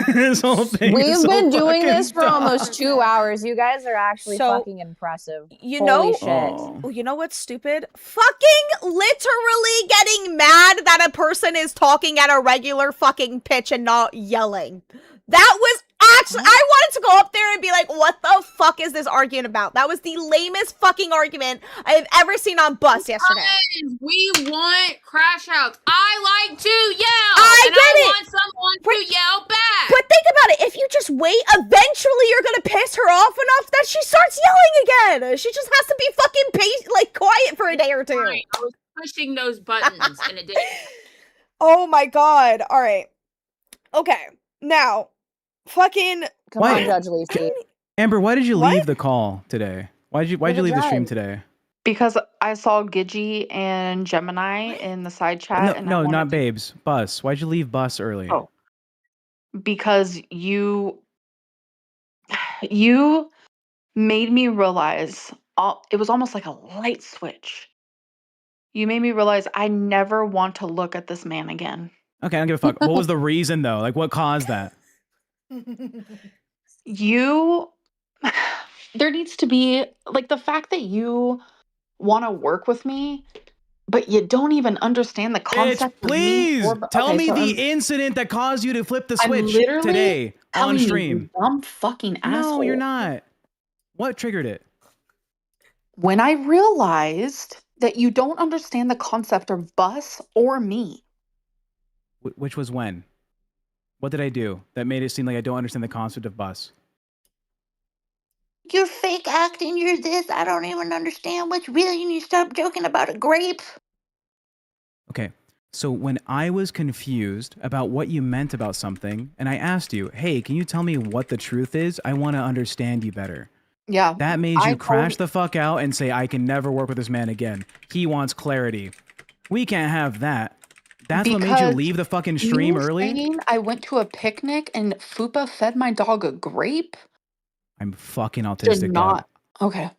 This whole thing We've is so been doing fucking this for dumb. almost 2 hours. You guys are actually So, fucking impressive. you Holy know- shit. Oh. you know what's stupid? Fucking literally getting mad that a person is talking at a regular fucking pitch and not yelling. That was actually, I wanted to go up there and be like, what the fuck is this argument about? That was the lamest fucking argument I have ever seen on Bus yesterday. Guys, we want crash outs. I like to yell. I and get I it. want someone to yell back. But think about it. If you just wait, eventually you're gonna piss her off enough that she starts yelling again. She just has to be fucking quiet for a day or two. Fine, I was pushing those buttons and it didn't. Oh my god. All right. Okay. Now, fucking. Come Why- on, Judge Lacey. Amber, why did you What? leave the call today? Why'd you leave the stream today? Because I saw Gidgy and Gemini in the side chat. and I No, wanted not to- babes. Bus. Why'd you leave Bus early? Oh. Because you made me realize, it was almost like a light switch. You made me realize I never want to look at this man again. Okay, I don't give a fuck. What was the reason though? Like, what caused that? There needs to be, like, the fact that you want to work with me, but you don't even understand the Bitch, concept of me. please tell Okay, me so the incident that caused you to flip the I'm switch literally today on telling you, stream. you dumb fucking asshole. No, you're not. What triggered it? When I realized that you don't understand the concept of Bus or me. Which was when? What did I do that made it seem like I don't understand the concept of Bus? You're fake acting, you're this, I don't even understand what's real. You need to stop joking about a grape. Okay, so when I was confused about what you meant about something, and I asked you, hey, can you tell me what the truth is? I want to understand you better. Yeah. That made I you crash told- the fuck out and say, I can never work with this man again. He wants clarity. We can't have that. That's what made you Because leave the fucking stream you early? saying I went to a picnic and Fupa fed my dog a grape? I'm fucking Did autistic, dog. not. Okay.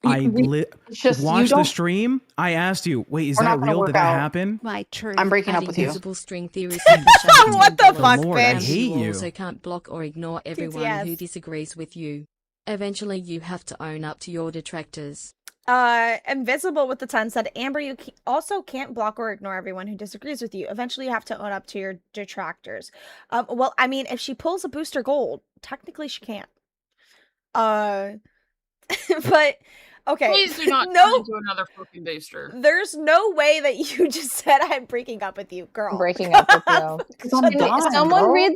It's just, you watched the don't- stream. I asked you, wait, is We're that not gonna real? work Did that out. happen? My truth. I'm breaking at up with you. Invisible String Theory Super Shattered What the $10. fuck, Lord, I bitch? hate You you. also can't block or ignore everyone TTS. who disagrees with you. Eventually you have to own up to your detractors. Invisible with the 10 said, Amber, you also can't block or ignore everyone who disagrees with you. Eventually, you have to own up to your detractors. Well, I mean, if she pulls a booster gold, technically she can't. But okay. Please do not No. turn into another fucking booster. There's no way that you just said I'm breaking up with you, girl. Breaking up with you. Can someone read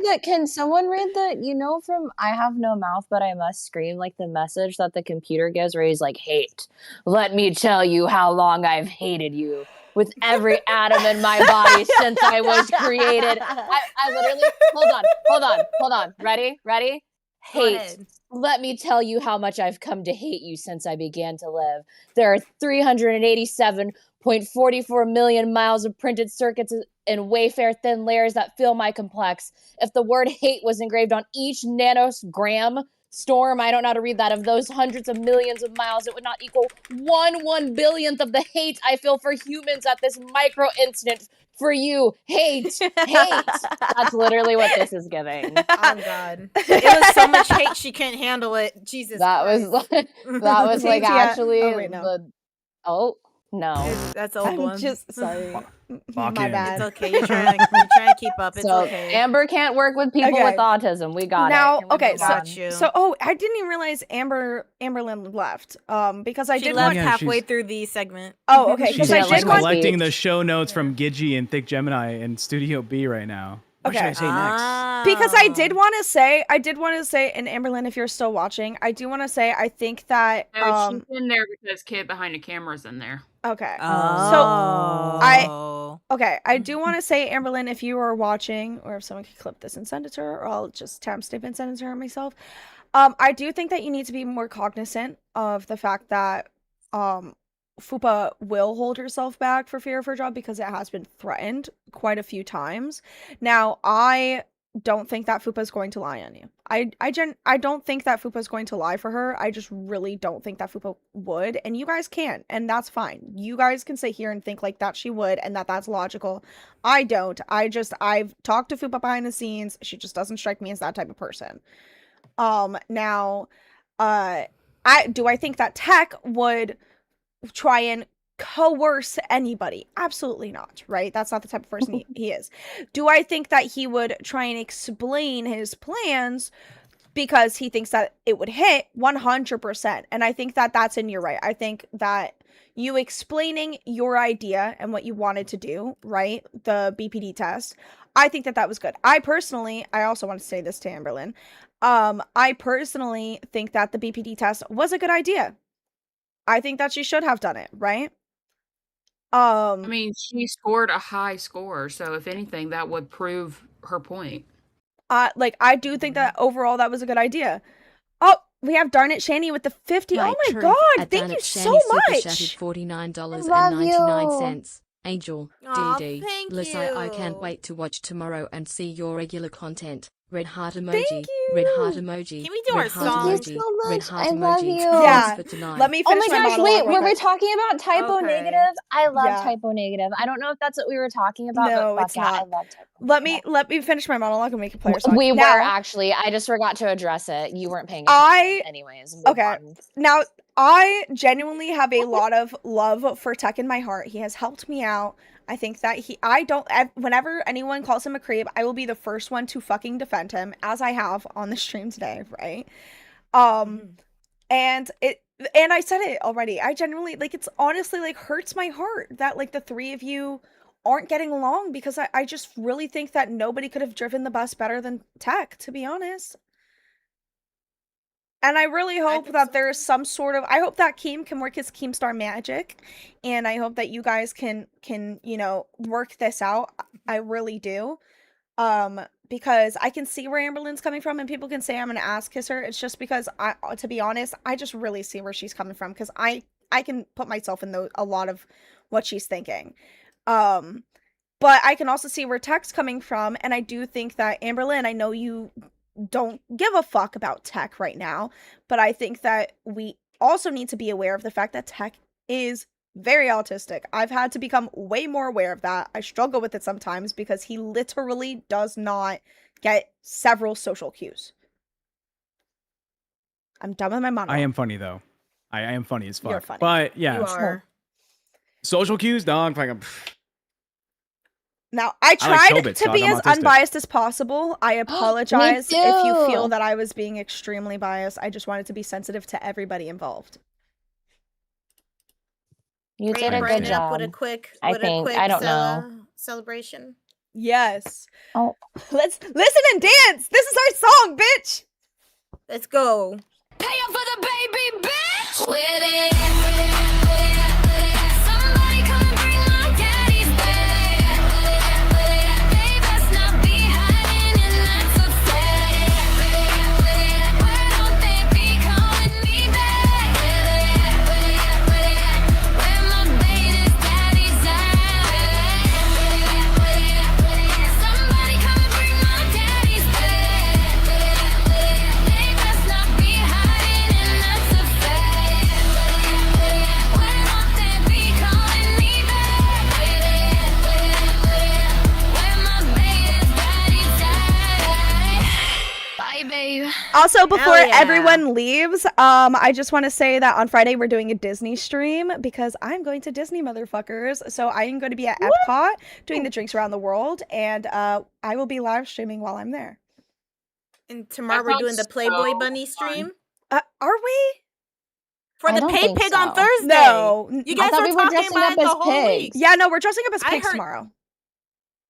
the from I Have No Mouth But I Must Scream, like the message that the computer gives where he's like, hate, let me tell you how long I've hated you with every atom in my body since I was created. I literally hold on. Ready? Hate. Let me tell you how much I've come to hate you since I began to live. There are 387.44 million miles of printed circuits and Wayfair thin layers that fill my complex. If the word hate was engraved on each nanogram storm, I don't know how to read that, of those hundreds of millions of miles, it would not equal 1/1,000,000,000th of the hate I feel for humans at this micro incident. For you, hate. That's literally what this is giving. Oh God, it was so much hate she couldn't handle it. Jesus, that Christ. was like actually oh, wait, no. No. That's old one. Just sorry. My bad. It's okay. You're trying to keep up. It's so okay. Amber can't work with people with autism. We got now, it. Now, okay, you. so I didn't even realize Amberlin left. Because I she did left Yeah, halfway through the segment. Oh, okay. She's Because I did want collecting the show notes from Gidgey and Thick Gemini in Studio B right now. What should I say next? Because I did want to say, and Amberlin, if you're still watching, I do want to say, I think that No, she's in there because kid behind the camera's in there. Okay. Oh. I do want to say, Amberlin, if you are watching, or if someone could clip this and send it to her, or I'll just timestamp and send it to her myself. I do think that you need to be more cognizant of the fact that Fupa will hold herself back for fear of her job because it has been threatened quite a few times. Now, I don't think that Fupa is going to lie on you. I don't think that Fupa is going to lie for her. I just really don't think that Fupa would, and you guys can, and that's fine. You guys can sit here and think like that she would, and that's logical. I don't. I've talked to Fupa behind the scenes. She just doesn't strike me as that type of person. Now, I think that Tech would try and coerce anybody? Absolutely not, right? That's not the type of person he is. Do I think that he would try and explain his plans because he thinks that it would hit? 100%. And I think that that's in your right. I think that you explaining your idea and what you wanted to do, right? The BPD test. I think that was good. I also want to say this to Amberlin. I personally think that the BPD test was a good idea. I think that she should have done it, right? I mean, she scored a high score, so if anything, that would prove her point. I do think that overall that was a good idea. Oh, we have Darn It Shani with the 50. My oh my truth, god, thank you so much. $49.99. Angel, Aw, DD, thank Lisa, I can't you. wait to watch tomorrow and see your regular content. Red heart emoji. Thank you. Red heart emoji. Can we do red our heart song? emoji, Thank you so Red much. heart I love emoji. you. Yeah. For tonight. Let me Oh finish my my gosh, monologue wait, real were we quick. talking about typo Okay. negative? I love Yeah. typo negative. I don't know if that's what we were talking about, No, but it's fuck yeah, not. I love typo Let negative. me finish my monologue and make a player song. We Now, were actually. I just forgot to address it. You weren't paying attention. Anyways. Move Okay. on. Now, I genuinely have a lot of love for Tech in my heart. He has helped me out. I think that whenever anyone calls him a creep, I will be the first one to fucking defend him, as I have on the stream today, right? And I said it already. I genuinely, it's honestly, hurts my heart that, the three of you aren't getting along, because I just really think that nobody could have driven the bus better than Tech, to be honest. And I really hope that there's some sort of, I hope that Keem can work his Keemstar magic, and I hope that you guys can, work this out. I really do. Because I can see where Amberlin's coming from, and people can say I'm an ass kisser. It's just because to be honest, I just really see where she's coming from, because I can put myself in a lot of what she's thinking. But I can also see where Tech's coming from, and I do think that Amberlin, I know you don't give a fuck about Tech right now, but I think that we also need to be aware of the fact that Tech is very autistic. I've had to become way more aware of that. I struggle with it sometimes because he literally does not get several social cues. I'm done with my monologue. I am funny though. I am funny as fuck. You're funny. But yeah, You are. social cues, dog. Fucking. Now, I like tried Tobits, to dog, be I'm as autistic. unbiased as possible. I apologize if you feel too. that I was being extremely biased. I just wanted to be sensitive to everybody involved. You Are did you a bringing good it up job. with a quick, I think. I don't know. celebration? Yes. Oh, Let's listen and dance. This is our song, bitch. Let's go. Pay up for the baby, bitch. With it. Somebody come and bring my daddy's back. They best not be hiding in lots of fat. Why don't they be calling me back? Where my baby's daddy's at. Somebody come and bring my daddy's back. They best not be hiding in lots of fat. Why don't they be calling me back? Where my baby's daddy's at. Bye, babe. Also, before Hell yeah. everyone leaves, I just want to say that on Friday we're doing a Disney stream because I'm going to Disney, motherfuckers. So I am going to be at Epcot doing the drinks around the world, and I will be live streaming while I'm there. And tomorrow That we're doing the sounds Playboy so Bunny fun. stream Are we? for I the don't paid think pig on so. Thursday. No. You I guys thought were we were talking dressing about up it the as whole week. pigs. Yeah, no, we're dressing up as I pigs heard- tomorrow.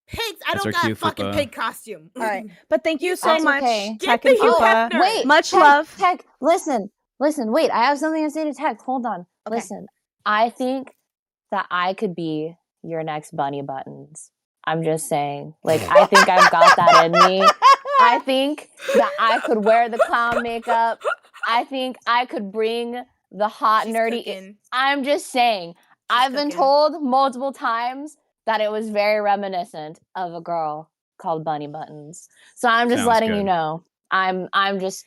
Pigs. I That's don't our got a cue, fucking Fupa. pig costume. All right, but thank you so That's much, okay. Tech Get and the Hugh Fupa. Hefner. Wait, Much Tech, love. Tech, listen, wait. I have something to say to Tech. Hold on. Okay. Listen, I think that I could be your next Bunny Buttons. I'm just saying. Like, I think I've got that in me. I think that I could wear the clown makeup. I think I could bring the hot She's nerdy. cooking. I'm just saying. I've been cooking. told multiple times that it was very reminiscent of a girl called Bunny Buttons. So I'm just Sounds letting good. you know. I'm just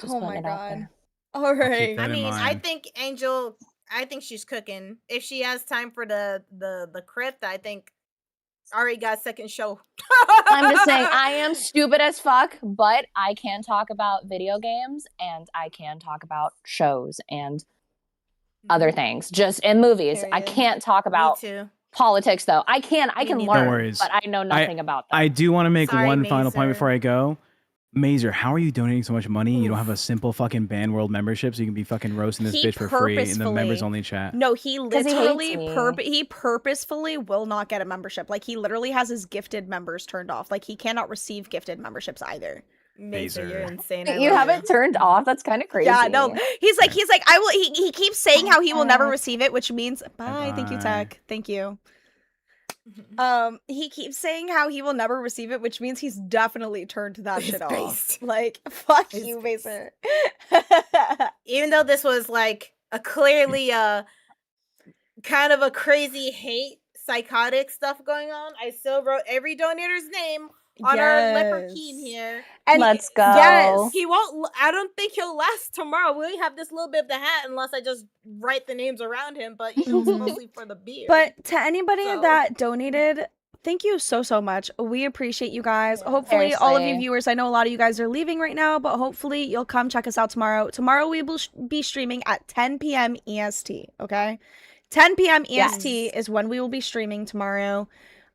Oh putting my it out God. there. All right. Keep that I in mean, I mind. think Angel. I think she's cooking. If she has time for the crypt, I think already got a second show. I'm just saying I am stupid as fuck, but I can talk about video games and I can talk about shows and other things, just in movies. I Period. can't talk Me about too. politics though. I can neither. learn, No worries. but I know nothing about them. I do want to make Sorry, one final point Mazer. before I go. Mazer, how are you donating so much money? You don't have a simple fucking band world membership, so you can be fucking roasting this He bitch for free in the members purposefully- only chat. No, he 'Cause he literally hates me. he purposefully will not get a membership. Like, he literally has his gifted members turned off. Like, he cannot receive gifted memberships either. Mazer, you're Mazer. insane. I You love have it turned off? That's kind of crazy. Yeah, no. He's like I will he keeps saying how he will never Tech. receive it, which means bye. Thank you, Bye. Tech. Thank you. He keeps saying how he will never receive it, which means he's definitely turned that He's shit off. based. Like, fuck He's you, based. Mazer. Even though this was like a clearly kind of a crazy hate psychotic stuff going on, I still wrote every donator's name on our leper keen Yes. here. And Let's go. Yes. He won't. I don't think he'll last tomorrow. We only have this little bit of the hat, unless I just write the names around him. But you know, it's mostly for the beer. But to anybody So- that donated, thank you so much. We appreciate you guys. Hopefully, all of you Seriously. viewers, I know a lot of you guys are leaving right now, but hopefully you'll come check us out tomorrow. Tomorrow we will be streaming at 10 p.m. EST, okay? 10 p.m. EST is when we will be streaming tomorrow.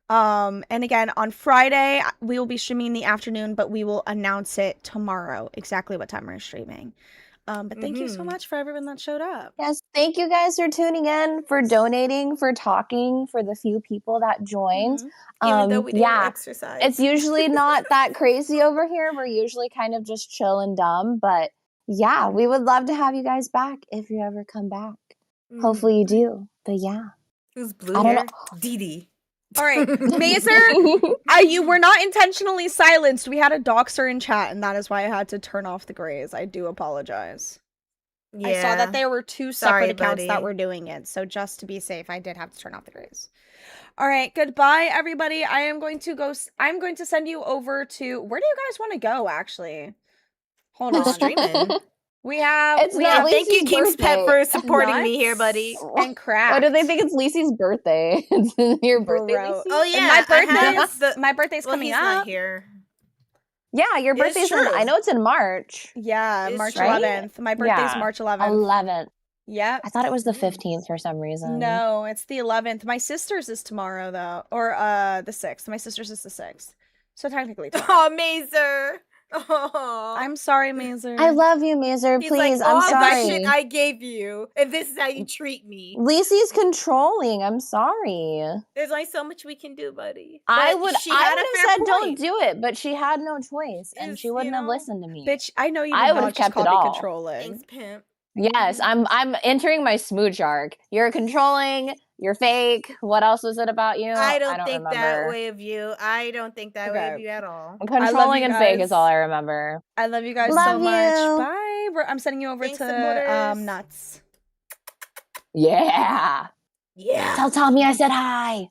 And again, on Friday, we will be streaming in the afternoon, but we will announce it tomorrow, exactly what time we're streaming. But thank you so much for everyone that showed up. Yes, thank you guys for tuning in, for donating, for talking, for the few people that joined. even though we didn't yeah, exercise, it's usually not that crazy over here. We're usually kind of just chill and dumb, but yeah, we would love to have you guys back if you ever come back. Hopefully you do, but yeah. Who's blue I don't hair? Dee Dee. All right, Mazer, you were not intentionally silenced. We had a doxer in chat, and that is why I had to turn off the grays. I do apologize. Yeah. I saw that there were two Sorry, separate accounts that buddy. were doing it, so just to be safe, I did have to turn off the grays. All right, goodbye, everybody. I'm going to send you over to, where do you guys want to go, actually? Hold Who's on. streaming? We have, It's we not have Thank you, Lacey's King's Pet, birthday. for supporting me here, buddy. and crap. Why do they think it's Lacey's birthday? It's your birthday, Bro. Lacey? Oh And yeah, my I have birthday, the- my birthday's well, coming he's up. not here. Yeah, your It's birthday's in, true. I know it's in March. Yeah, It's March true. 11th. My birthday's Yeah. March 11th. 11th. Yep. I thought it was the 15th for some reason. No, it's the 11th. My sister's is tomorrow though, or the 6th. My sister's is the 6th. So technically tomorrow. Oh, Mazer. Oh. I'm sorry, Mazer. I love you, Mazer. He's Please, like, I'm all that sorry. shit I gave you, and this is how you treat me. Lacey's controlling. I'm sorry. There's only so much we can do, buddy. I But would she had have a fair said point. don't do it, but she had no choice, and Is, she wouldn't you have know, listened to me. Bitch, I know you I did would've not just kept call it me all. controlling. Thanks, pimp. Yes, I'm entering my smooch arc. You're controlling. You're fake. What else was it about you? I don't think remember. that way of you. I don't think that way of Okay. you at all. Controlling you and fake guys. is all I remember. I love you guys Love so much. you. Bye. I'm sending you over Thanks, to supporters. Nuts. Yeah. Yeah. Tell Tommy I said hi.